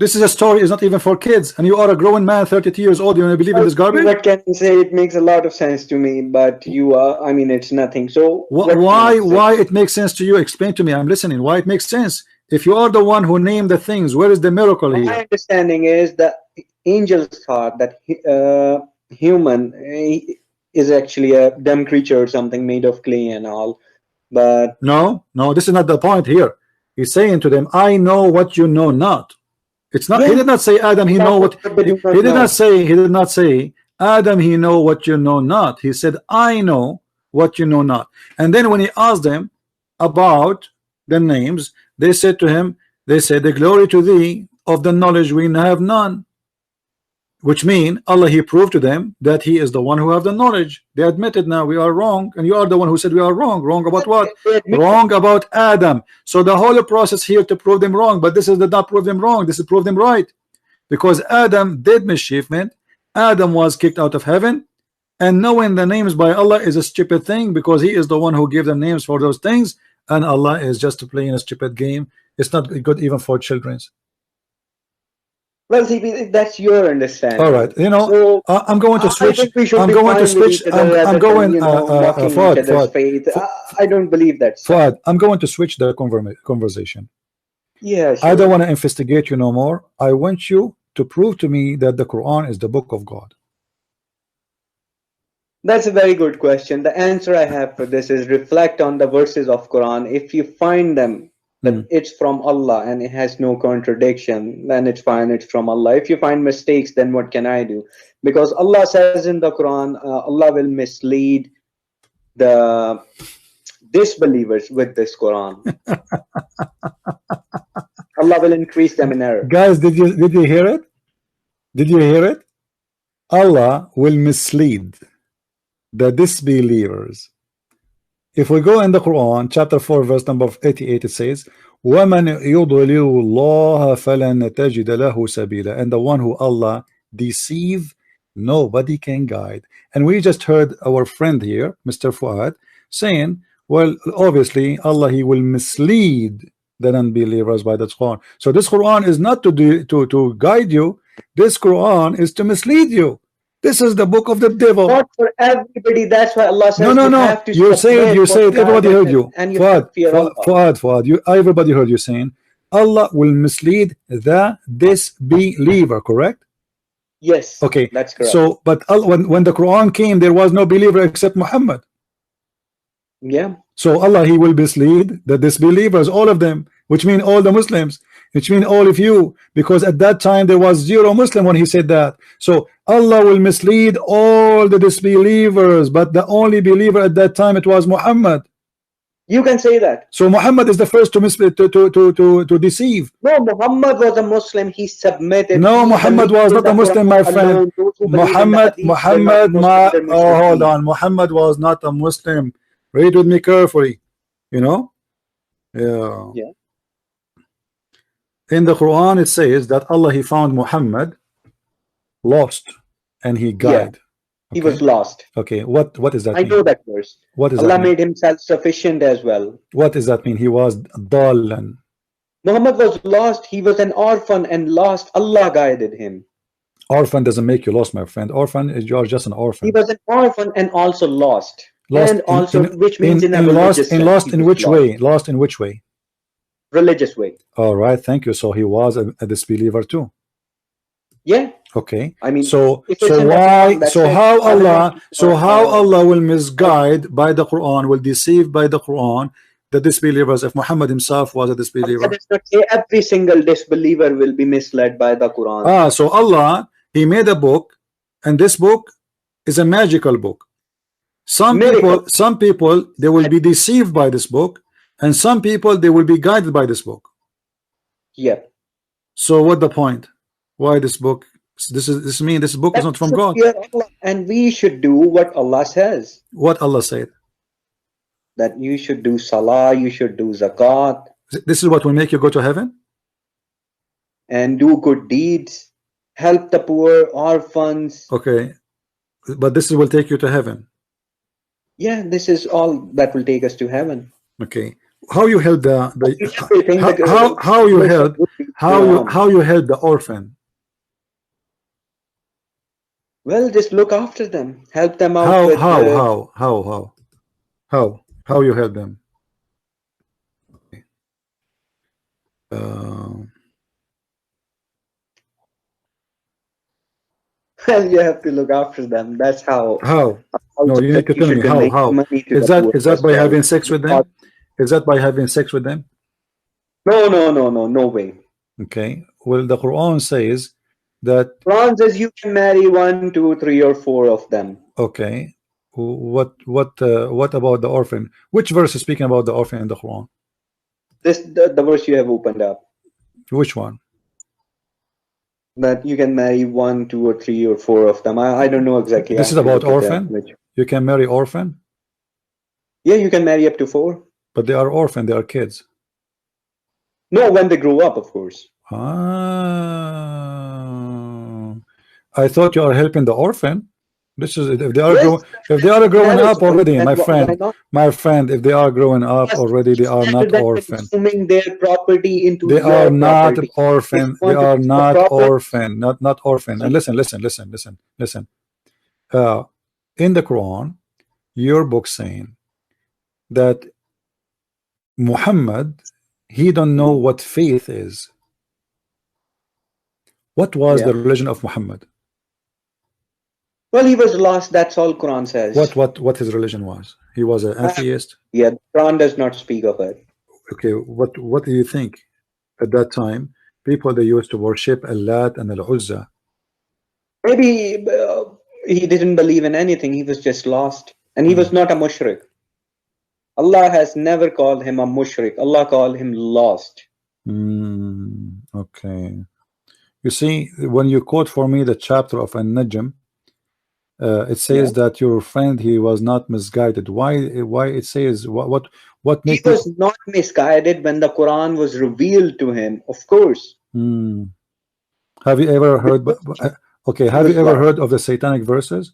Speaker 1: This is a story. It's not even for kids, and you are a grown man, 32 years old. You want to believe in this garbage?
Speaker 3: What can you say? It makes a lot of sense to me, but you are. I mean, it's nothing. So
Speaker 1: why it makes sense to you? Explain to me. I'm listening. Why it makes sense? If you are the one who named the things, where is the miracle here?
Speaker 3: My understanding is that angels thought that human is actually a dumb creature or something made of clay and all. But
Speaker 1: no, this is not the point here. He's saying to them, I know what you know not. It's not. He did not say Adam. He know what. He did not say. He did not say Adam. He know what you know not. He said, I know what you know not. And then when he asked them about the names, they said to him, they said, the glory to thee of the knowledge we have none. Which mean Allah, he proved to them that he is the one who have the knowledge. They admitted now we are wrong, and you are the one who said we are wrong. Wrong about what? Wrong about Adam. So the whole process here to prove them wrong, but this is not prove them wrong. This is prove them right, because Adam did mischievement. Adam was kicked out of heaven, and knowing the names by Allah is a stupid thing, because he is the one who gave them names for those things, and Allah is just playing a stupid game. It's not good even for children.
Speaker 3: Well, CP, that's your understanding.
Speaker 1: All right, you know,
Speaker 3: so,
Speaker 1: I'm going to switch. I'm going to switch. I'm going.
Speaker 3: I don't believe that.
Speaker 1: Fuad, I'm going to switch the conversation.
Speaker 3: Yeah, sure.
Speaker 1: I don't want to investigate you no more. I want you to prove to me that the Quran is the book of God.
Speaker 3: That's a very good question. The answer I have for this is reflect on the verses of Quran. If you find them that it's from Allah and it has no contradiction, then it's fine, it's from Allah. If you find mistakes, then what can I do? Because Allah says in the Quran, Allah will mislead the disbelievers with this Quran. Allah will increase them in error.
Speaker 1: Guys, did you hear it? Did you hear it? Allah will mislead the disbelievers. If we go in the Quran, chapter 4, verse number 88, it says, وَمَنْ يُضْلِلُ اللَّهَ فَلَنْ تَجِدَ لَهُ سَبِيلًا. And the one who Allah deceive, nobody can guide. And we just heard our friend here, Mr. Fuad, saying, well, obviously, Allah, he will mislead the unbelievers by the Quran. So this Quran is not to guide you. This Quran is to mislead you. This is the book of the devil.
Speaker 3: Not for everybody. That's why Allah says
Speaker 1: no. You say it. Everybody heard you.
Speaker 3: And you
Speaker 1: Fuad, everybody heard you saying Allah will mislead the disbeliever, correct?
Speaker 3: Yes.
Speaker 1: Okay.
Speaker 3: That's correct.
Speaker 1: So, but when the Quran came, there was no believer except Muhammad.
Speaker 3: Yeah.
Speaker 1: So Allah, he will mislead the disbelievers, all of them, which mean all the Muslims, which mean all of you, because at that time there was 0 Muslim when he said that. So Allah will mislead all the disbelievers, but the only believer at that time, it was Muhammad.
Speaker 3: You can say that.
Speaker 1: So Muhammad is the first to deceive.
Speaker 3: No, Muhammad was a Muslim. He submitted.
Speaker 1: No, Muhammad was not a Muslim, my friend. Muhammad, hold on. Muhammad was not a Muslim. Read with me carefully. You know? Yeah.
Speaker 3: Yeah.
Speaker 1: In the Quran it says that Allah, he found Muhammad lost and he guided.
Speaker 3: He was lost.
Speaker 1: Okay, what does that mean?
Speaker 3: I know that verse.
Speaker 1: What does
Speaker 3: Allah
Speaker 1: that mean?
Speaker 3: made himself sufficient as well.
Speaker 1: What does that mean? He was dallan.
Speaker 3: Muhammad was lost. He was an orphan and lost. Allah guided him.
Speaker 1: Orphan doesn't make you lost, my friend. Orphan is, you are just an orphan.
Speaker 3: He was an orphan and also lost.
Speaker 1: Lost
Speaker 3: and also, which means in a
Speaker 1: lost,
Speaker 3: religious sense,
Speaker 1: lost
Speaker 3: he
Speaker 1: in
Speaker 3: was
Speaker 1: which
Speaker 3: lost.
Speaker 1: way? Lost in which way?
Speaker 3: Religious way.
Speaker 1: All right, thank you. So he was a disbeliever too.
Speaker 3: Yeah.
Speaker 1: Okay.
Speaker 3: I mean,
Speaker 1: so
Speaker 3: if it's
Speaker 1: so
Speaker 3: in the
Speaker 1: why?
Speaker 3: Quran, that's
Speaker 1: So
Speaker 3: it.
Speaker 1: how
Speaker 3: I don't
Speaker 1: Allah?
Speaker 3: want to
Speaker 1: So how Allah will misguide by the Quran? Will deceive by the Quran the disbelievers if Muhammad himself was a disbeliever?
Speaker 3: Allah does not say every single disbeliever will be misled by the Quran.
Speaker 1: Ah, so Allah, he made a book, and this book is a magical book. Some people they will be deceived by this book, and some people they will be guided by this book.
Speaker 3: Yeah.
Speaker 1: So what the point? Why this book? This book is not from God.
Speaker 3: And we should do what Allah says.
Speaker 1: What Allah said?
Speaker 3: That you should do salah, you should do zakat.
Speaker 1: This is what will make you go to heaven?
Speaker 3: And do good deeds. Help the poor, orphans.
Speaker 1: Okay. But this will take you to heaven.
Speaker 3: Yeah, this is all that will take us to heaven.
Speaker 1: Okay. How you help how you help the orphan?
Speaker 3: Well, just look after them. Help them out.
Speaker 1: How you help them?
Speaker 3: Well, you have to look after them. That's how.
Speaker 1: How? No, you need to tell me how. Is that by having sex with them? Is that by having sex with them?
Speaker 3: No way.
Speaker 1: Okay. Well, the Quran says that.
Speaker 3: Quran says you can marry 1, 2, 3, or 4 of them.
Speaker 1: Okay. What about the orphan? Which verse is speaking about the orphan in the Quran?
Speaker 3: The verse you have opened up.
Speaker 1: Which one?
Speaker 3: That you can marry 1, 2, or 3, or 4 of them. I don't know exactly.
Speaker 1: This is about orphan. You can marry orphan.
Speaker 3: Yeah, you can marry up to 4.
Speaker 1: But they are orphan. They are kids.
Speaker 3: No, when they grow up, of course.
Speaker 1: Ah, I thought you are helping the orphan. This is if they are growing up already, my friend. If they are growing up already, they are not orphan.
Speaker 3: Consuming their property into
Speaker 1: they are not orphan. They are not orphan. Not orphan. And listen. In the Quran, your book saying that Muhammad, he don't know what faith is. What was the religion of Muhammad?
Speaker 3: Well, he was lost. That's all Quran says.
Speaker 1: What his religion was? He was an atheist.
Speaker 3: Yeah, Quran does not speak of it.
Speaker 1: Okay, what do you think? At that time, people they used to worship Al-Lat and Al-Uzza.
Speaker 3: Maybe he didn't believe in anything. He was just lost, and he was not a mushrik. Allah has never called him a mushrik. Allah called him lost.
Speaker 1: Okay. You see, when you quote for me the chapter of An-Najm, it says that your friend, he was not misguided. Why it says what
Speaker 3: he was not misguided when the Quran was revealed to him, of course.
Speaker 1: Have you ever heard have you ever heard of the satanic verses?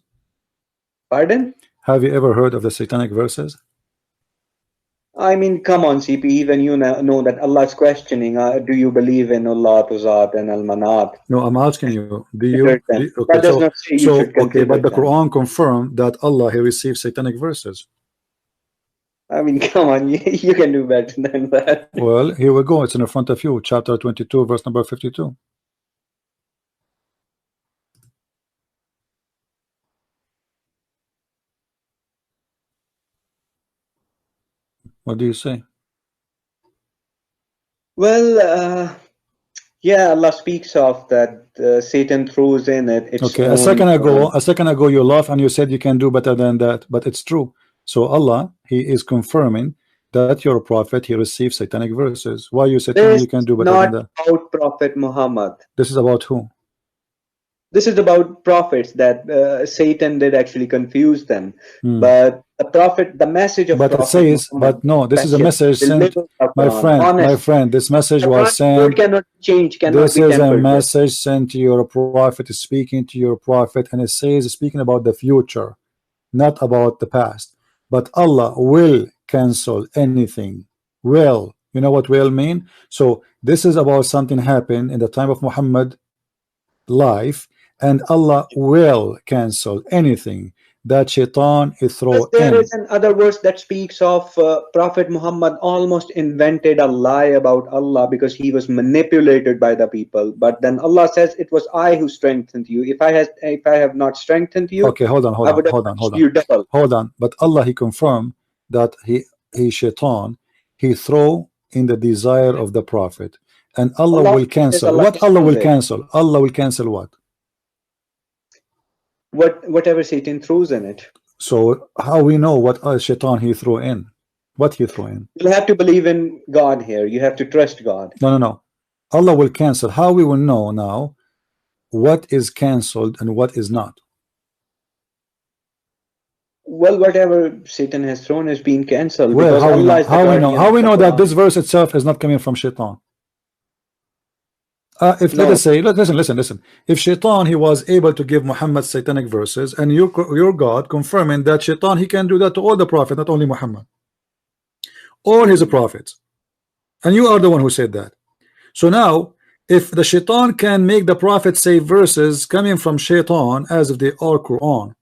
Speaker 3: Pardon?
Speaker 1: Have you ever heard of the satanic verses?
Speaker 3: I mean, come on, CP, even you know that Allah is questioning, do you believe in Allah, Tuzat, and Al-Manat?
Speaker 1: No, I'm asking you, do you?
Speaker 3: Okay, but
Speaker 1: the Quran confirmed that Allah, he received satanic verses.
Speaker 3: I mean, come on, you can do better than that.
Speaker 1: Well, here we go. It's in front of you, chapter 22, verse number 52. What do you say?
Speaker 3: Well, yeah, Allah speaks of that Satan throws in it.
Speaker 1: Okay, a second ago you laughed and you said you can do better than that, but it's true. So Allah, he is confirming that your prophet, he received satanic verses. Why you said you can do better than that?
Speaker 3: This is not about Prophet Muhammad.
Speaker 1: This is about who?
Speaker 3: this is about prophets that Satan did actually confuse them. But the prophet, the message of
Speaker 1: but
Speaker 3: prophet
Speaker 1: it says,
Speaker 3: Muhammad,
Speaker 1: but no, this is a message sent,
Speaker 3: delivered the
Speaker 1: my
Speaker 3: Quran,
Speaker 1: friend, this message
Speaker 3: the
Speaker 1: was
Speaker 3: Quran word
Speaker 1: sent.
Speaker 3: cannot change, cannot
Speaker 1: This
Speaker 3: be
Speaker 1: is a
Speaker 3: tampered with.
Speaker 1: message sent to your prophet, speaking to your prophet, and it says speaking about the future, not about the past. But Allah will cancel anything. Will, you know what will mean? So this is about something happened in the time of Muhammad life, and Allah will cancel anything that shaitan is throw
Speaker 3: There
Speaker 1: in.
Speaker 3: is another verse that speaks of Prophet Muhammad almost invented a lie about Allah because he was manipulated by the people. But then Allah says, "It was I who strengthened you. If I have not strengthened you,
Speaker 1: Okay, hold on.
Speaker 3: I would have punished you double."
Speaker 1: Hold on. But Allah, he confirmed that he shaitan, he throw in the desire of the prophet, and Allah will cancel. What Allah will cancel? Allah will cancel what?
Speaker 3: Whatever Satan throws in it.
Speaker 1: So how we know what shaitan he threw in? What he threw in?
Speaker 3: You'll have to believe in God here. You have to trust God.
Speaker 1: No. Allah will cancel. How we will know now what is cancelled and what is not?
Speaker 3: Well, whatever Satan has thrown is being cancelled.
Speaker 1: Well,
Speaker 3: because Allah is the guardian
Speaker 1: how we
Speaker 3: of
Speaker 1: know
Speaker 3: the
Speaker 1: that
Speaker 3: Quran.
Speaker 1: this verse itself is not coming from shaitan? If let us say, listen. If shaitan he was able to give Muhammad satanic verses, and your God confirming that shaitan he can do that to all the prophets, not only Muhammad, all his prophets, and you are the one who said that. So now, if the shaitan can make the prophet say verses coming from shaitan as if they are Quran,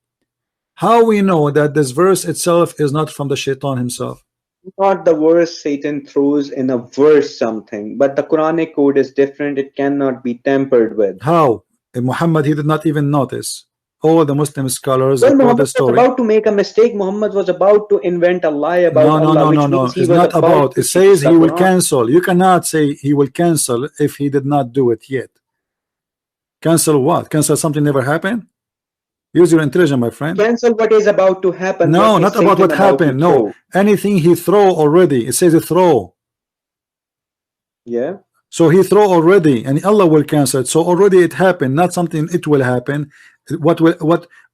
Speaker 1: how we know that this verse itself is not from the shaitan himself?
Speaker 3: Not the verse Satan throws in a verse something, but the Quranic code is different. It cannot be tampered with.
Speaker 1: How? Muhammad he did not even notice. All the Muslim scholars
Speaker 3: Well,
Speaker 1: report
Speaker 3: Muhammad
Speaker 1: the
Speaker 3: was
Speaker 1: story.
Speaker 3: about to make a mistake. Muhammad was about to invent a lie about Allah, which means he
Speaker 1: it's
Speaker 3: was
Speaker 1: not about.
Speaker 3: to
Speaker 1: It says
Speaker 3: teach
Speaker 1: he
Speaker 3: the
Speaker 1: will
Speaker 3: Quran.
Speaker 1: cancel. You cannot say he will cancel if he did not do it yet. Cancel what? Cancel something never happened? Use your intelligence, my friend.
Speaker 3: Cancel what is about to happen.
Speaker 1: No,
Speaker 3: What
Speaker 1: not
Speaker 3: is
Speaker 1: about
Speaker 3: Satan
Speaker 1: what happened. No,
Speaker 3: throw.
Speaker 1: anything he throw already. It says he throw.
Speaker 3: Yeah.
Speaker 1: So he throw already, and Allah will cancel it. So already it happened, not something it will happen. What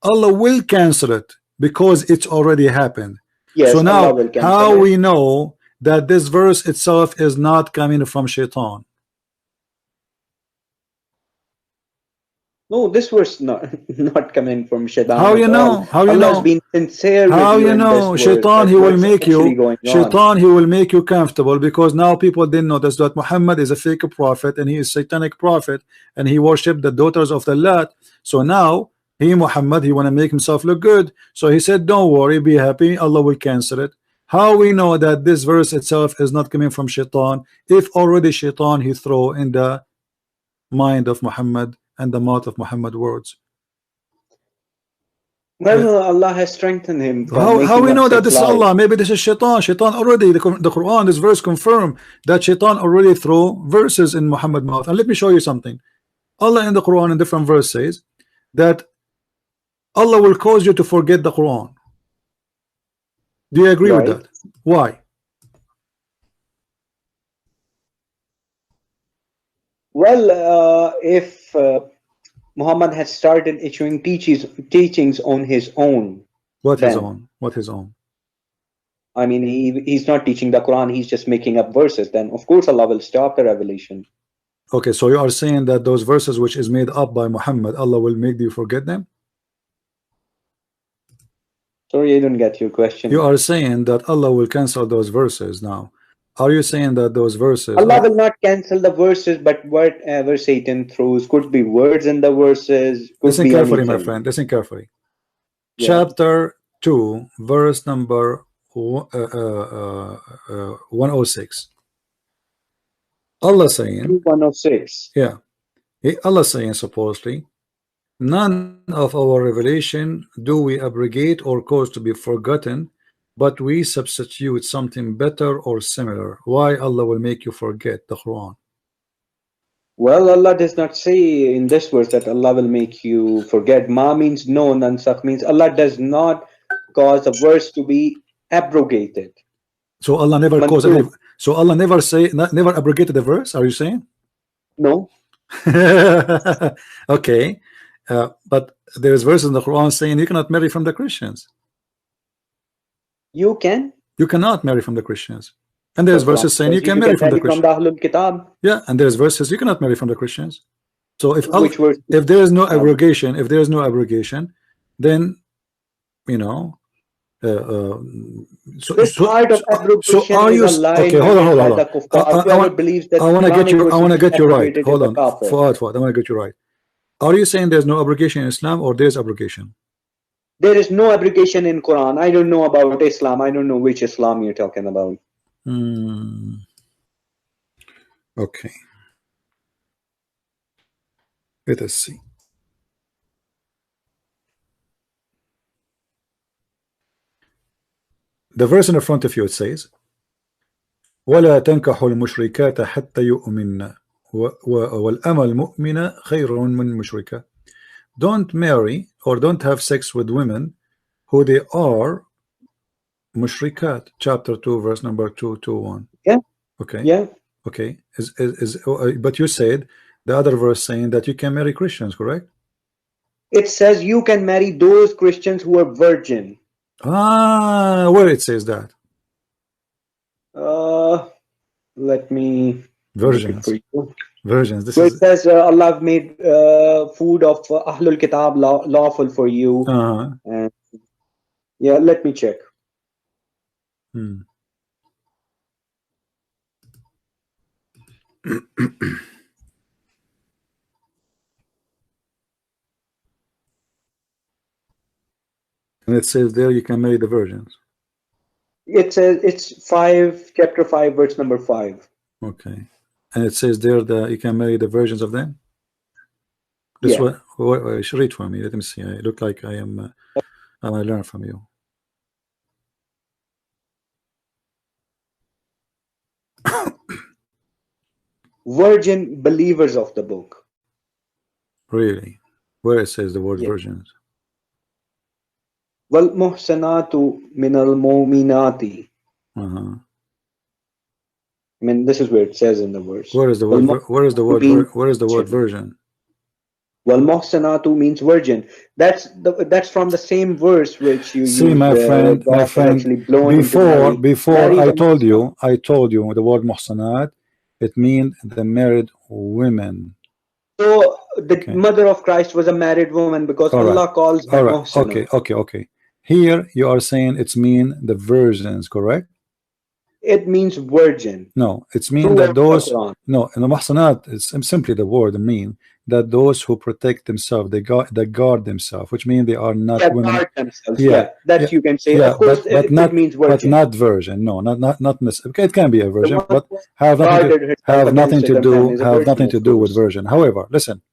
Speaker 1: Allah will cancel it because it's already happened.
Speaker 3: Yes,
Speaker 1: so now
Speaker 3: Allah will cancel
Speaker 1: how
Speaker 3: it.
Speaker 1: we know that this verse itself is not coming from shaitan?
Speaker 3: No, this was not coming from Shaitan.
Speaker 1: How you know? How you
Speaker 3: Allah has
Speaker 1: know?
Speaker 3: been sincere
Speaker 1: How
Speaker 3: with you
Speaker 1: you
Speaker 3: in
Speaker 1: know?
Speaker 3: this verse,
Speaker 1: Shaitan,
Speaker 3: that
Speaker 1: he will
Speaker 3: what's
Speaker 1: make
Speaker 3: actually
Speaker 1: you.
Speaker 3: going on.
Speaker 1: Shaitan, he will make you comfortable because now people didn't notice that Muhammad is a fake prophet and he is satanic prophet and he worshipped the daughters of the Lat. So now Muhammad, he want to make himself look good. So he said, "Don't worry, be happy. Allah will cancel it." How we know that this verse itself is not coming from Shaitan if already Shaitan he throw in the mind of Muhammad and the mouth of Muhammad words?
Speaker 3: Well, Allah has strengthened him.
Speaker 1: How we know that this is Allah? Maybe this is Shaitan. Shaitan already, the Quran, this verse confirm that Shaitan already throw verses in Muhammad's mouth. And let me show you something. Allah in the Quran in different verse says that Allah will cause you to forget the Quran. Do you agree with that? Why?
Speaker 3: Well, if Muhammad had started issuing teachings on his own.
Speaker 1: What his own? What his own?
Speaker 3: I mean, he's not teaching the Quran, he's just making up verses. Then, of course, Allah will stop the revelation.
Speaker 1: Okay, so you are saying that those verses which is made up by Muhammad, Allah will make you forget them?
Speaker 3: Sorry, I don't get your question.
Speaker 1: You are saying that Allah will cancel those verses now. Are you saying that those verses...
Speaker 3: Allah will not cancel the verses, but whatever Satan throws, could be words in the verses, could
Speaker 1: listen
Speaker 3: be
Speaker 1: carefully,
Speaker 3: anything.
Speaker 1: my friend. Listen carefully.
Speaker 3: Yeah.
Speaker 1: Chapter 2, verse number 106. Allah saying...
Speaker 3: 106.
Speaker 1: Yeah. Allah saying supposedly, none of our revelation do we abrogate or cause to be forgotten, but we substitute something better or similar. Why Allah will make you forget the Quran?
Speaker 3: Well, Allah does not say in this verse that Allah will make you forget. Ma means no, nansakh means Allah does not cause a verse to be abrogated.
Speaker 1: So Allah never caused any, so Allah never never abrogated the verse, are you saying?
Speaker 3: No.
Speaker 1: Okay. But there's verses in the Quran saying you cannot marry from the Christians.
Speaker 3: You can.
Speaker 1: You cannot marry from the Christians. And there's verses saying you can marry from the Christians.
Speaker 3: From the Ahlul Kitab.
Speaker 1: Yeah, and there's verses you cannot marry from the Christians. So if
Speaker 3: if
Speaker 1: there is no abrogation, then you know. So are you okay? Hold on. I want to get you right. Hold on, Fuad. I want to get you right. Are you saying there's no abrogation in Islam, or there's abrogation?
Speaker 3: There is no abrogation in Quran. I don't know about Islam. I don't know which Islam you're talking about.
Speaker 1: Okay. Let us see. The verse in the front of you, it says, وَلَا تَنْكَحُ الْمُشْرِكَاتَ حَتَّى يُؤْمِنَّ وَالْأَمَ الْمُؤْمِنَ خَيْرٌ مِنْ مُشْرِكَةٍ. Don't marry or don't have sex with women who they are mushrikat. Chapter 2, verse number 221.
Speaker 3: Yeah.
Speaker 1: Okay.
Speaker 3: Yeah.
Speaker 1: Okay. But you said the other verse saying that you can marry Christians, correct?
Speaker 3: It says you can marry those Christians who are virgin.
Speaker 1: Where it says that?
Speaker 3: Let me.
Speaker 1: Virgins. Virgins. This
Speaker 3: so it says Allah made food of Ahlul Kitab lawful for you. And yeah, let me check.
Speaker 1: And it says there you can marry the virgins.
Speaker 3: It says it's chapter 5, verse number 5.
Speaker 1: Okay. And it says there that you can marry the virgins of them. This one, you should read for me. Let me see. I look like I am. I learn from you.
Speaker 3: Virgin believers of the book.
Speaker 1: Really? Where it says the word virgins?
Speaker 3: Wal muhsanatu minal mu'minati. I mean, this is where it says in the verse.
Speaker 1: Where is the word? Where is the word virgin?
Speaker 3: Well, muhsanatu means virgin. That's from the same verse which you
Speaker 1: see, my friend. Before I told you the word muhsanat. It means the married women.
Speaker 3: So the mother of Christ was a married woman because Allah calls her muhsanat.
Speaker 1: Okay. Here you are saying it's mean the virgins, correct?
Speaker 3: It means virgin.
Speaker 1: No, it's mean that those no, in the muhsanat, it's simply the word mean that those who protect themselves, they guard themselves, which means they are not women.
Speaker 3: Guard themselves. That you can say. Of course,
Speaker 1: but not,
Speaker 3: it means virgin.
Speaker 1: But not virgin. No, not it can be a virgin, but have nothing to do with virgin. However, listen,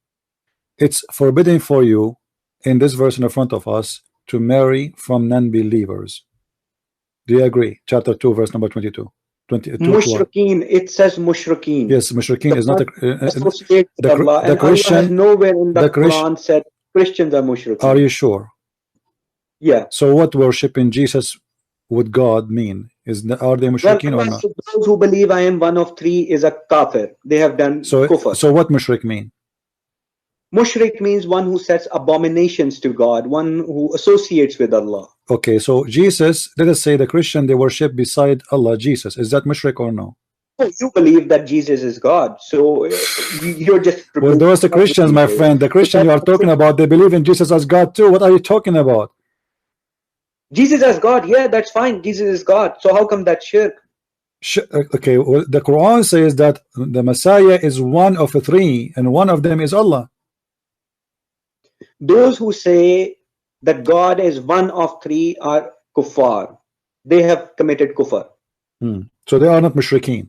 Speaker 1: it's forbidden for you in this verse in the front of us to marry from non-believers. Do you agree? Chapter 2, verse number 22.
Speaker 3: Mushrikeen, it says mushrikeen.
Speaker 1: Yes, mushrikeen is not
Speaker 3: the Christian. Allah has nowhere in the Quran said Christians are mushrikeen.
Speaker 1: Are you sure?
Speaker 3: Yeah.
Speaker 1: So what worshiping Jesus with God mean? Are they mushrikeen or not?
Speaker 3: Those who believe I am one of three is a kafir. They have done kufr.
Speaker 1: So what mushrik mean?
Speaker 3: Mushrik means one who sets abominations to God, one who associates with Allah.
Speaker 1: Okay, so Jesus, let us say the Christian, they worship beside Allah, Jesus. Is that mushrik or no?
Speaker 3: Oh, you believe that Jesus is God, so you're just...
Speaker 1: Well, those the Christians, my friend. The Christian you are talking about, they believe in Jesus as God too. What are you talking about?
Speaker 3: Jesus as God, yeah, that's fine. Jesus is God. So how come that's shirk?
Speaker 1: Okay, well, the Quran says that the Messiah is one of the three, and one of them is Allah.
Speaker 3: Those who say that God is one of three are kuffar. They have committed kufr.
Speaker 1: So they are not mushrikeen.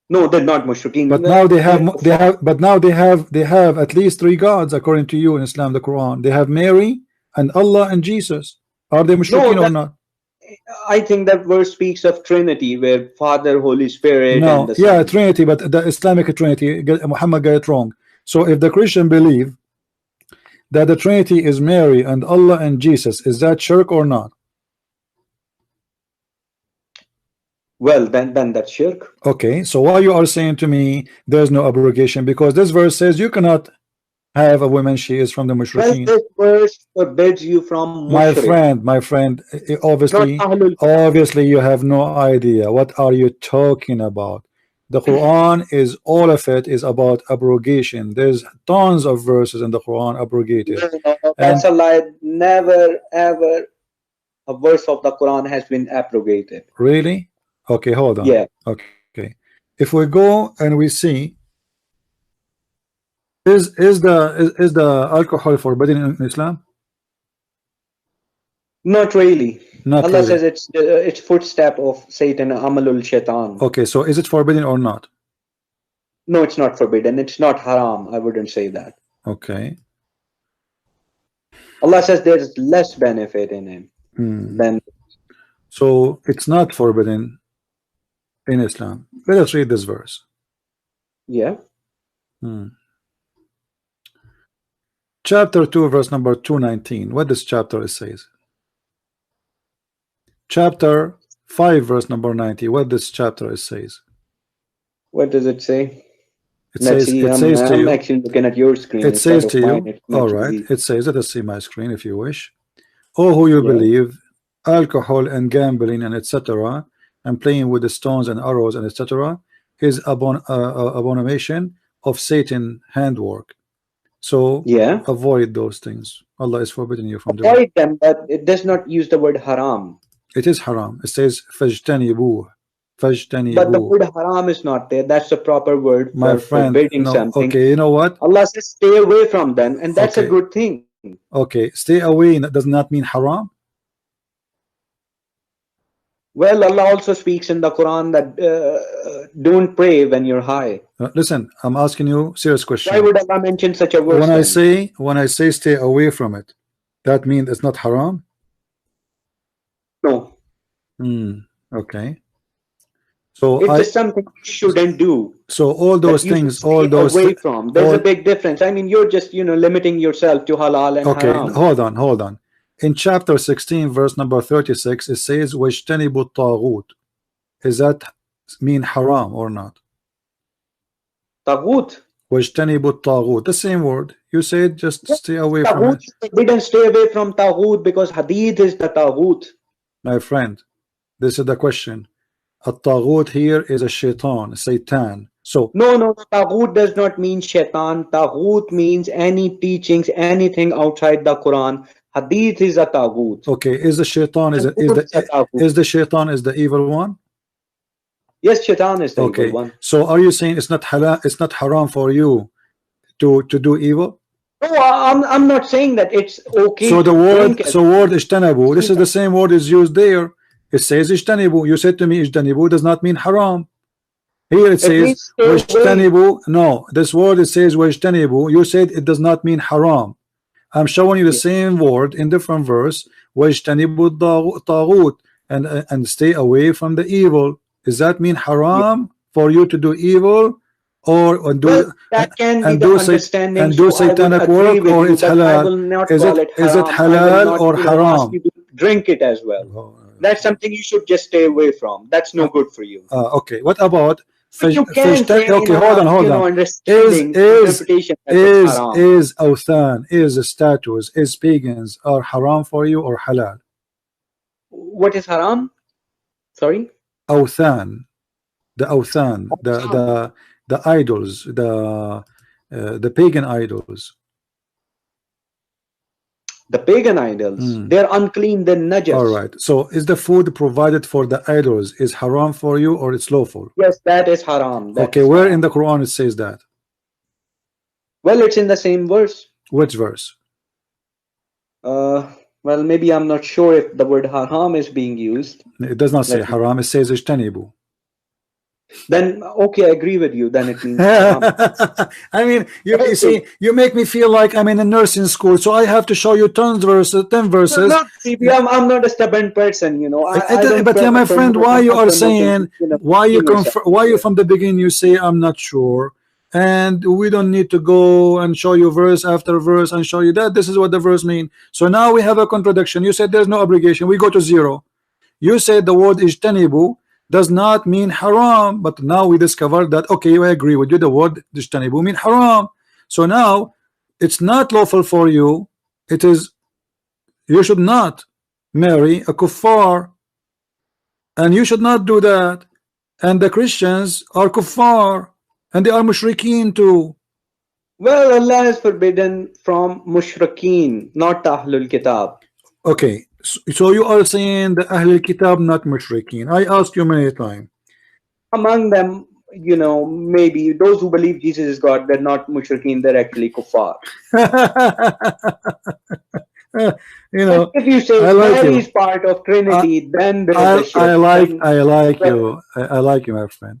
Speaker 3: No, they're not mushrikeen.
Speaker 1: But now they have at least three gods according to you in Islam, the Quran. They have Mary and Allah and Jesus. Are they mushrikeen or not?
Speaker 3: I think that verse speaks of Trinity, where Father, Holy Spirit.
Speaker 1: No,
Speaker 3: and the Son.
Speaker 1: yeah, Trinity, but the Islamic Trinity, Muhammad got it wrong. So if the Christian believe that the Trinity is Mary and Allah and Jesus, is that shirk or not?
Speaker 3: Well, then that's shirk.
Speaker 1: Okay, so why you are saying to me there's no abrogation? Because this verse says you cannot have a woman, she is from the
Speaker 3: Well,
Speaker 1: mushrikeen.
Speaker 3: this verse forbids you from
Speaker 1: My
Speaker 3: mushrik.
Speaker 1: friend,
Speaker 3: Not
Speaker 1: obviously,
Speaker 3: Ahlul.
Speaker 1: obviously you have no idea. What are you talking about? The Quran is, all of it is about abrogation. There's tons of verses in the Quran abrogated.
Speaker 3: No, that's a lie. Never ever a verse of the Quran has been abrogated.
Speaker 1: Really? Okay, hold on.
Speaker 3: Yeah.
Speaker 1: Okay. If we go and we see, is the alcohol forbidden in Islam?
Speaker 3: Not really.
Speaker 1: Not
Speaker 3: Allah
Speaker 1: really.
Speaker 3: says it's footstep of Satan, Amalul Shaitan.
Speaker 1: Okay, so is it forbidden or not?
Speaker 3: No, it's not forbidden. It's not haram. I wouldn't say that.
Speaker 1: Okay.
Speaker 3: Allah says there's less benefit in him than.
Speaker 1: So it's not forbidden in Islam. Let us read this verse.
Speaker 3: Yeah.
Speaker 1: Chapter 2, verse number 219. What this chapter says? Chapter 5, verse number 90. What this chapter says?
Speaker 3: What does it say?
Speaker 1: It
Speaker 3: Let's
Speaker 1: says,
Speaker 3: see.
Speaker 1: it says to
Speaker 3: I'm
Speaker 1: you,
Speaker 3: actually looking at your screen.
Speaker 1: it says to
Speaker 3: mine.
Speaker 1: you, all right, it says, let us see my screen if you wish. Oh, who you believe, alcohol and gambling and etc., and playing with the stones and arrows and etc., is abomination of Satan handwork. So avoid those things. Allah is forbidding you from doing.
Speaker 3: Avoid them, but it does not use the word haram.
Speaker 1: It is haram. It says fajtanibuh. Fajtanibuh.
Speaker 3: But the word haram is not there. That's the proper word
Speaker 1: my
Speaker 3: for
Speaker 1: friend,
Speaker 3: forbidding
Speaker 1: no,
Speaker 3: something.
Speaker 1: okay, you know what?
Speaker 3: Allah says stay away from them, and that's a good thing.
Speaker 1: Okay, stay away does not mean haram.
Speaker 3: Well, Allah also speaks in the Quran that don't pray when you're high.
Speaker 1: Listen, I'm asking you a serious question.
Speaker 3: Why would Allah mention such a verse?
Speaker 1: When I say stay away from it, that means it's not haram?
Speaker 3: No.
Speaker 1: Okay. So
Speaker 3: it's just something you shouldn't do.
Speaker 1: So all those things, all those
Speaker 3: away from. There's a big difference. I mean, you're just limiting yourself to halal and haram.
Speaker 1: Okay, hold on. In chapter 16, verse number 36, it says wajtanibu taghut. Is that mean haram or not?
Speaker 3: Taghut.
Speaker 1: Wajtanibu taghut. The same word. You said just stay away from it.
Speaker 3: We didn't stay away from taghut because hadith is the taghut.
Speaker 1: My friend, this is the question. A taghut here is a shaitan, Satan. So
Speaker 3: no, taghut does not mean shaitan. Taghut means any teachings, anything outside the Quran. Hadith is a taghut.
Speaker 1: Okay, is the shaitan is the shaitan is the evil one?
Speaker 3: Yes, shaitan is the evil one.
Speaker 1: So are you saying it's not halal, it's not haram for you to do evil?
Speaker 3: No, I'm not saying that it's okay.
Speaker 1: So the word ijtanabu, this is the same word is used there. It says ijtanibu. You said to me ijtanibu does not mean haram. Here it says wajtanibu. No, this word it says wajtanibu. You said it does not mean haram. I'm showing you the same word in different verse. Wajtanibu taghut, and stay away from the evil. Does that mean haram for you to do evil, or do satanic work, or it's halal? Is it halal or haram?
Speaker 3: Drink it as well. That's something you should just stay away from. That's no good for you.
Speaker 1: Okay, what about
Speaker 3: okay,
Speaker 1: hold on. Is awthan, is statues, is pagans are haram for you or halal?
Speaker 3: What is haram? Sorry?
Speaker 1: Awthan, the awthan, the idols, the pagan idols.
Speaker 3: The pagan idols, they're unclean, they're najas.
Speaker 1: All right. So is the food provided for the idols is haram for you or it's lawful?
Speaker 3: Yes, that is haram.
Speaker 1: Okay, where in the Quran it says that?
Speaker 3: Well, it's in the same verse.
Speaker 1: Which verse?
Speaker 3: Well, maybe I'm not sure if the word haram is being used.
Speaker 1: It does not say haram, it says ijtanibu.
Speaker 3: Then okay, I agree with you. Then it means
Speaker 1: I mean, you see, you make me feel like I'm in a nursing school, so I have to show you 10 verses.
Speaker 3: No, I'm not a stubborn person,
Speaker 1: but yeah, my friend, why you are saying, why you from the beginning you say I'm not sure, and we don't need to go and show you verse after verse and show you that this is what the verse mean. So now we have a contradiction. You said there's no obligation. We go to zero. You said the word ijtanibu does not mean haram, but now we discovered that okay, I agree with you, the word ijtanibu mean haram. So now it's not lawful for you. It is, you should not marry a kuffar, and you should not do that. And the Christians are kuffar, and they are mushrikeen too.
Speaker 3: Well, Allah has forbidden from mushrikeen, not Ahlul Kitab.
Speaker 1: Okay, so you are saying the Ahlul Kitab, not mushrikeen. I asked you many times.
Speaker 3: Among them, you know, maybe those who believe Jesus is God, they're not mushrikeen, they're actually kuffar.
Speaker 1: You know,
Speaker 3: if you say
Speaker 1: I like
Speaker 3: Mary
Speaker 1: you.
Speaker 3: is part of Trinity, then there is a shirk.
Speaker 1: I like you. I like you, my friend.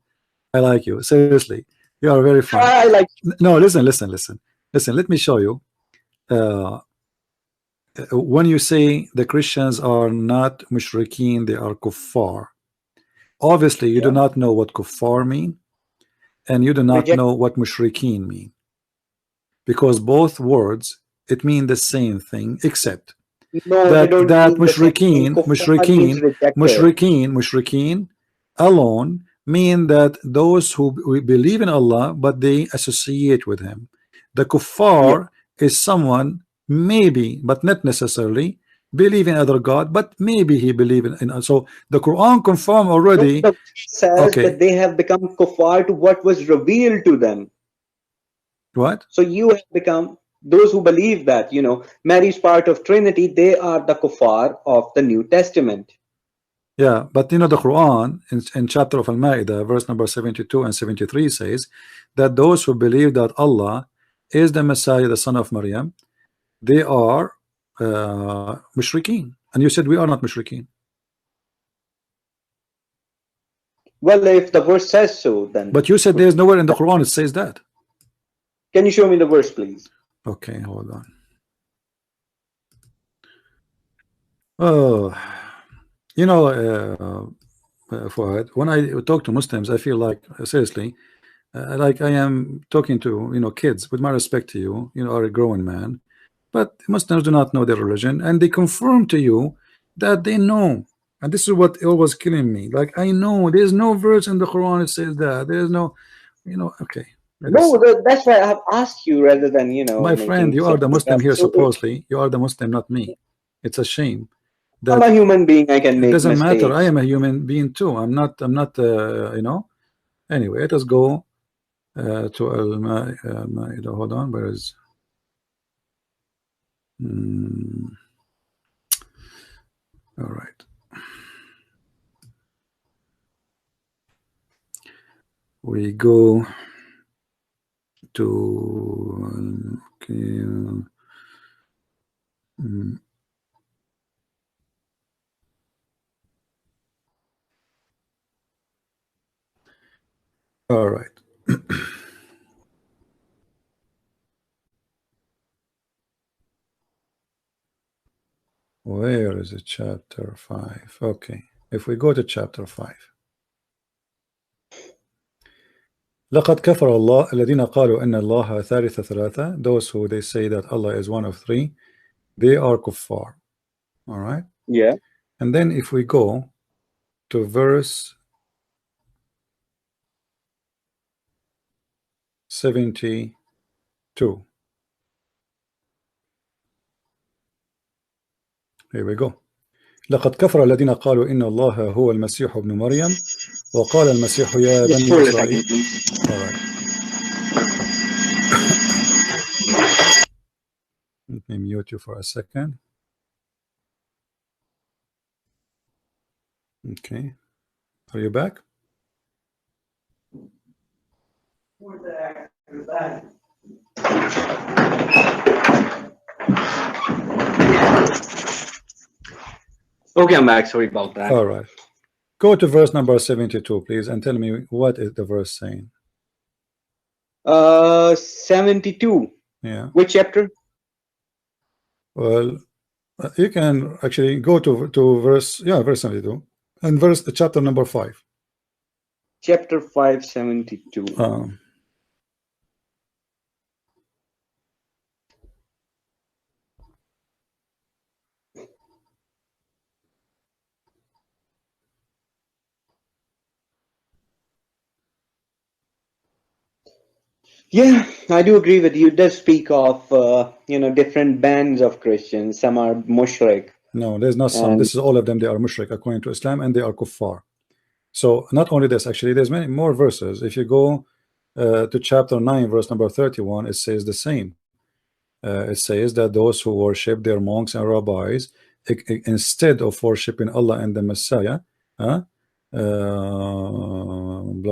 Speaker 1: I like you. Seriously, you are very fun.
Speaker 3: I like.
Speaker 1: No, listen. Let me show you. When you say the Christians are not mushrikeen, they are kuffar. Obviously, you do not know what kuffar mean, and you do not know what mushrikeen mean, because both words, it mean the same thing, except that mushrikeen alone mean that those who believe in Allah but they associate with him. The kuffar is someone maybe, but not necessarily, believe in other God, but maybe he believe in so the Quran confirm already.
Speaker 3: The says that they have become kuffar to what was revealed to them.
Speaker 1: What?
Speaker 3: So you have become those who believe that, you know, Mary is part of Trinity, they are the kuffar of the New Testament.
Speaker 1: Yeah, but you know the Quran in chapter of Al-Ma'idah, verse number 72 and 73 says that those who believe that Allah is the Messiah, the son of Maryam, they are mushrikeen. And you said we are not mushrikeen.
Speaker 3: Well, if the verse says so, then.
Speaker 1: But you said there is nowhere in the Quran it says that.
Speaker 3: Can you show me the verse, please?
Speaker 1: Okay, hold on. Oh, you know, Fuad, when I talk to Muslims, I feel like seriously, like I am talking to kids. With my respect to you, you are a grown man, but Muslims do not know their religion, and they confirm to you that they know. And this is what always killing me. Like, I know there's no verse in the Quran that says that. There's no, okay.
Speaker 3: No, that's why I have asked you rather than,
Speaker 1: My friend, you are the Muslim here, supposedly. You are the Muslim, not me. It's a shame.
Speaker 3: I'm a human being. I can make mistakes.
Speaker 1: It doesn't matter. I am a human being too. I'm not, Anyway, let us go to Al-Ma'idah. Hold on. Where is... All right. We go to all right. Where is it? Chapter 5. Okay. If we go to chapter 5. لقد كفر الله الذين قالوا إن الله ثالث ثلاثة. Those who they say that Allah is one of three, they are kuffar. All right.
Speaker 3: Yeah.
Speaker 1: And then if we go to verse 72. Here we go. لقد كفر الذين قالوا إن الله هو المسيح ابن مريم وقال المسيح يا بني إسرائيل. All right. Let me mute you for a second. Okay. Are you back?
Speaker 3: Okay, I'm back. Sorry about that.
Speaker 1: All right. Go to verse number 72, please, and tell me what is the verse saying.
Speaker 3: 72.
Speaker 1: Yeah.
Speaker 3: Which chapter?
Speaker 1: Well, you can actually go to verse 72 and chapter number 5.
Speaker 3: Chapter 5, 72. Yeah, I do agree with you. It does speak of different bands of Christians. Some are mushrik.
Speaker 1: No, there's not some. This is all of them. They are mushrik according to Islam, and they are kuffar. So not only this, actually, there's many more verses. If you go to chapter 9, verse number 31, it says the same. It says that those who worship their monks and rabbis instead of worshiping Allah and the Messiah, blah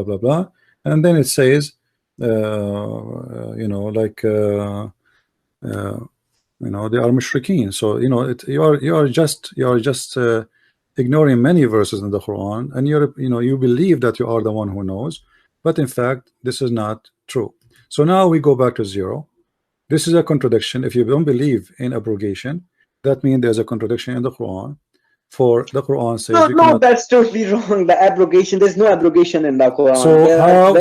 Speaker 1: blah blah, and then it says, they are mushrikeen. So you are just ignoring many verses in the Quran, and you believe that you are the one who knows, but in fact this is not true. So now we go back to zero. This is a contradiction. If you don't believe in abrogation, that means there's a contradiction in the Quran. For the Quran says
Speaker 3: no, that's totally wrong. The abrogation, there's no abrogation in the Quran.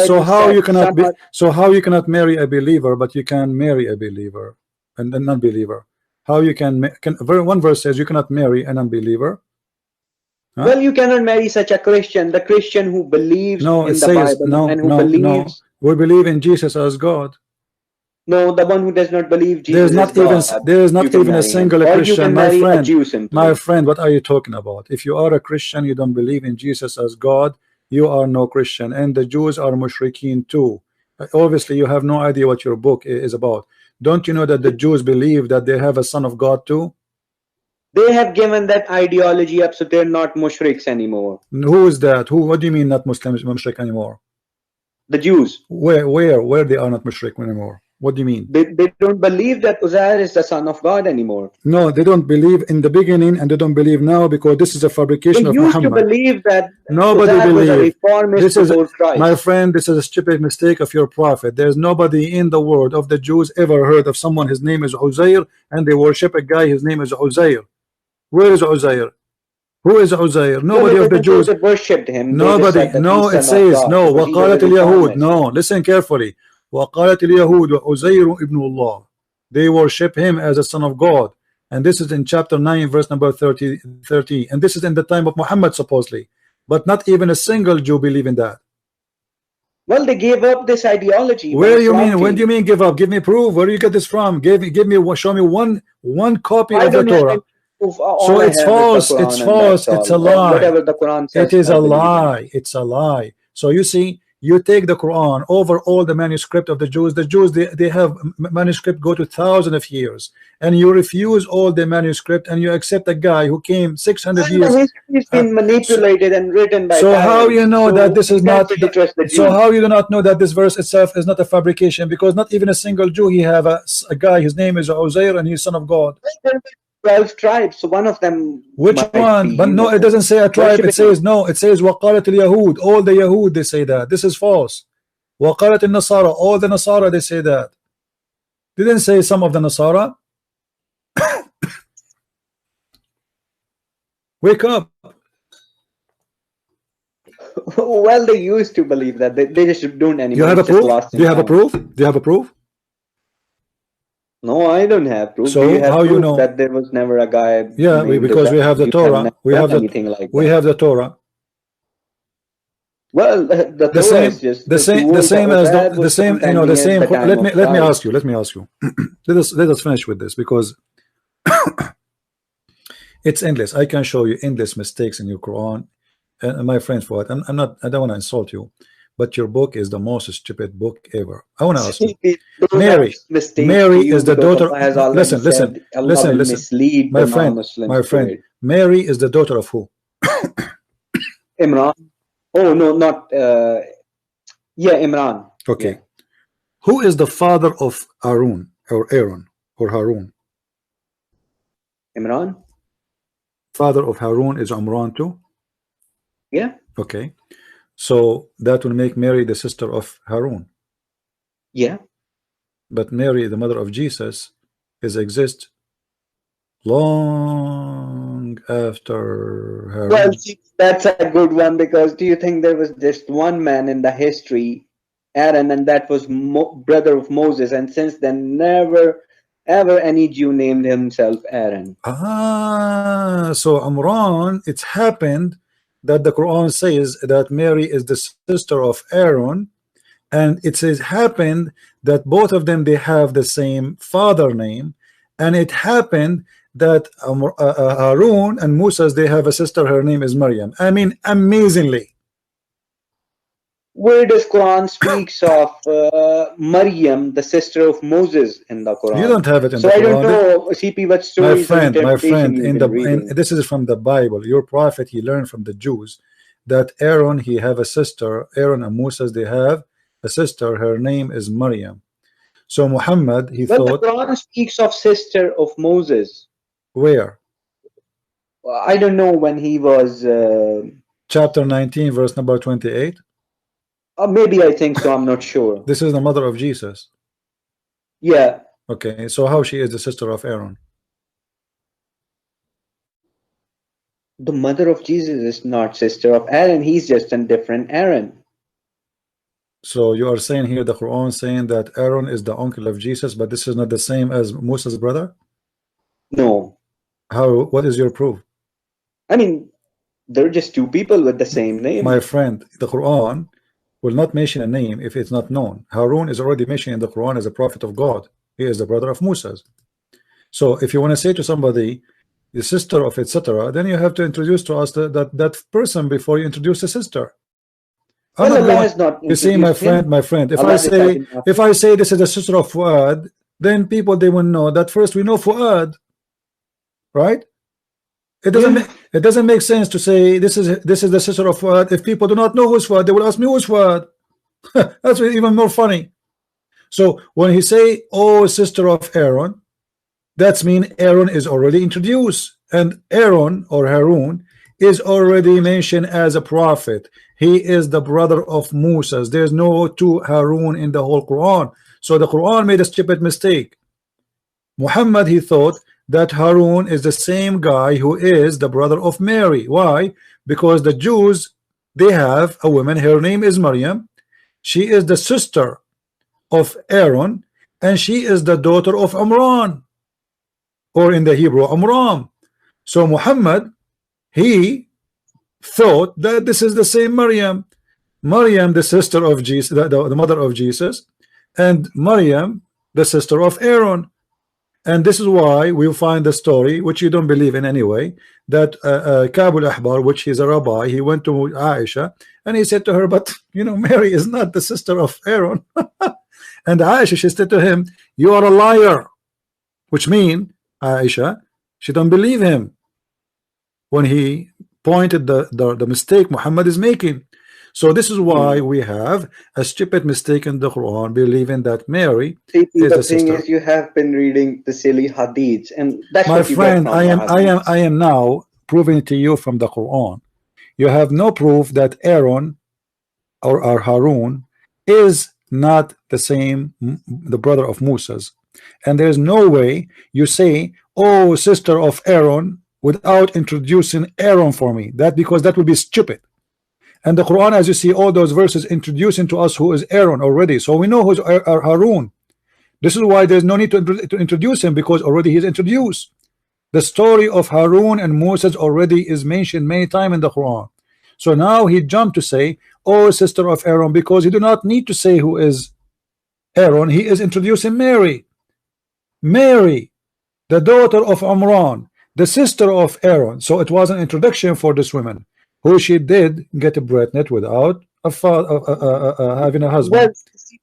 Speaker 1: So how you cannot marry a believer, but you can marry a believer and a non-believer? How you can one verse says you cannot marry an unbeliever. Huh?
Speaker 3: Well, you cannot marry such a Christian. The Christian who believes in the Bible and who believes.
Speaker 1: We believe in Jesus as God.
Speaker 3: No, the one who does not believe Jesus
Speaker 1: there is not even a single Christian, my friend. What are you talking about? If you are a Christian, you don't believe in Jesus as God, you are no Christian. And the Jews are mushrikeen too. Obviously you have no idea what your book is about. Don't you know that the Jews believe that they have a son of God too?
Speaker 3: They have given that ideology up, so they're not mushriks anymore.
Speaker 1: Who is that? What do you mean not Muslims mushrik anymore?
Speaker 3: The Jews.
Speaker 1: Where they are not mushrik anymore? What do you mean?
Speaker 3: They don't believe that Uzair is the son of God anymore.
Speaker 1: No, they don't believe in the beginning, and they don't believe now, because this is a fabrication of Muhammad.
Speaker 3: They used to believe that
Speaker 1: nobody believes.
Speaker 3: This is
Speaker 1: my friend, this is a stupid mistake of your prophet. There's nobody in the world of the Jews ever heard of someone his name is Uzair and they worship a guy his name is Uzair. Where is Uzair? Who is Uzair? Nobody of the Jews
Speaker 3: worshipped him.
Speaker 1: Nobody. No, it says no. وقالت اليهود. No, listen carefully. وقالت اليهود وعزير ابن الله. They worship him as a son of God, and this is in chapter 9 verse number 30, and this is in the time of Muhammad supposedly, but not even a single Jew believe in that.
Speaker 3: Well, they gave up this ideology.
Speaker 1: Where you mean? When do you mean give up? Give me proof. Where do you get this from? Give me show me one copy of the Torah. So it's false. It's false. It's a lie.
Speaker 3: Whatever the Quran says,
Speaker 1: it is a lie. It's a lie. So you see, you take the Quran over all the manuscript of the Jews. The Jews, they have manuscript go to thousands of years, and you refuse all the manuscript, and you accept a guy who came 600 years.
Speaker 3: It's been manipulated and written by.
Speaker 1: So how you know that this is not? So how you do not know that this verse itself is not a fabrication? Because not even a single Jew. He have a guy. His name is Uzair, and he's son of God.
Speaker 3: 12 tribes, so one of them.
Speaker 1: Which one? But no, it doesn't say a tribe. It says no. It says وقالت اليهود. All the Yahud they say that. This is false. وقالت النصارى. All the Nasara they say that. Didn't say some of the Nasara. Wake up.
Speaker 3: Well, they used to believe that. They just don't anymore.
Speaker 1: You have a proof? Do you have a proof? Do you have a proof?
Speaker 3: No, I don't have proof.
Speaker 1: So
Speaker 3: you have
Speaker 1: how you know
Speaker 3: that there was never a guy?
Speaker 1: Yeah, because we have the Torah. We have the Torah.
Speaker 3: Well, the same as the
Speaker 1: same. You know, the same. Let me ask you. let us finish with this, because it's endless. I can show you endless mistakes in your Quran. And my friends, for what I don't want to insult you, but your book is the most stupid book ever. I want to ask you, Mary is the daughter. Listen, my friend. Mary is the daughter of who?
Speaker 3: Imran. Oh no, not. Yeah, Imran.
Speaker 1: Okay.
Speaker 3: Yeah.
Speaker 1: Who is the father of Aaron or Aaron or Harun?
Speaker 3: Imran.
Speaker 1: Father of Harun is Imran too.
Speaker 3: Yeah.
Speaker 1: Okay. So that will make Mary the sister of Harun.
Speaker 3: Yeah.
Speaker 1: But Mary, the mother of Jesus, exists long after Harun.
Speaker 3: Well, that's a good one, because do you think there was just one man in the history, Aaron, and that was brother of Moses, and since then never ever any Jew named himself Aaron.
Speaker 1: So Imran, it's happened that the Quran says that Mary is the sister of Aaron, and it says happened that both of them they have the same father name, and it happened that Harun and Musa's they have a sister, her name is Maryam. I mean, amazingly.
Speaker 3: Where does Quran speaks of Maryam, the sister of Moses, in the Quran?
Speaker 1: You don't have it in
Speaker 3: so
Speaker 1: the
Speaker 3: I
Speaker 1: Quran.
Speaker 3: don't know, CP, what stories
Speaker 1: My friend, this is from the Bible. Your prophet, he learned from the Jews that Aaron, he have a sister. Aaron and Moses, they have a sister. Her name is Maryam. So Muhammad, he thought.
Speaker 3: The Quran speaks of sister of Moses.
Speaker 1: Where?
Speaker 3: I don't know when he was.
Speaker 1: Chapter 19, verse number 28.
Speaker 3: Maybe I think so. I'm not sure.
Speaker 1: This is the mother of Jesus.
Speaker 3: Yeah.
Speaker 1: Okay, so how she is the sister of Aaron?
Speaker 3: The mother of Jesus is not sister of Aaron. He's just a different Aaron.
Speaker 1: So you are saying here the Quran saying that Aaron is the uncle of Jesus, but this is not the same as Musa's brother?
Speaker 3: No.
Speaker 1: How? What is your proof?
Speaker 3: I mean, they're just two people with the same name.
Speaker 1: My friend, the Quran will not mention a name if it's not known. Harun is already mentioned in the Quran as a prophet of God. He is the brother of Musa's. So if you want to say to somebody the sister of etc., then you have to introduce to us that person before you introduce the sister.
Speaker 3: Well, Allah has not
Speaker 1: you see, my friend, if I say this is the sister of Fuad, then people they will know that first we know Fuad, right? It doesn't make sense to say this is the sister of Fuad. If people do not know who's Fuad, they will ask me who's Fuad. That's even more funny. So when he say, oh, sister of Aaron, that's mean Aaron is already introduced, and Aaron or Harun is already mentioned as a prophet. He is the brother of Moses. There's no two Harun in the whole Quran. So the Quran made a stupid mistake. Muhammad, he thought that Harun is the same guy who is the brother of Mary. Why? Because the Jews, they have a woman, her name is Maryam. She is the sister of Aaron, and she is the daughter of Amran, or in the Hebrew Amram. So Muhammad, he thought that this is the same Maryam, the sister of Jesus, the mother of Jesus, and Maryam, the sister of Aaron. And this is why we find the story, which you don't believe in anyway, that Kabul Ahbar, which is a rabbi, he went to Aisha and he said to her, but you know, Mary is not the sister of Aaron. And Aisha, she said to him, you are a liar, which means Aisha, she don't believe him when he pointed the mistake Muhammad is making. So this is why we have a stupid mistake in the Quran, believing that Mary is the
Speaker 3: thing
Speaker 1: sister.
Speaker 3: Is, you have been reading the silly hadiths, and that's
Speaker 1: my
Speaker 3: what
Speaker 1: friend.
Speaker 3: I
Speaker 1: am now proving to you from the Quran. You have no proof that Aaron or Harun is not the same, the brother of Moses, and there's no way you say, oh, sister of Aaron, without introducing Aaron for me. Because that would be stupid. And the Quran, as you see, all those verses introducing to us who is Aaron already, so we know who's Harun. This is why there's no need to introduce him, because already he's introduced. The story of Harun and Moses already is mentioned many times in the Quran. So now he jumped to say, oh, sister of Aaron, because he do not need to say who is Aaron. He is introducing Mary, the daughter of Amran, the sister of Aaron. So it was an introduction for this woman, who she did get pregnant without having a husband.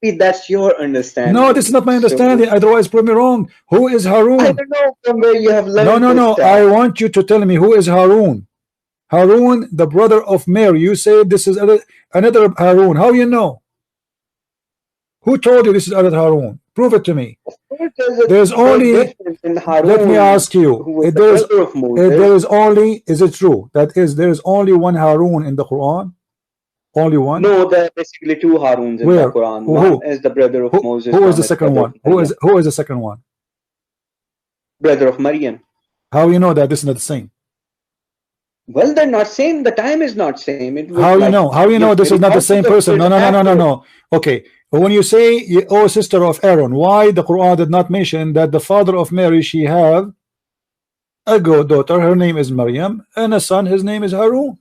Speaker 3: Well, that's your understanding.
Speaker 1: No, this is not my understanding. Otherwise, prove me wrong. Who is Harun?
Speaker 3: I don't know from where you have learned.
Speaker 1: No. I want you to tell me who is Harun. Harun, the brother of Mary. You say this is another Harun. How you know? Who told you this is other Harun? Prove it to me. There's only. Let me ask you. There is only. Is it true that there is only one Harun in the Quran? Only one?
Speaker 3: No, there are basically two Haruns in the Quran. One is the brother of Moses.
Speaker 1: Who is the second one? Who is the second one?
Speaker 3: Brother of Maryam.
Speaker 1: How you know that this is not the same?
Speaker 3: Well, they're not same. The time is not same.
Speaker 1: How you know? How you know this is not the same person? No. Okay. When you say, oh, sister of Aaron, why the Quran did not mention that the father of Mary, she have a daughter, her name is Maryam, and a son, his name is Harun?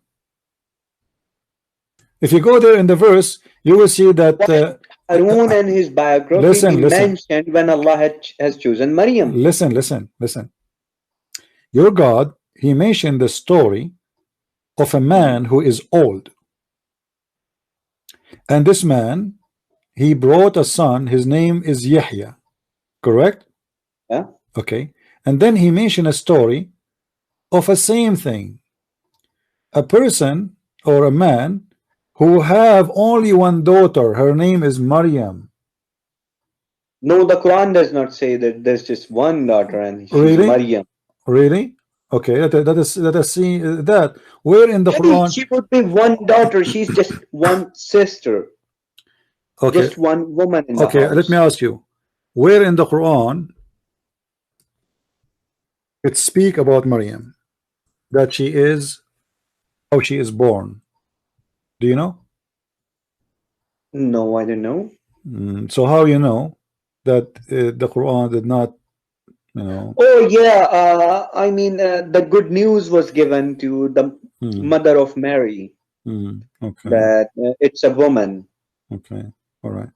Speaker 1: If you go there in the verse, you will see that
Speaker 3: Harun and his biography
Speaker 1: listen.
Speaker 3: mentioned when Allah has chosen Maryam.
Speaker 1: Listen. Your God, he mentioned the story of a man who is old, and this man, he brought a son. His name is Yahya, correct?
Speaker 3: Yeah.
Speaker 1: Okay. And then he mentioned a story of a same thing, a person or a man who have only one daughter. Her name is Maryam.
Speaker 3: No, the Quran does not say that there's just one daughter and she's
Speaker 1: Really?
Speaker 3: Maryam.
Speaker 1: Really? Okay, let us see that. Where in the Quran?
Speaker 3: She would be one daughter. She's just one sister.
Speaker 1: Okay.
Speaker 3: Just one woman in the
Speaker 1: Okay,
Speaker 3: house.
Speaker 1: let me ask you. Where in the Quran it speak about Maryam, that she is, how she is born? Do you know?
Speaker 3: No, I don't know.
Speaker 1: So how you know that the Quran did not, you know?
Speaker 3: Oh yeah, I mean the good news was given to the mother of Mary
Speaker 1: Okay.
Speaker 3: that it's a woman
Speaker 1: Okay. All right.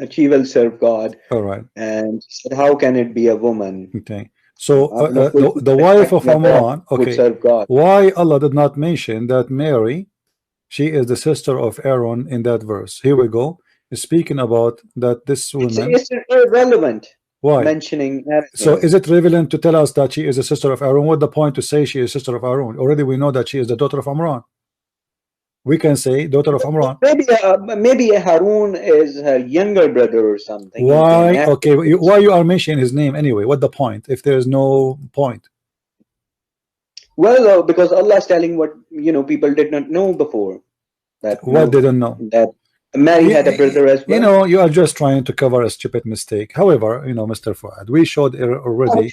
Speaker 3: that she will serve God.
Speaker 1: All right.
Speaker 3: And she said, how can it be a woman?
Speaker 1: Okay. So
Speaker 3: Of course,
Speaker 1: the wife of
Speaker 3: the prophet
Speaker 1: Amran.
Speaker 3: would
Speaker 1: Okay.
Speaker 3: serve God.
Speaker 1: Why Allah did not mention that Mary, she is the sister of Aaron in that verse? Here we go. Speaking about that this woman.
Speaker 3: It's irrelevant.
Speaker 1: Why?
Speaker 3: Mentioning Aaron
Speaker 1: So
Speaker 3: here.
Speaker 1: is it relevant to tell us that she is a sister of Aaron? What's the point to say she is sister of Aaron? Already we know that she is the daughter of Amran. We can say daughter of Amran.
Speaker 3: Maybe Harun is her younger brother or something.
Speaker 1: Why? Okay, why you are mentioning his name anyway? What the point if there is no point?
Speaker 3: Well, because Allah is telling what people did not know before. That
Speaker 1: What didn't know?
Speaker 3: That Mary had a brother as well.
Speaker 1: You know, you are just trying to cover a stupid mistake. However, you know, Mr. Fuad, we showed already.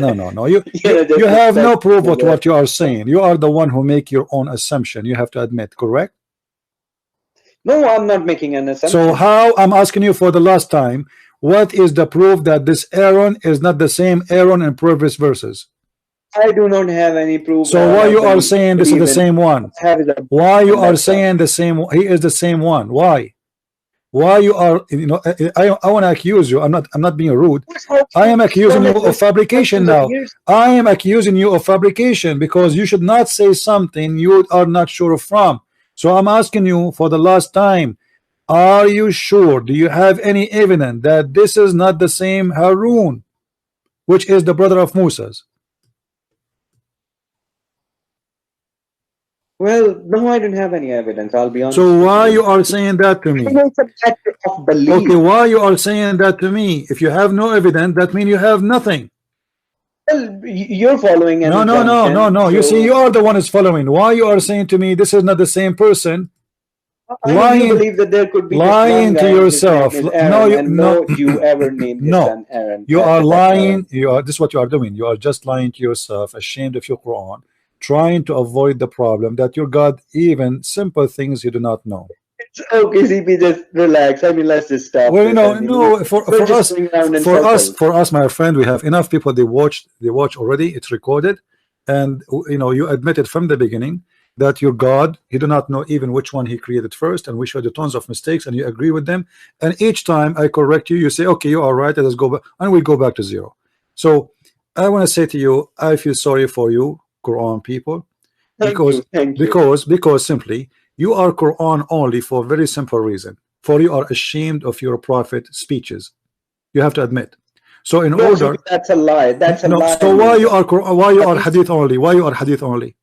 Speaker 1: No. You have no proof of what you are saying. You are the one who make your own assumption. You have to admit, correct?
Speaker 3: No, I'm not making an assumption.
Speaker 1: So how, I'm asking you for the last time, what is the proof that this Aaron is not the same Aaron in previous verses?
Speaker 3: I do not have any proof.
Speaker 1: So why you are saying this is the same one? Why you are saying the same? He is the same one. Why? Why you are? You know, I want to accuse you. I'm not being rude. I am accusing you of fabrication now. I am accusing you of fabrication because you should not say something you are not sure from. So I'm asking you for the last time. Are you sure? Do you have any evidence that this is not the same Harun, which is the brother of Moses?
Speaker 3: Well, no, I don't have any evidence. I'll be honest.
Speaker 1: So why you are saying that to me?
Speaker 3: It's a matter of belief.
Speaker 1: Okay, why you are saying that to me? If you have no evidence, that means you have nothing.
Speaker 3: Well, you're following an
Speaker 1: No. You see, you are the one is following. Why you are saying to me this is not the same person?
Speaker 3: I do believe that there could be
Speaker 1: lying to yourself.
Speaker 3: No, you ever named his son Aaron.
Speaker 1: You are lying. This is what you are doing. You are just lying to yourself, ashamed of your Quran, trying to avoid the problem that your God, even simple things you do not know.
Speaker 3: It's okay, CP, just relax. I mean, let's just stop.
Speaker 1: Well, for us, my friend, we have enough people. They watch already. It's recorded, and you admitted from the beginning that your God, he do not know even which one he created first, and we showed you tons of mistakes, and you agree with them. And each time I correct you, you say, okay, you are right. Let us go back, and we go back to zero. So I want to say to you, I feel sorry for you, Quran people, because simply you are Quran only for a very simple reason. For you are ashamed of your prophet speeches. You have to admit. So in order,
Speaker 3: that's a lie. That's a lie.
Speaker 1: So why you are hadith only? Why you are hadith only?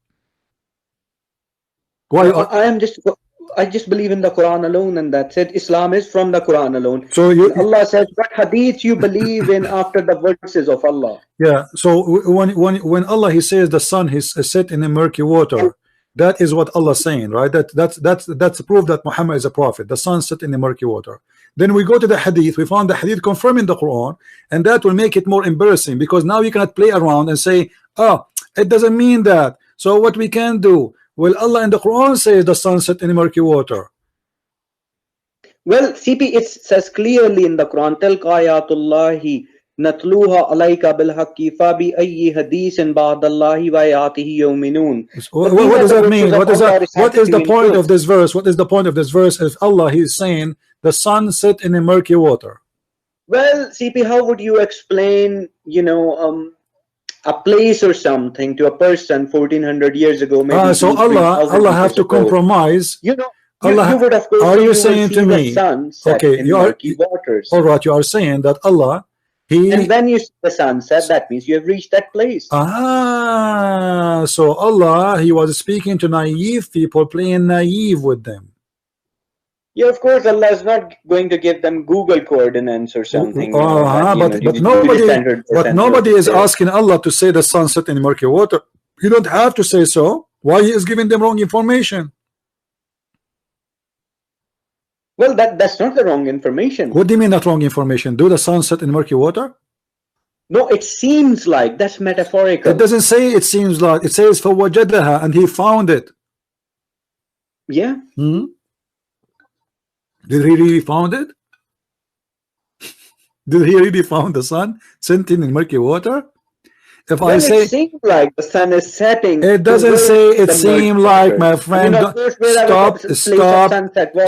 Speaker 3: I just believe in the Quran alone, and that's it. Islam is from the Quran alone.
Speaker 1: So
Speaker 3: Allah says, what hadith you believe in after the verses of Allah?
Speaker 1: Yeah. So when Allah he says the sun is set in a murky water, that is what Allah is saying, right? That's proof that Muhammad is a prophet. The sun set in the murky water. Then we go to the hadith. We found the hadith confirming the Quran, and that will make it more embarrassing because now you cannot play around and say, oh, it doesn't mean that. So what we can do? Well, Allah in the Quran says the sun set in murky water.
Speaker 3: Well, CP, it says clearly in the Quran, Tilka ayatullahi نتلوها عليك بالحق فبأي حديث بعد الله وآياته يؤمنون.
Speaker 1: What does that mean? What is the point of this verse? What is the point of this verse? If Allah is saying the sun set in a murky water.
Speaker 3: Well, CP, how would you explain, a place or something to a person 1400 years ago? Maybe
Speaker 1: so Allah have to compromise.
Speaker 3: Allah, you would, of course,
Speaker 1: are you saying to me? Okay, you are.
Speaker 3: Waters.
Speaker 1: All right, you are saying that Allah.
Speaker 3: And when you see the sunset, that means you have reached that place.
Speaker 1: So Allah, He was speaking to naive people, playing naive with them.
Speaker 3: Yeah, of course, Allah is not going to give them Google coordinates or something.
Speaker 1: But nobody is asking Allah to say the sunset in murky water. You don't have to say so. Why He is giving them wrong information?
Speaker 3: Well, that's not the wrong information.
Speaker 1: What do you mean not wrong information? Do the sun set in murky water?
Speaker 3: No, it seems like. That's metaphorical.
Speaker 1: It doesn't say it seems like. It says فَوَجَدَهَا, and he found it.
Speaker 3: Yeah.
Speaker 1: Hmm? Did he really found it? Did he really found the sun setting in murky water? If I say
Speaker 3: it seems like the sun is setting,
Speaker 1: it doesn't say it seems like, my friend.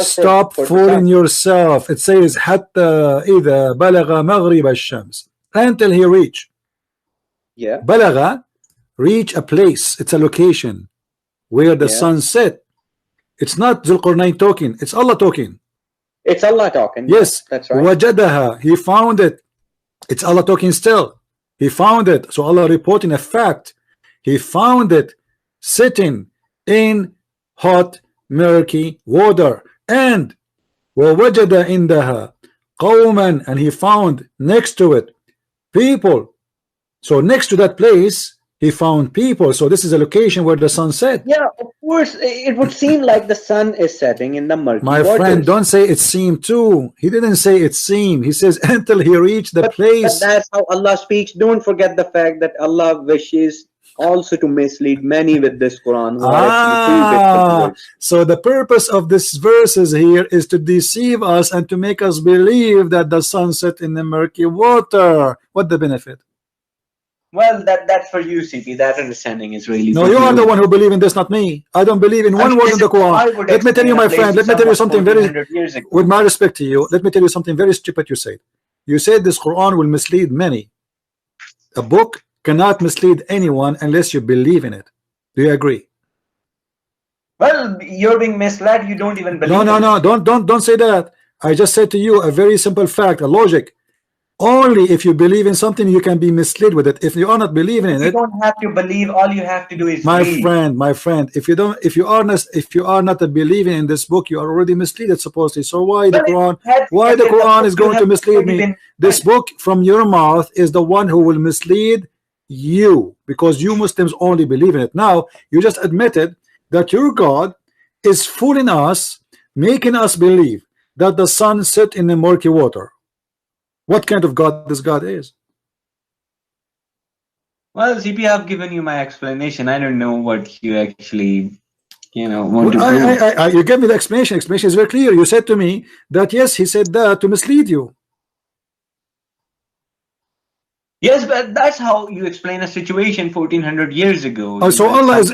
Speaker 1: Stop fooling yourself. It says حتى إذا بلغ مغرب الشمس, until he reach.
Speaker 3: Yeah.
Speaker 1: بلغ, reach a place. It's a location where the sun set. It's not Zulqarnain talking. It's Allah talking.
Speaker 3: It's Allah talking.
Speaker 1: Yes,
Speaker 3: that's right.
Speaker 1: وجدها, he found it. It's Allah talking still. He found it. So Allah reporting a fact. He found it sitting in hot murky water. And وَوَجَدَ عِنْدَهَا قَوْمًا, and he found next to it people. So next to that place he found people. So this is a location where the sun set.
Speaker 3: Yeah, of course. It would seem like the sun is setting in the murky
Speaker 1: My
Speaker 3: waters.
Speaker 1: friend, don't say it seemed too. He didn't say it seemed. He says until he reached the place.
Speaker 3: But that's how Allah speaks. Don't forget the fact that Allah wishes also to mislead many with this Quran.
Speaker 1: So the purpose of this verses here is to deceive us and to make us believe that the sun set in the murky water. What the benefit?
Speaker 2: Well, that's for you, CP. That understanding is really.
Speaker 1: No, you are the one who believe in this, not me. I don't believe in one word in the Quran. Let me tell you, my friend. Let me tell you something very. With my respect to you, let me tell you something very stupid. You said. You said this Quran will mislead many. A book cannot mislead anyone unless you believe in it. Do you agree?
Speaker 2: Well, you're being misled. You don't even believe.
Speaker 1: No. Don't say that. I just said to you a very simple fact, a logic. Only if you believe in something you can be misled with it. If you are not believing in it,
Speaker 2: you don't have to believe. All you have to do is believe.
Speaker 1: My friend, if you are not believing in this book, you are already misled supposedly. So why the Quran is going to mislead me? This book from your mouth is the one who will mislead you, because you Muslims only believe in it. Now you just admitted that your God is fooling us, making us believe that the sun set in the murky water. What kind of God this God is?
Speaker 2: Well, CP, I've given you my explanation. I don't know what you actually, want to do.
Speaker 1: You gave me the explanation. Explanation is very clear. You said to me that yes, he said that to mislead you.
Speaker 2: Yes, but that's how you explain a situation 1400 years ago.
Speaker 1: So Allah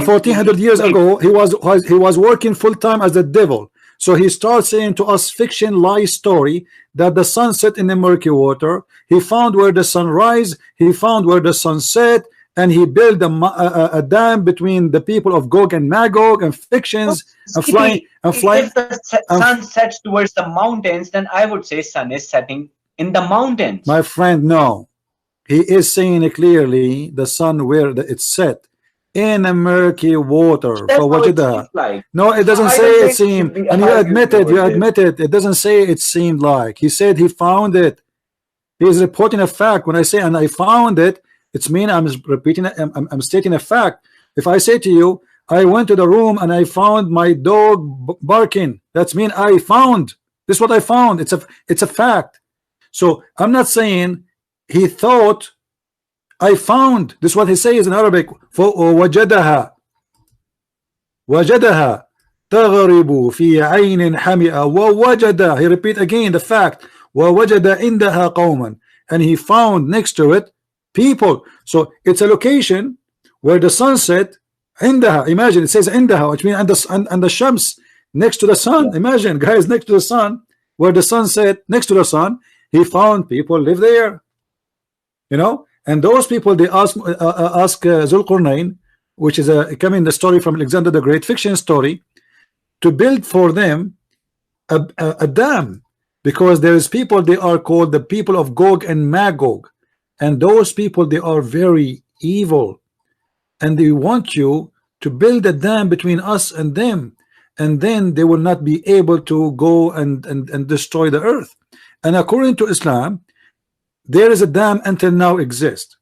Speaker 1: 1400 years ago, he was working full time as the devil. So he starts saying to us fiction lie story that the sun set in the murky water. He found where the sun rise, he found where the sun set, and he built a dam between the people of Gog and Magog, and fictions and flying.
Speaker 2: If the sun sets towards the mountains, then I would say sun is setting in the mountains.
Speaker 1: My friend, no. He is saying it clearly, the sun where it's set. In a murky water.
Speaker 2: Like.
Speaker 1: No, it doesn't say it seemed, and you admit it. It doesn't say it seemed like. He said he found it. He is reporting a fact. When I say and I found it, it's mean I'm repeating. I'm stating a fact. If I say to you, I went to the room and I found my dog barking, that's mean I found. This is what I found. It's a fact. So I'm not saying he thought. I found. This is what he says in Arabic. وَوَجَدَهَا تَغْرِبُ فِي عَيْنٍ حَمِئَةٍ وَوَجَدَ. He repeat again the fact. وَوَجَدَ عِنْدَهَا قَوْمًا. and he found next to it people. So it's a location where the sun set. Imagine it says Indaha, which means and the Shams next to the sun. Imagine, guys, next to the sun, where the sun set next to the sun. He found people live there, you know, and those people, they ask Zulqarnain, which is coming the story from Alexander the Great, fiction story, to build for them a dam, because there is people, they are called the people of Gog and Magog, and those people, they are very evil, and they want you to build a dam between us and them, and then they will not be able to go and destroy the earth. And according to Islam, there is a dam until now exists,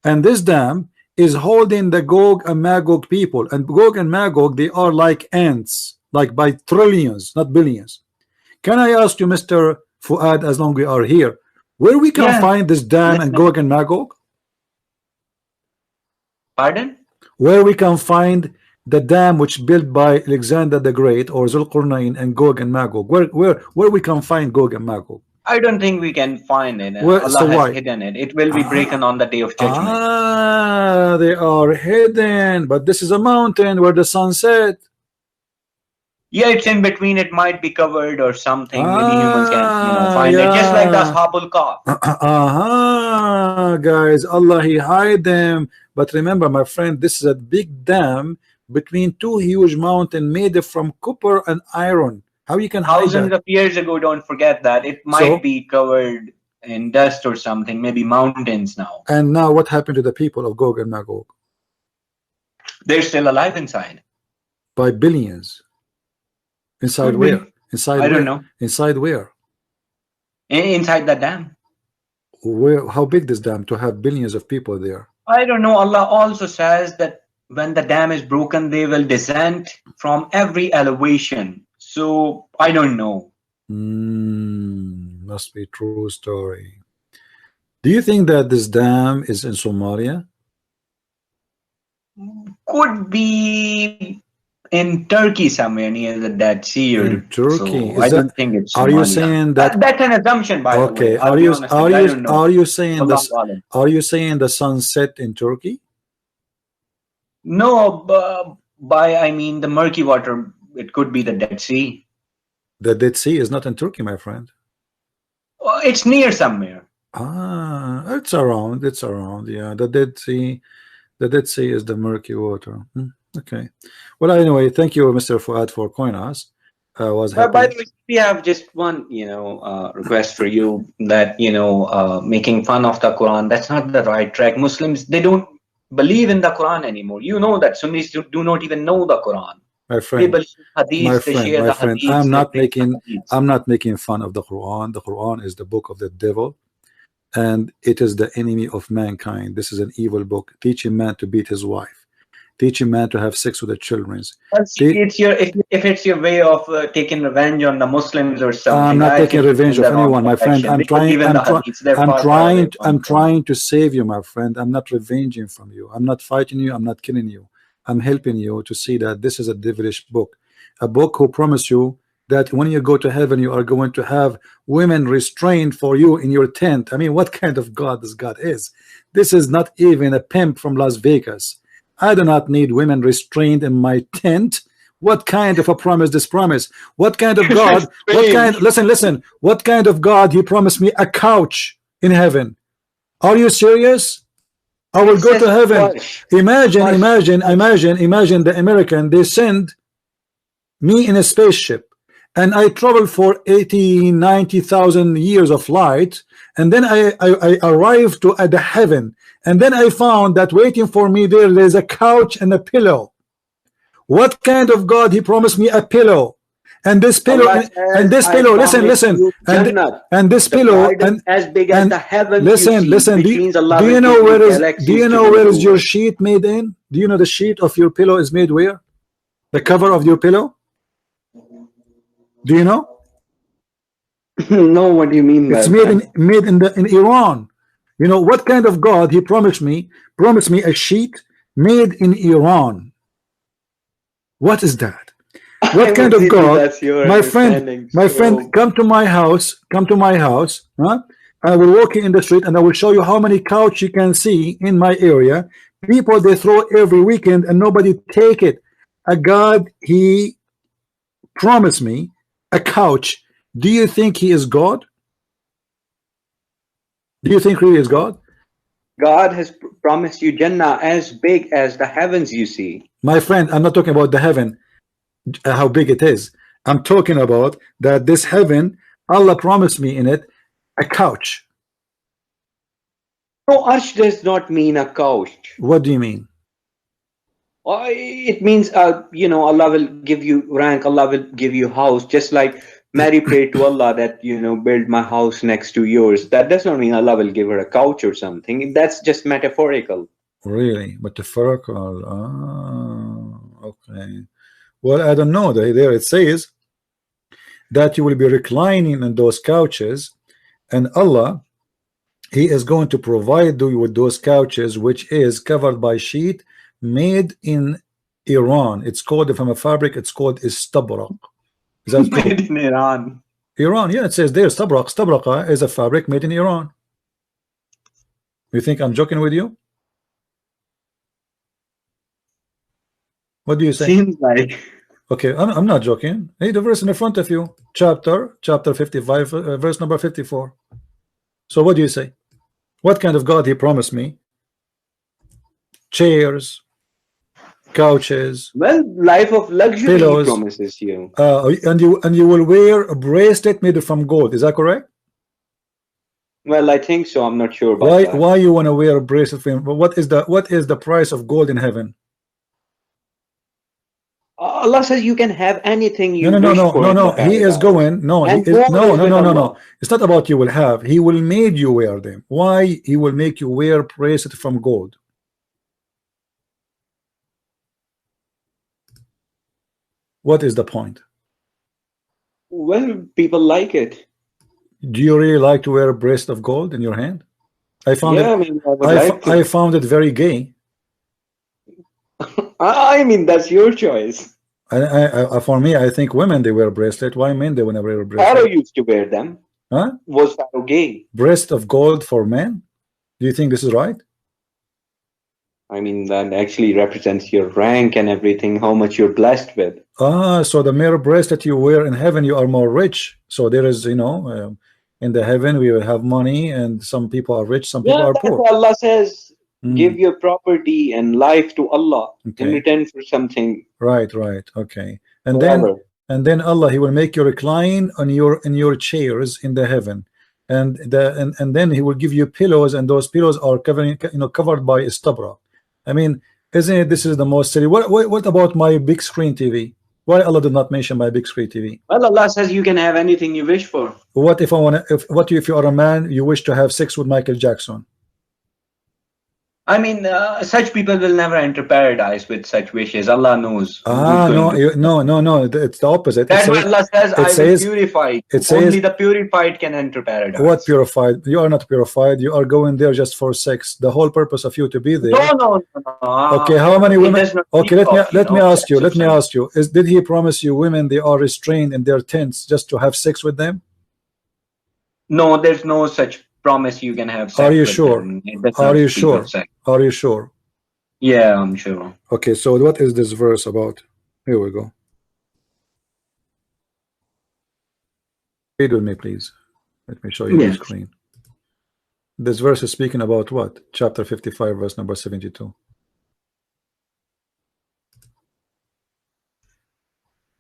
Speaker 1: and this dam is holding the Gog and Magog people, and Gog and Magog, they are like ants, like by trillions, not billions. Can I ask you, Mr. Fuad, as long we are here, where we can find this dam and Gog and Magog?
Speaker 2: Pardon?
Speaker 1: Where we can find the dam which built by Alexander the Great or Zulqarnain and Gog and Magog? Where we can find Gog and Magog?
Speaker 2: I don't think we can find it.
Speaker 1: Well,
Speaker 2: Allah
Speaker 1: so
Speaker 2: has
Speaker 1: why?
Speaker 2: hidden it. It will be broken on the day of judgment.
Speaker 1: Ah, they are hidden, but this is a mountain where the sun set.
Speaker 2: Yeah, it's in between. It might be covered or something. Maybe humans can, find it. Just like the Ashabul Kahf.
Speaker 1: Guys, Allah, he hide them. But remember, my friend, this is a big dam between two huge mountains made from copper and iron. How you can hide
Speaker 2: Thousands
Speaker 1: that?
Speaker 2: of years ago, don't forget that. It might be covered in dust or something, maybe mountains now.
Speaker 1: And now what happened to the people of Gog and Magog?
Speaker 2: They're still alive inside.
Speaker 1: By billions. Inside where? Inside
Speaker 2: I
Speaker 1: where?
Speaker 2: don't know.
Speaker 1: Inside where?
Speaker 2: Inside the dam.
Speaker 1: Where? How big this dam to have billions of people there?
Speaker 2: I don't know. Allah also says that when the dam is broken, they will descend from every elevation. So I don't know.
Speaker 1: Must be true story. Do you think that this dam is in Somalia?
Speaker 2: Could be in Turkey somewhere near the Dead Sea. Or
Speaker 1: In Turkey?
Speaker 2: So I don't think it's.
Speaker 1: Are you
Speaker 2: Somalia.
Speaker 1: saying that?
Speaker 2: That's an assumption, by the way.
Speaker 1: Okay.
Speaker 2: I'll be honest with you, I don't know.
Speaker 1: Are you saying this?
Speaker 2: Allahu Alam.
Speaker 1: Are you saying the sun set in Turkey?
Speaker 2: No, I mean the murky water. It could be the Dead Sea.
Speaker 1: The Dead Sea is not in Turkey, my friend.
Speaker 2: It's near somewhere.
Speaker 1: It's around. It's around. Yeah, the Dead Sea. The Dead Sea is the murky water. Okay. Well, anyway, thank you, Mr. Fuad, for calling us. Was happy.
Speaker 2: By the way, we have just one, request for you that making fun of the Quran. That's not the right track. Muslims, they don't believe in the Quran anymore. You know that Sunnis do not even know the Quran.
Speaker 1: My friend,
Speaker 2: my friend,
Speaker 1: I'm not making fun of the Quran. The Quran is the book of the devil, and it is the enemy of mankind. This is an evil book, teaching man to beat his wife, teaching man to have sex with the children.
Speaker 2: If it's your way of taking revenge on the Muslims or something.
Speaker 1: I'm not taking revenge of anyone, my friend. I'm trying to save you, my friend. I'm not revenging from you. I'm not fighting you. I'm not killing you. I'm helping you to see that this is a devilish book, a book who promise you that when you go to heaven, you are going to have women restrained for you in your tent. I mean, what kind of God this God is? This is not even a pimp from Las Vegas. I do not need women restrained in my tent. What kind of a promise this promise? What kind of God? Listen, what kind of God he promised me a couch in heaven? Are you serious? I will go to heaven. Imagine the American, they send me in a spaceship and I travel for 80,000-90,000 years of light, and then I arrive to the heaven, and then I found that waiting for me there's a couch and a pillow. What kind of God he promised me a pillow? And this pillow, and this pillow, listen, and this pillow, and
Speaker 3: as big as the heavens.
Speaker 1: Listen. Do you know where is your sheet made in? Do you know the sheet of your pillow is made where? The cover of your pillow. Do you know?
Speaker 3: No, what do you mean by
Speaker 1: it's
Speaker 3: that?
Speaker 1: made in Iran. You know what kind of God he promised me? Promised me a sheet made in Iran. What is that? What kind of God? My friend, come to my house, huh? I will walk in the street and I will show you how many couch you can see in my area. People, they throw every weekend and nobody take it. A God, he promised me a couch. Do you think he is God? Do you think really is God?
Speaker 3: God has promised you Jannah as big as the heavens you see.
Speaker 1: My friend, I'm not talking about the heaven, how big it is. I'm talking about that this heaven, Allah promised me in it a couch.
Speaker 3: No, arsh does not mean a couch.
Speaker 1: What do you mean?
Speaker 3: It means, you know, Allah will give you rank, Allah will give you house, just like Mary prayed to Allah that, you know, build my house next to yours. That does not mean Allah will give her a couch or something. That's just metaphorical.
Speaker 1: Really? Metaphorical? Ah, okay. Well, I don't know. There it says that you will be reclining in those couches, and Allah, he is going to provide you with those couches, which is covered by sheet made in Iran. It's called, from a fabric, it's called istabrak. Is that
Speaker 3: made in Iran?
Speaker 1: Iran, yeah, it says there istabrak. Istabrak is a fabric made in Iran. You think I'm joking with you? What do you say?
Speaker 3: Seems like.
Speaker 1: Okay, I'm not joking. Hey, the verse in the front of you, chapter 55, verse number 54. So what do you say? What kind of God he promised me? Chairs, couches.
Speaker 3: Well, life of luxury
Speaker 1: pillows,
Speaker 3: he promises you.
Speaker 1: And you will wear a bracelet made from gold. Is that correct?
Speaker 3: Well, I think so. I'm not sure about that.
Speaker 1: Why you want to wear a bracelet? What is the price of gold in heaven?
Speaker 3: Allah says you can have anything you
Speaker 1: no. He is going. No. It's not about you will have. He will make you wear them. Why he will make you wear bracelet from gold? What is the point?
Speaker 3: Well, people like it.
Speaker 1: Do you really like to wear a bracelet of gold in your hand? I found
Speaker 3: yeah,
Speaker 1: it.
Speaker 3: I mean, I
Speaker 1: found it very gay.
Speaker 3: I mean, that's your choice.
Speaker 1: For me, I think women, they wear bracelet. Why men, they want to wear a bracelet?
Speaker 3: Pharaoh used to wear them.
Speaker 1: Huh?
Speaker 3: Was Pharaoh gay?
Speaker 1: Breast of gold for men? Do you think this is right?
Speaker 3: I mean, that actually represents your rank and everything, how much you're blessed with.
Speaker 1: So the mere bracelet you wear in heaven, you are more rich. So there is, you know, in the heaven we will have money, and some people are rich, some people are poor.
Speaker 3: Allah says, give your property and life to Allah in return for something.
Speaker 1: Right. Okay. And then Allah, he will make you recline on your chairs in the heaven, and then he will give you pillows, and those pillows are covered by istabra. I mean, isn't it, this is the most silly. What about my big screen TV? Why Allah did not mention my big screen TV?
Speaker 3: Well, Allah says you can have anything you wish for.
Speaker 1: What if if you are a man, you wish to have sex with Michael Jackson?
Speaker 2: I mean, such people will never enter paradise with such wishes. Allah knows.
Speaker 1: No. It's the opposite.
Speaker 2: That's what Allah says. I will purify. Only the purified can enter paradise.
Speaker 1: What purified? You are not purified. You are going there just for sex. The whole purpose of you to be there.
Speaker 2: No.
Speaker 1: Okay, how many women? Okay, let me ask you. Did he promise you women they are restrained in their tents just to have sex with them?
Speaker 2: No, there's no such promise you can have sex.
Speaker 1: Are you sure? Are you sure? Are you sure?
Speaker 2: Yeah, I'm sure.
Speaker 1: Okay, so what is this verse about? Here we go. Read with me, please. Let me show you the screen. This verse is speaking about what? Chapter 55, verse number 72.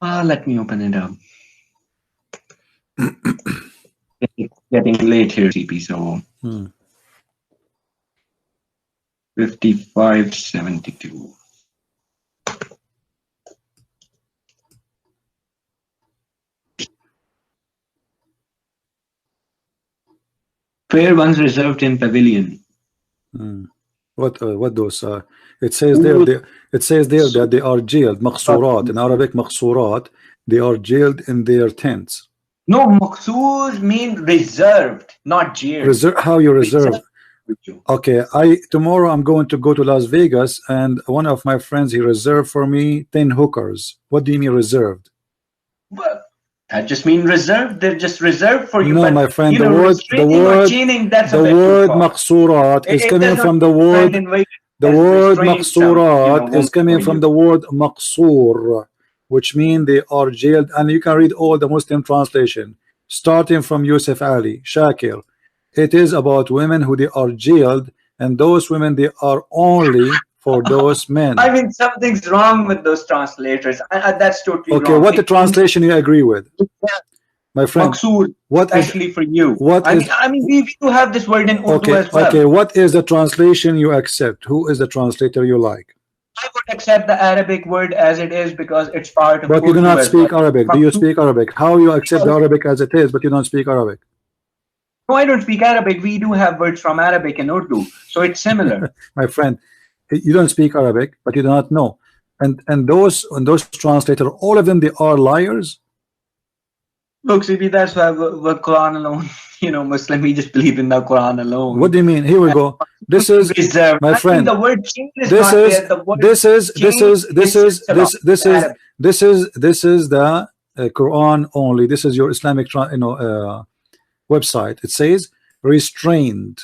Speaker 2: Let me open it up. Getting late here, CP, so 55:72. Fair ones reserved in pavilion.
Speaker 1: What those? It says there. It says there that they are jailed. Maqsurat in Arabic. Maqsurat. They are jailed in their tents.
Speaker 2: No, maqsoor means reserved, not jailed.
Speaker 1: How you reserve? Okay, tomorrow I'm going to go to Las Vegas, and one of my friends, he reserved for me 10 hookers. What do you mean reserved?
Speaker 2: But That just mean reserved. They're just reserved for you.
Speaker 1: No,
Speaker 2: but,
Speaker 1: my friend,
Speaker 2: you know, restraining or chaining, that's
Speaker 1: the
Speaker 2: a bit too
Speaker 1: word
Speaker 2: far.
Speaker 1: maqsurat is coming from the word. The word maqsurat is coming from the word maqsur, which means they are jailed. And you can read all the Muslim translation, starting from Yusuf Ali, Shakir. It is about women who they are jailed, and those women, they are only for those men.
Speaker 2: I mean, something's wrong with those translators. That's totally wrong.
Speaker 1: Okay, what the translation you agree with? My friend,
Speaker 2: Maqsoor,
Speaker 1: what
Speaker 2: especially for you.
Speaker 1: What
Speaker 2: I mean, we do have this word in Urdu as well.
Speaker 1: Okay, what is the translation you accept? Who is the translator you like?
Speaker 2: I would accept the Arabic word as it is because it's part of
Speaker 1: But
Speaker 2: Urdu.
Speaker 1: you do not speak Arabic. Do you speak Arabic? How you accept the Arabic as it is, but you don't speak Arabic?
Speaker 2: No, I don't speak Arabic. We do have words from Arabic and Urdu, so it's similar.
Speaker 1: My friend, you don't speak Arabic, but you do not know. And those translators, all of them, they are liars.
Speaker 2: Look, CB, that's why we're Quran alone. You know, Muslim, we just believe in the Quran alone.
Speaker 1: What do you mean? Here we go. This is my friend.
Speaker 2: The word change is
Speaker 1: this
Speaker 2: not
Speaker 1: is
Speaker 2: there. The word
Speaker 1: this is the Quran only. This is your Islamic website. It says restrained.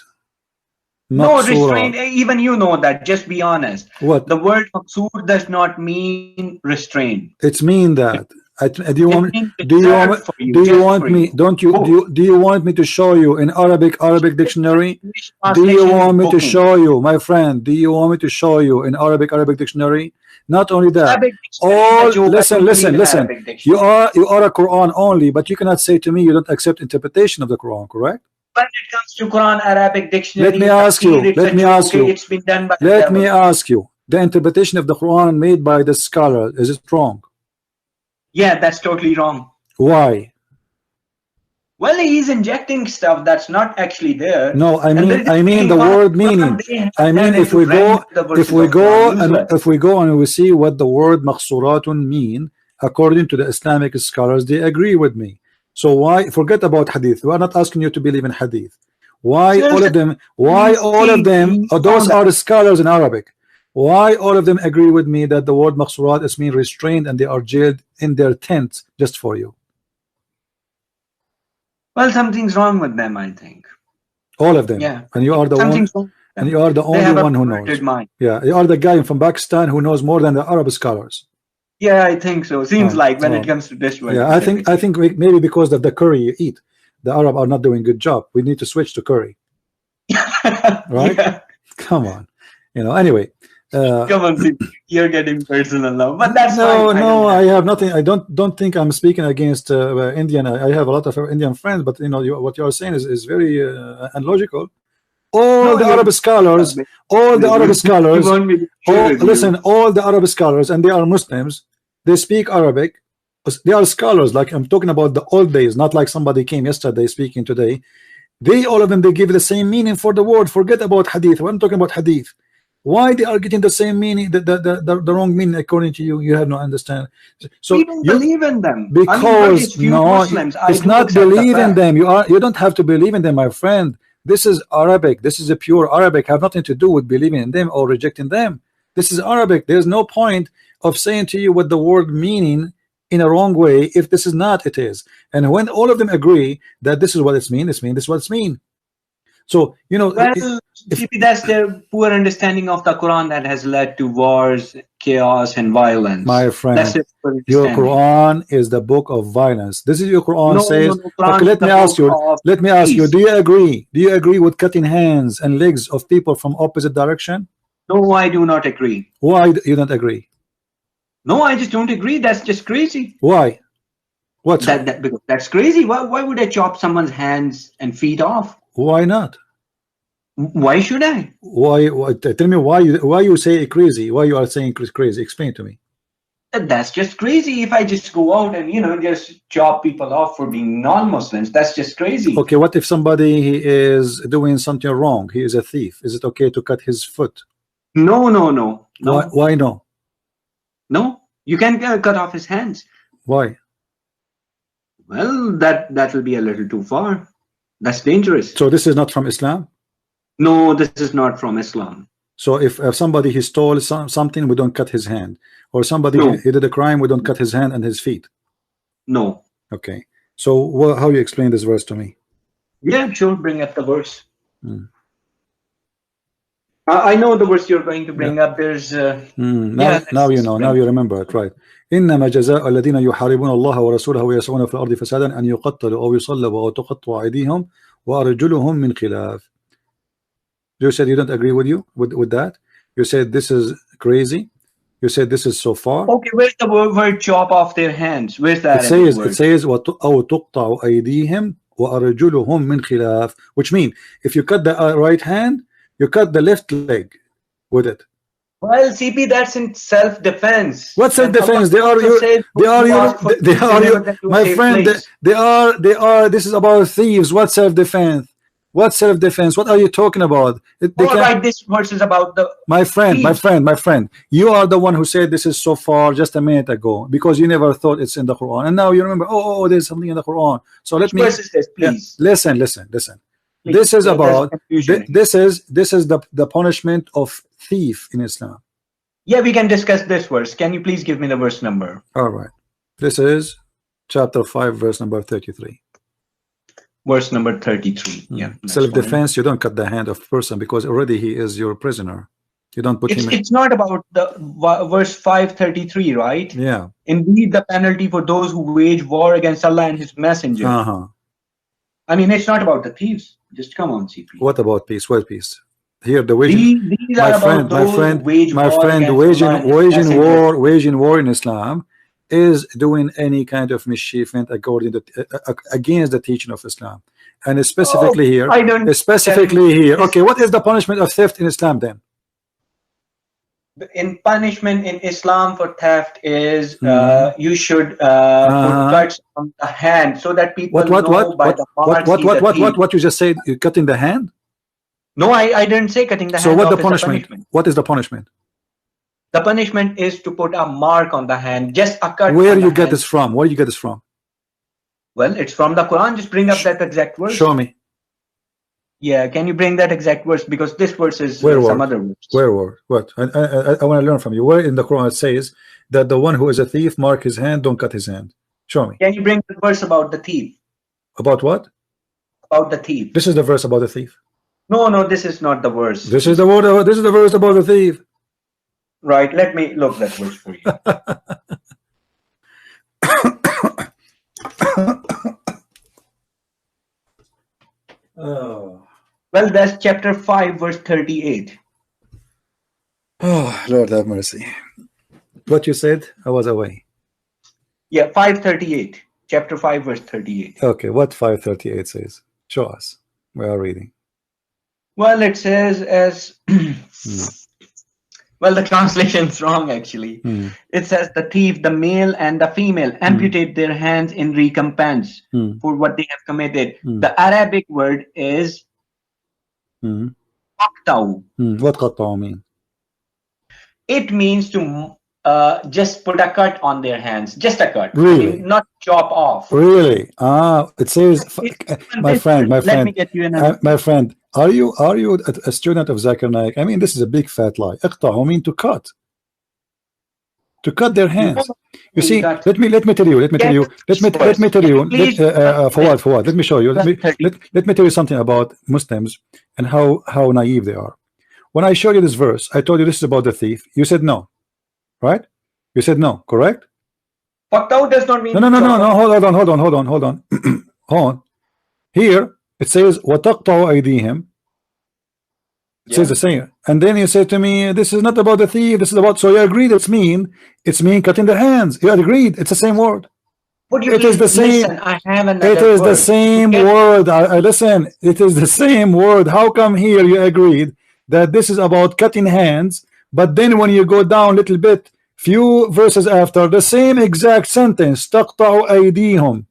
Speaker 2: No, restrained. Even you know that. Just be honest.
Speaker 1: What?
Speaker 2: The word maqsoor does not mean restrained.
Speaker 1: It's mean that. Do you want me to show you in Arabic dictionary? Do you want me to show you, my friend? Do you want me to show you in Arabic dictionary? Not only that, listen. You are a Quran only, but you cannot say to me you don't accept interpretation of the Quran, correct?
Speaker 2: When it comes to Quran Arabic dictionary,
Speaker 1: let me ask you.
Speaker 2: It's been done by
Speaker 1: let me ask you. The interpretation of the Quran made by the scholar, is it wrong?
Speaker 2: Yeah, that's totally wrong.
Speaker 1: Why?
Speaker 2: Well, he's injecting stuff that's not actually there.
Speaker 1: No, I mean the word meaning. I mean, if we go and we see what the word maqsuratun mean according to the Islamic scholars, they agree with me. So why forget about hadith? We are not asking you to believe in hadith. Why all of them? Why all of them? Those are the scholars in Arabic. Why all of them agree with me that the word maqsurat is mean restrained and they are jailed in their tents just for you?
Speaker 2: Well, something's wrong with them, I think.
Speaker 1: All of them.
Speaker 2: Yeah.
Speaker 1: And you are the one. And you are the only one who knows.
Speaker 2: Mind.
Speaker 1: Yeah, you are the guy from Pakistan who knows more than the Arab scholars.
Speaker 2: Yeah, I think so. Seems like when it comes to this word.
Speaker 1: Yeah, I think maybe because of the curry you eat, the Arab are not doing a good job. We need to switch to curry. Right? Yeah. Come on. Anyway.
Speaker 2: Come on, you're getting personal now, but that's
Speaker 1: fine. No, I have nothing. I don't think I'm speaking against Indian. I have a lot of Indian friends, but what you are saying is very unlogical. All the Arab scholars, all the Arab scholars, and they are Muslims. They speak Arabic. They are scholars. Like I'm talking about the old days, not like somebody came yesterday speaking today. All of them, they give the same meaning for the word. Forget about hadith. I'm talking about hadith. Why they are getting the same meaning, the wrong meaning according to you? You have no understanding. So
Speaker 2: we don't believe in them
Speaker 1: because it's not believe in them. You don't have to believe in them, my friend. This is Arabic. This is a pure Arabic. Have nothing to do with believing in them or rejecting them. This is Arabic. There's no point of saying to you what the word meaning in a wrong way if this is not it is. And when all of them agree that this is what it's mean, this is what it's mean. So
Speaker 2: well, that's their poor understanding of the Quran that has led to wars, chaos, and violence.
Speaker 1: My friend, your Quran is the book of violence. This is your Quran says. Okay, let me ask you. Do you agree? Do you agree with cutting hands and legs of people from opposite direction?
Speaker 2: No, I do not agree.
Speaker 1: Why do you not agree?
Speaker 2: No, I just don't agree. That's just crazy.
Speaker 1: Why? What?
Speaker 2: Because that's crazy. Why would I chop someone's hands and feet off?
Speaker 1: Why not?
Speaker 2: Why should I?
Speaker 1: Why? Tell me why you say crazy. Why you are saying crazy? Explain to me.
Speaker 2: That's just crazy. If I just go out and just chop people off for being non-Muslims, that's just crazy.
Speaker 1: Okay, what if somebody is doing something wrong? He is a thief. Is it okay to cut his foot?
Speaker 2: No.
Speaker 1: Why no?
Speaker 2: No, you can cut off his hands.
Speaker 1: Why?
Speaker 2: Well, that will be a little too far. That's dangerous.
Speaker 1: So this is not from Islam?
Speaker 2: No, this is not from Islam.
Speaker 1: So if somebody he stole something, we don't cut his hand, or somebody he did a crime, we don't cut his hand and his feet.
Speaker 2: No.
Speaker 1: Okay. So how you explain this verse to me?
Speaker 2: Yeah, sure. Bring up the verse.
Speaker 1: Hmm.
Speaker 2: I know the verse you're going to bring up. There's
Speaker 1: now you know. Now you remember it, right? إنما جزاء الذين يحاربون الله ورسوله ويسعون في الأرض فسادا أن يقتلوا أو يصلبوا أو تقطع أيديهم وأرجلهم من خلاف. You said you don't agree with that. You said this is crazy. You said this is so far.
Speaker 2: Okay, where's the word chop off their hands? Where's that?
Speaker 1: It says أو تقطع أيديهم وأرجلهم من خلاف, which means if you cut the right hand, you cut the left leg with it.
Speaker 2: Well, CP, that's in self-defense.
Speaker 1: What self-defense? They are my friend. They are. This is about thieves. What self-defense? What self-defense? What are you talking about?
Speaker 2: Right, this verse is about the.
Speaker 1: My friend. You are the one who said this is so far just a minute ago because you never thought it's in the Quran, and now you remember. Oh, there's something in the Quran. So let me.
Speaker 2: Verse is this, please.
Speaker 1: Listen. Please. This is about. This is the punishment of thief in Islam.
Speaker 2: Yeah, we can discuss this verse. Can you please give me the verse number?
Speaker 1: All right. This is chapter 5, verse number 33.
Speaker 2: Verse number 33. Yeah.
Speaker 1: Self-defense, you don't cut the hand of person because already he is your prisoner. You don't put him in.
Speaker 2: It's not about the verse 533, right?
Speaker 1: Yeah.
Speaker 2: Indeed, the penalty for those who wage war against Allah and his messenger. I mean, it's not about the thieves. Just come on, CP.
Speaker 1: What about peace? What peace? Here the waging, my friend, waging war in Islam is doing any kind of mischievement according to against the teaching of Islam, and specifically here. Okay, what is the punishment of theft in Islam then?
Speaker 2: In punishment in Islam for theft is you should put cuts on the hand so that people know by the marks.
Speaker 1: What you just said? You cutting the hand?
Speaker 2: No, I didn't say cutting the hand.
Speaker 1: So what the punishment? What is the punishment?
Speaker 2: The punishment is to put a mark on the hand, just a cut.
Speaker 1: Where you get this from? Where you get this from?
Speaker 2: Well, it's from the Quran. Just bring up that exact verse.
Speaker 1: Show me.
Speaker 2: Yeah, can you bring that exact verse? Because this verse is some other verse.
Speaker 1: Where word? What? I want to learn from you. Where in the Quran it says that the one who is a thief mark his hand, don't cut his hand? Show me.
Speaker 2: Can you bring the verse about the thief?
Speaker 1: About what?
Speaker 2: About the thief.
Speaker 1: This is the verse about the thief.
Speaker 2: No, this is not the verse.
Speaker 1: This is the word. This is the verse about the thief.
Speaker 2: Right. Let me look that verse for you.
Speaker 1: Oh.
Speaker 2: Well, that's chapter 5, verse 38.
Speaker 1: Oh, Lord have mercy. What you said? I was away.
Speaker 2: Yeah, 538. Chapter 5, verse 38.
Speaker 1: Okay, what 538 says? Show us. We are reading.
Speaker 2: Well, it says as well, the translation's wrong actually. It says the thief, the male and the female, amputate their hands in recompense for what they have committed. The Arabic word is qat'u.
Speaker 1: What qat'u mean?
Speaker 2: It means to just put a cut on their hands, just a cut.
Speaker 1: Really?
Speaker 2: I mean, not chop off.
Speaker 1: Really? It says, my friend,
Speaker 2: let me get you in
Speaker 1: my friend. Are you a student of Zakir Naik? I mean, this is a big fat lie. Iqta'u mean to cut their hands. You see, let me tell you. Fawad, let me show you. Let me tell you something about Muslims and how naive they are. When I showed you this verse, I told you this is about the thief. You said no, right? You said no, correct?
Speaker 2: Qat'u does not mean
Speaker 1: no. Hold on. Here it says وَتَقْطَعُ أَيْدِيهِمْ. It says the same. And then you say to me, this is not about the thief, this is about, so you agreed it's mean cutting their hands. You agreed, it's the same word. It is the same. It is the same word. Listen, it is the same word. How come here you agreed that this is about cutting hands, but then when you go down a little bit, few verses after, the same exact sentence, تَقْطَعُ أَيْدِيهِمْ.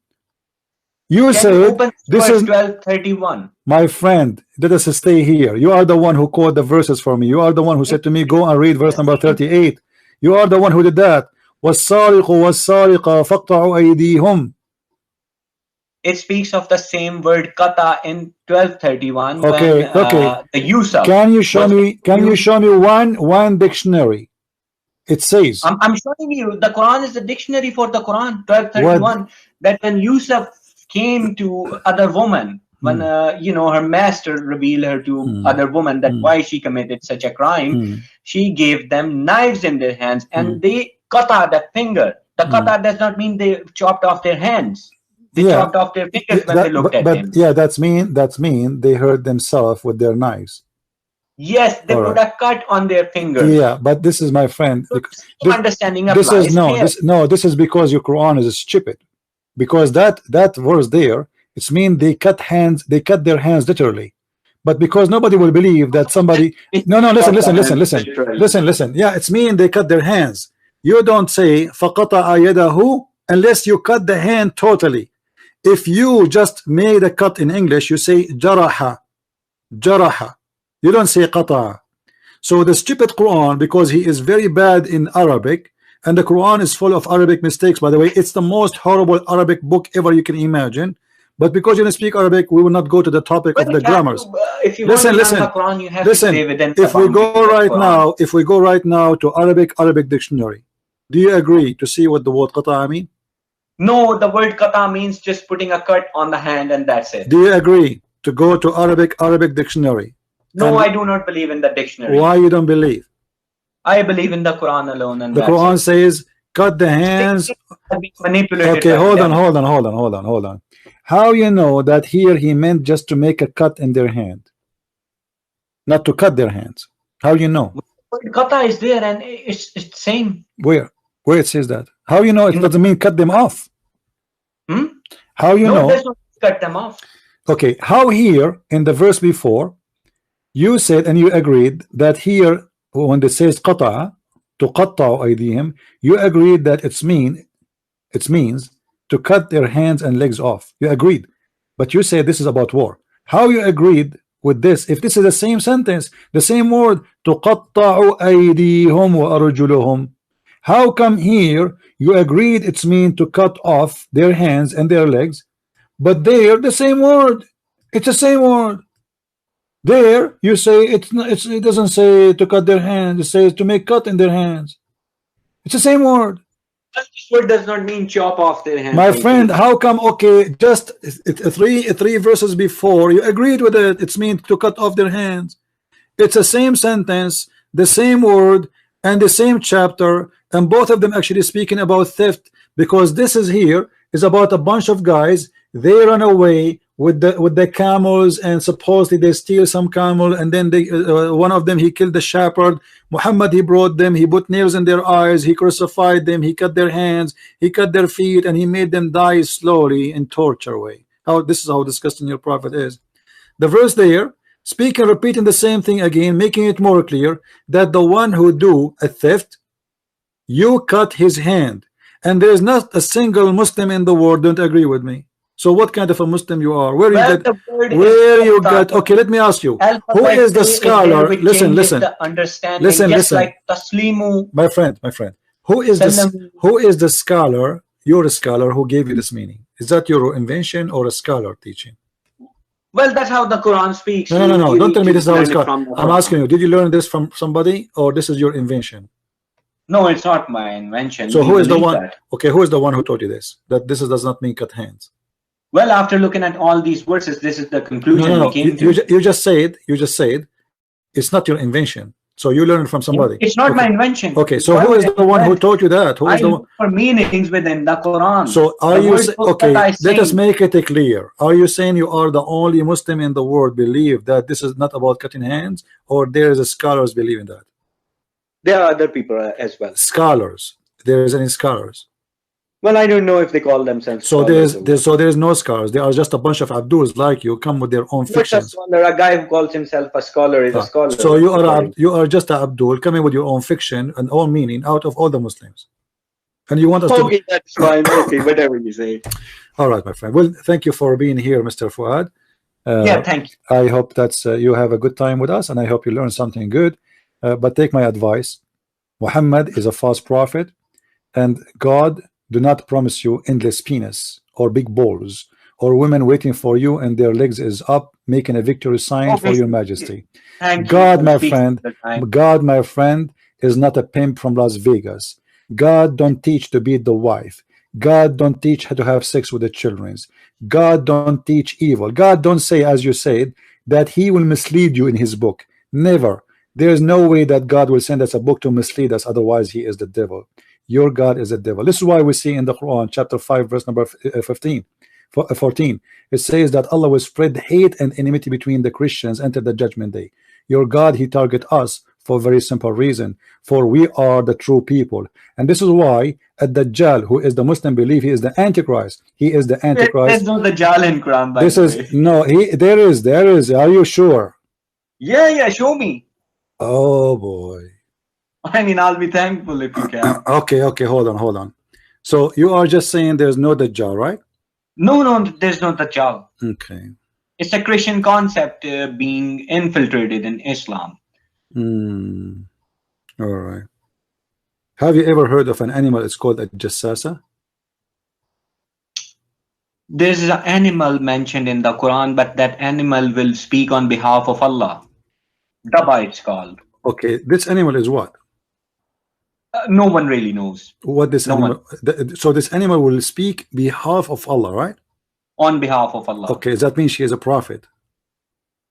Speaker 1: You said this is
Speaker 2: 12:31.
Speaker 1: My friend, let us stay here. You are the one who quoted the verses for me. You are the one who said to me, go and read verse number 38. You are the one who did that. وَالسَّارِقُ وَالسَّارِقَ فَاقْطَعُوا أَيْدِيهِمْ.
Speaker 2: It speaks of the same word kata in 12:31.
Speaker 1: Okay,
Speaker 2: when, the use of.
Speaker 1: Can you show me one dictionary? It says.
Speaker 2: I'm showing you. The Quran is the dictionary for the Quran. 12:31. that when Yusuf came to other woman, when you know, her master revealed her to other woman that why she committed such a crime, she gave them knives in their hands and they cut out the finger. The cut out does not mean they chopped off their hands. They chopped off their fingers when they looked at him.
Speaker 1: Yeah, that's mean they hurt themselves with their knives.
Speaker 2: Yes, they put a cut on their fingers.
Speaker 1: Yeah, but this is, my friend,
Speaker 2: So understanding
Speaker 1: this
Speaker 2: applies
Speaker 1: is
Speaker 2: here.
Speaker 1: this is because your Quran is stupid. Because that verse there, it's mean they cut their hands literally. But because nobody will believe that somebody listen. Yeah, it's mean they cut their hands. You don't say فَقَطَعَ يَدَهُ unless you cut the hand totally. If you just made a cut in English, you say jaraha. You don't say qata. So the stupid Quran, because he is very bad in Arabic, and the Quran is full of Arabic mistakes, by the way, it's the most horrible Arabic book ever you can imagine. But because you don't speak Arabic, we will not go to the topic of the grammars.
Speaker 2: If you listen, the Quran, you have to stay within
Speaker 1: if we go right now to Arabic dictionary, do you agree to see what the word qata mean?
Speaker 2: No, the word qata means just putting a cut on the hand and that's it.
Speaker 1: Do you agree to go to Arabic dictionary?
Speaker 2: No, I do not believe in the dictionary.
Speaker 1: Why you don't believe?
Speaker 2: I believe in the Quran alone, and
Speaker 1: the Quran says cut the hands. Okay, hold on. How you know that here he meant just to make a cut in their hand, not to cut their hands? How you know?
Speaker 2: Qata is there and it's same.
Speaker 1: Where it says that? How you know it doesn't mean cut them off? How you know?
Speaker 2: It does not cut them off.
Speaker 1: Okay, how here in the verse before you said and you agreed that here when it says qata, to qatta aydihim, you agreed that it means to cut their hands and legs off. You agreed, but you said this is about war. How you agreed with this if this is the same sentence, the same word, tuqatta'u aydihum wa arjuluhum? How come here you agreed it's mean to cut off their hands and their legs, but there the same word, it's the same word. There you say it doesn't say to cut their hands, it says to make cut in their hands. It's the same word.
Speaker 2: This word does not mean chop off their hands.
Speaker 1: My friend, how come? Okay, just three verses before you agreed with it, it's mean to cut off their hands. It's the same sentence, the same word, and the same chapter, and both of them actually speaking about theft, because this is about a bunch of guys. They run away with the camels, and supposedly they steal some camel, and then they one of them, he killed the shepherd. Muhammad, he brought them, he put nails in their eyes, he crucified them, he cut their hands, he cut their feet, and he made them die slowly in torture way. This is how disgusting your prophet is. The verse there speaking, repeating the same thing again, making it more clear that the one who do a theft, you cut his hand, and there is not a single Muslim in the world don't agree with me. So what kind of a Muslim you are? Where you get? Okay, let me ask you. Who is the scholar? Listen.
Speaker 2: Like Taslimu.
Speaker 1: My friend. Who is the scholar? You're a scholar who gave you this meaning. Is that your invention or a scholar teaching?
Speaker 2: Well, that's how the Quran speaks.
Speaker 1: No. Don't tell me this is how it's called. I'm asking you, did you learn this from somebody, or this is your invention?
Speaker 2: No, it's not my invention.
Speaker 1: So who is the one? Okay, who is the one who taught you this? That this does not mean cut hands.
Speaker 2: Well, after looking at all these verses, this is the conclusion we came to.
Speaker 1: You just said it's not your invention. So you learned from somebody.
Speaker 2: It's not my invention.
Speaker 1: Okay, so who is the one who taught you that? Who is the one
Speaker 2: for meanings within the Quran?
Speaker 1: So are you okay? Let us make it clear. Are you saying you are the only Muslim in the world believe that this is not about cutting hands, or there is a scholars believing that?
Speaker 3: There are other people as well.
Speaker 1: Scholars. There is any scholars?
Speaker 3: Well, I don't know if they call themselves.
Speaker 1: So there's no scholars. They are just a bunch of Abduls like you, come with their own fictions.
Speaker 3: A guy who calls himself a scholar is a scholar.
Speaker 1: So you are just an Abdul coming with your own fiction and own meaning out of all the Muslims, and you want us
Speaker 3: to. That's fine. Okay, whatever you say.
Speaker 1: All right, my friend. Well, thank you for being here, Mr. Fuad.
Speaker 2: Yeah, thank you.
Speaker 1: I hope that's you have a good time with us, and I hope you learn something good. But take my advice. Muhammad is a false prophet, and God do not promise you endless penis or big balls or women waiting for you and their legs is up making a victory sign for your majesty. God, my friend, is not a pimp from Las Vegas. God don't teach to beat the wife. God don't teach how to have sex with the children. God don't teach evil. God don't say, as you said, that he will mislead you in his book. Never. There is no way that God will send us a book to mislead us, otherwise he is the devil. Your God is the devil. This is why we see in the Quran chapter 5 verse number 14, it says that Allah will spread hate and enmity between the Christians until the judgment day. Your God, he target us for a very simple reason, for we are the true people. And this is why Ad-Dajjal, who is the Muslim, believe he is the Antichrist. He is the Antichrist.
Speaker 2: There's no Dajjal in Quran, by
Speaker 1: This
Speaker 2: the
Speaker 1: is
Speaker 2: way.
Speaker 1: no, there is. Are you sure?
Speaker 2: Yeah, show me.
Speaker 1: Oh boy.
Speaker 2: I mean, I'll be thankful if you can.
Speaker 1: Okay, hold on. So you are just saying there's no Dajjal, right?
Speaker 2: No, there's no Dajjal.
Speaker 1: Okay.
Speaker 2: It's a Christian concept being infiltrated in Islam.
Speaker 1: All right. Have you ever heard of an animal? It's called a jassasa.
Speaker 2: There's an animal mentioned in the Quran, but that animal will speak on behalf of Allah. Daba, it's called.
Speaker 1: Okay, this animal is what?
Speaker 2: No one really knows.
Speaker 1: What this animal? So this animal will speak behalf of Allah, right?
Speaker 2: On behalf of Allah.
Speaker 1: Okay, that means she is a prophet.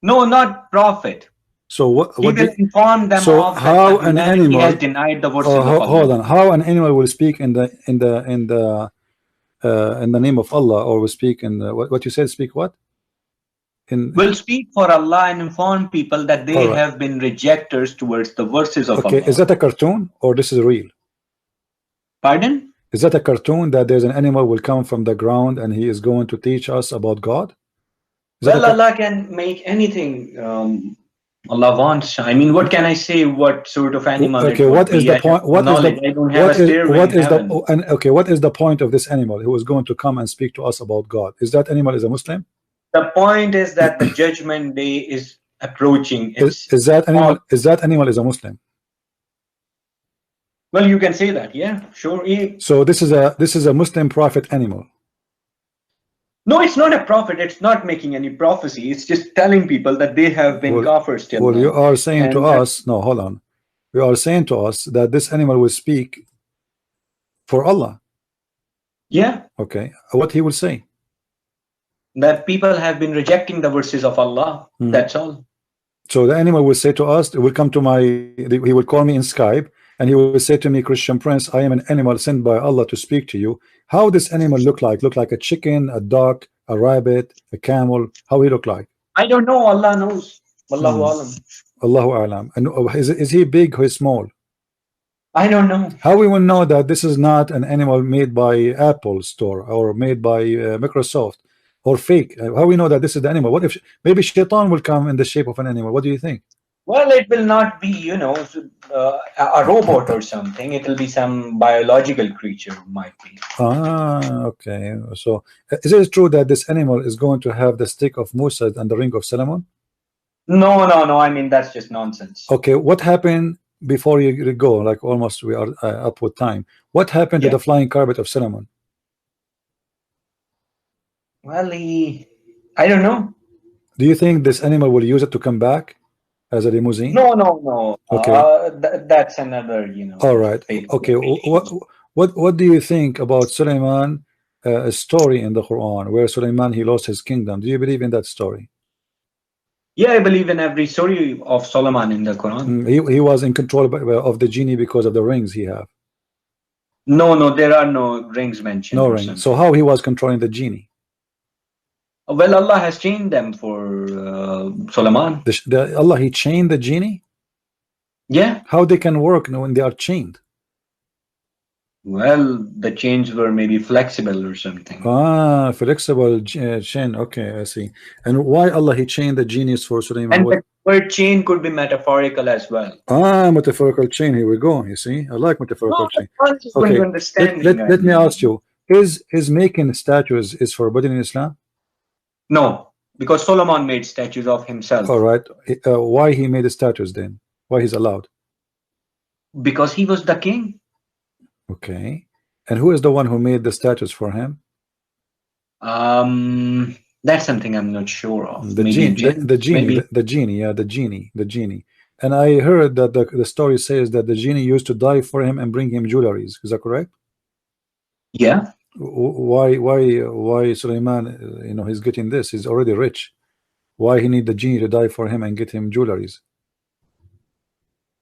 Speaker 2: No, not prophet.
Speaker 1: So what?
Speaker 2: He will inform them
Speaker 1: so
Speaker 2: of
Speaker 1: how
Speaker 2: that
Speaker 1: an animal
Speaker 2: has denied the verses of Allah.
Speaker 1: Hold on. How an animal will speak in the name of Allah, or will speak in what you said? Speak what?
Speaker 2: Will speak for Allah and inform people that they have been rejectors towards the verses of Allah.
Speaker 1: Okay, is that a cartoon or this is real?
Speaker 2: Pardon?
Speaker 1: Is that a cartoon that there's an animal will come from the ground and he is going to teach us about God?
Speaker 2: Well, Allah can make anything Allah wants. I mean, what can I say? What sort of animal?
Speaker 1: Okay, what is the point? What is the point of this animal who is going to come and speak to us about God? Is that animal is a Muslim?
Speaker 2: The point is that the judgment day is approaching.
Speaker 1: Is that animal is a Muslim?
Speaker 2: Well, you can say that, yeah, sure.
Speaker 1: So this is a Muslim prophet animal.
Speaker 2: No, it's not a prophet. It's not making any prophecy. It's just telling people that they have been kafirs till now.
Speaker 1: You are saying to us, no, hold on. You are saying to us that this animal will speak for Allah.
Speaker 2: Yeah.
Speaker 1: Okay. What he will say?
Speaker 2: That people have been rejecting the verses of Allah. That's all.
Speaker 1: So the animal will say to us, he will come to he will call me in Skype, and he will say to me, Christian Prince, I am an animal sent by Allah to speak to you. How this animal look like? Look like a chicken, a duck, a rabbit, a camel? How he look like?
Speaker 2: I don't know. Allah knows. Wallahu alam.
Speaker 1: Allahu alam. And is he big or small?
Speaker 2: I don't know.
Speaker 1: How we will know that this is not an animal made by Apple store or made by Microsoft or fake? How we know that this is the animal? What if maybe Shaitan will come in the shape of an animal? What do you think?
Speaker 2: Well, it will not be, you know, a robot or something. It will be some biological creature, might be.
Speaker 1: Ah, okay. So, is it true that this animal is going to have the stick of Musa and the ring of Solomon?
Speaker 2: No. I mean, that's just nonsense.
Speaker 1: Okay, what happened before you go? Like almost we are up with time. What happened to the flying carpet of Solomon?
Speaker 2: Well, I don't know.
Speaker 1: Do you think this animal will use it to come back as a limousine?
Speaker 2: No.
Speaker 1: Okay.
Speaker 2: That's another, you know.
Speaker 1: All right. Okay. What do you think about Suleiman, a story in the Quran where Suleiman he lost his kingdom? Do you believe in that story?
Speaker 2: Yeah, I believe in every story of Solomon in the Quran.
Speaker 1: He was in control of the genie because of the rings he have.
Speaker 2: No, there are no rings mentioned.
Speaker 1: No rings. So how he was controlling the genie?
Speaker 2: Well, Allah has chained them for Solomon.
Speaker 1: Allah, he chained the genie?
Speaker 2: Yeah.
Speaker 1: How they can work when they are chained?
Speaker 2: Well, the chains were maybe flexible or something.
Speaker 1: Ah, flexible chain. Okay, I see. And why Allah he chained the genies for Sulaiman?
Speaker 2: And the word chain could be metaphorical as well.
Speaker 1: Ah, metaphorical chain. Here we go. You see, I like metaphorical chain.
Speaker 2: Okay.
Speaker 1: Let me ask you: Is making statues is forbidden in Islam?
Speaker 2: No, because Solomon made statues of himself.
Speaker 1: All right. Why he made the statues then? Why he's allowed?
Speaker 2: Because he was the king.
Speaker 1: Okay. And who is the one who made the statues for him?
Speaker 2: That's something I'm not sure of.
Speaker 1: The genie. And I heard that the story says that the genie used to die for him and bring him jewelries. Is that correct?
Speaker 2: Yeah.
Speaker 1: why Sulaiman, you know, he's getting this? He's already rich. Why he need the genie to die for him and get him jewelries?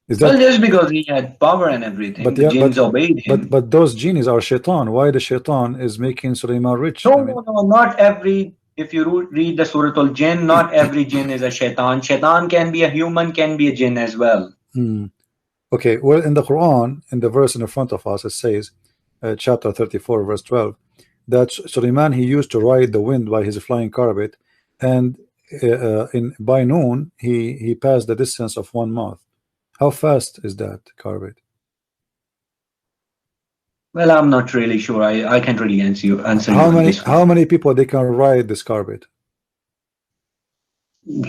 Speaker 1: Is that,
Speaker 2: well, just because he had power and everything,
Speaker 1: but
Speaker 2: the
Speaker 1: yeah,
Speaker 2: jinns obeyed him.
Speaker 1: but those genies are shaitan. Why the shaitan is making Sulaiman rich?
Speaker 2: No,
Speaker 1: I mean,
Speaker 2: no, not every. If you read the Surah Al-Jinn, not every jinn is a shaitan. Shaitan can be a human, can be a jinn as well.
Speaker 1: okay, well, in the Quran, in the verse in front of us, it says, chapter 34, verse 12, that Sulaiman, he used to ride the wind by his flying carpet, and by noon he passed the distance of 1 month. How fast is that carpet?
Speaker 2: Well, I'm not really sure. I can't really answer you on this one.
Speaker 1: How many people they can ride this carpet?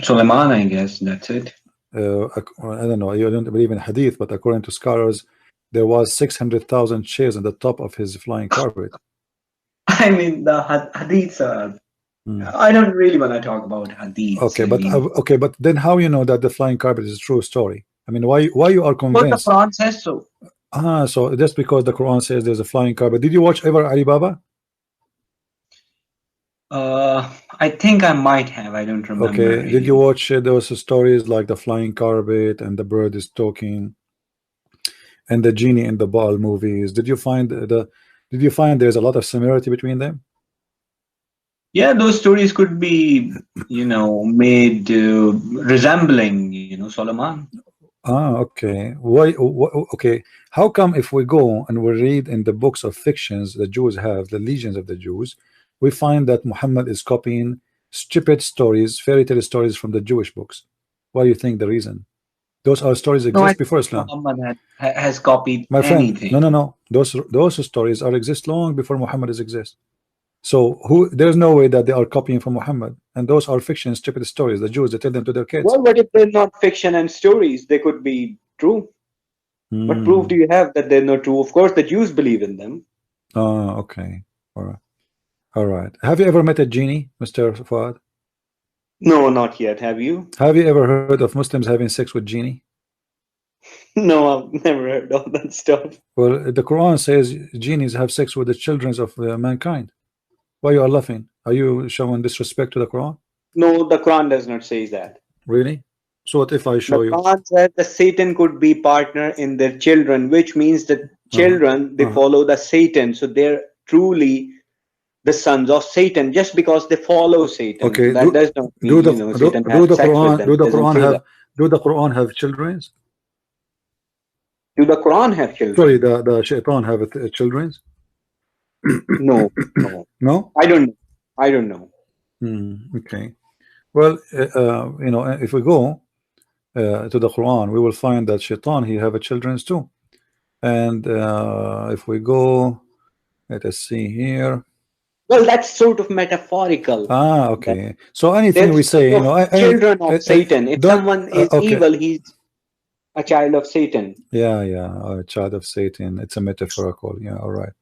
Speaker 2: Suleiman, I guess that's it.
Speaker 1: I don't know. You don't believe in hadith, but according to scholars, there was 600,000 chairs on the top of his flying carpet.
Speaker 2: I mean, the hadiths are. I don't really want to talk about hadiths.
Speaker 1: Okay, but then how you know that the flying carpet is a true story? I mean, why you are convinced?
Speaker 2: But the Quran says so.
Speaker 1: So just because the Quran says there's a flying carpet. Did you watch ever Alibaba?
Speaker 2: I think I might have. I don't remember.
Speaker 1: Okay.
Speaker 2: Really.
Speaker 1: Did you watch those stories like the flying carpet and the bird is talking, and the genie in the ball movies? Did you find there's a lot of similarity between them?
Speaker 2: Yeah, those stories could be, you know, made resembling, you know, Solomon.
Speaker 1: Okay. Why? Okay. How come if we go and we read in the books of fictions the Jews have, the legions of the Jews, we find that Muhammad is copying stupid stories, fairy tale stories from the Jewish books? Why do you think the reason? Those are stories exist before Islam.
Speaker 2: Muhammad has copied
Speaker 1: My friend,
Speaker 2: anything.
Speaker 1: no. Those stories are exist long before Muhammad exist. So there's no way that they are copying from Muhammad, and those are fiction, stupid stories. The Jews, they tell them to their kids.
Speaker 3: Well, what if they're not fiction and stories? They could be true. What proof do you have that they're not true? Of course, the Jews believe in them.
Speaker 1: Oh, okay. All right. Have you ever met a genie, Mr. Fuad?
Speaker 3: No, not yet. Have you?
Speaker 1: Have you ever heard of Muslims having sex with genie?
Speaker 3: No, I've never heard of that stuff.
Speaker 1: Well, the Quran says genies have sex with the children of mankind. Why you are laughing? Are you showing disrespect to the Quran?
Speaker 3: No, the Quran does not say that.
Speaker 1: Really? So what if I show you?
Speaker 3: The Quran says that Satan could be partner in their children, which means that children, they follow the Satan. So they're truly the sons of Satan just because they follow Satan.
Speaker 1: Okay.
Speaker 3: That does not mean, Satan has sex with them.
Speaker 1: Do the Quran have children?
Speaker 3: Do the Quran have children?
Speaker 1: Sorry, the Shaitan have children?
Speaker 3: No.
Speaker 1: No?
Speaker 3: I don't know.
Speaker 1: Okay. Well, if we go to the Quran, we will find that Shaitan, he have children too. And if we go, let us see here.
Speaker 3: Well, that's sort of metaphorical.
Speaker 1: Okay. So anything we say,
Speaker 3: children of Satan. If someone is evil, he's a child of Satan.
Speaker 1: Yeah, a child of Satan. It's a metaphorical. Yeah, all right.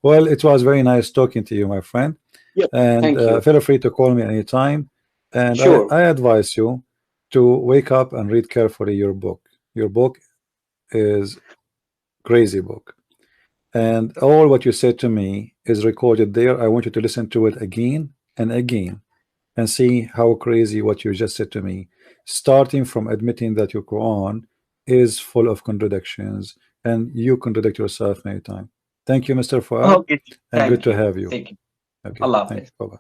Speaker 1: Well, it was very nice talking to you, my friend.
Speaker 3: Yeah,
Speaker 1: and
Speaker 3: thank you.
Speaker 1: Feel free to call me anytime. And
Speaker 3: sure.
Speaker 1: I advise you to wake up and read carefully your book. Your book is crazy book. And all what you said to me is recorded there. I want you to listen to it again and again and see how crazy what you just said to me, starting from admitting that your Quran is full of contradictions and you contradict yourself many times. Thank you, Mr. Fuad.
Speaker 2: Okay,
Speaker 1: and good to have you.
Speaker 2: Thank you.
Speaker 1: Okay,
Speaker 2: Allah
Speaker 1: thanks. Bye-bye.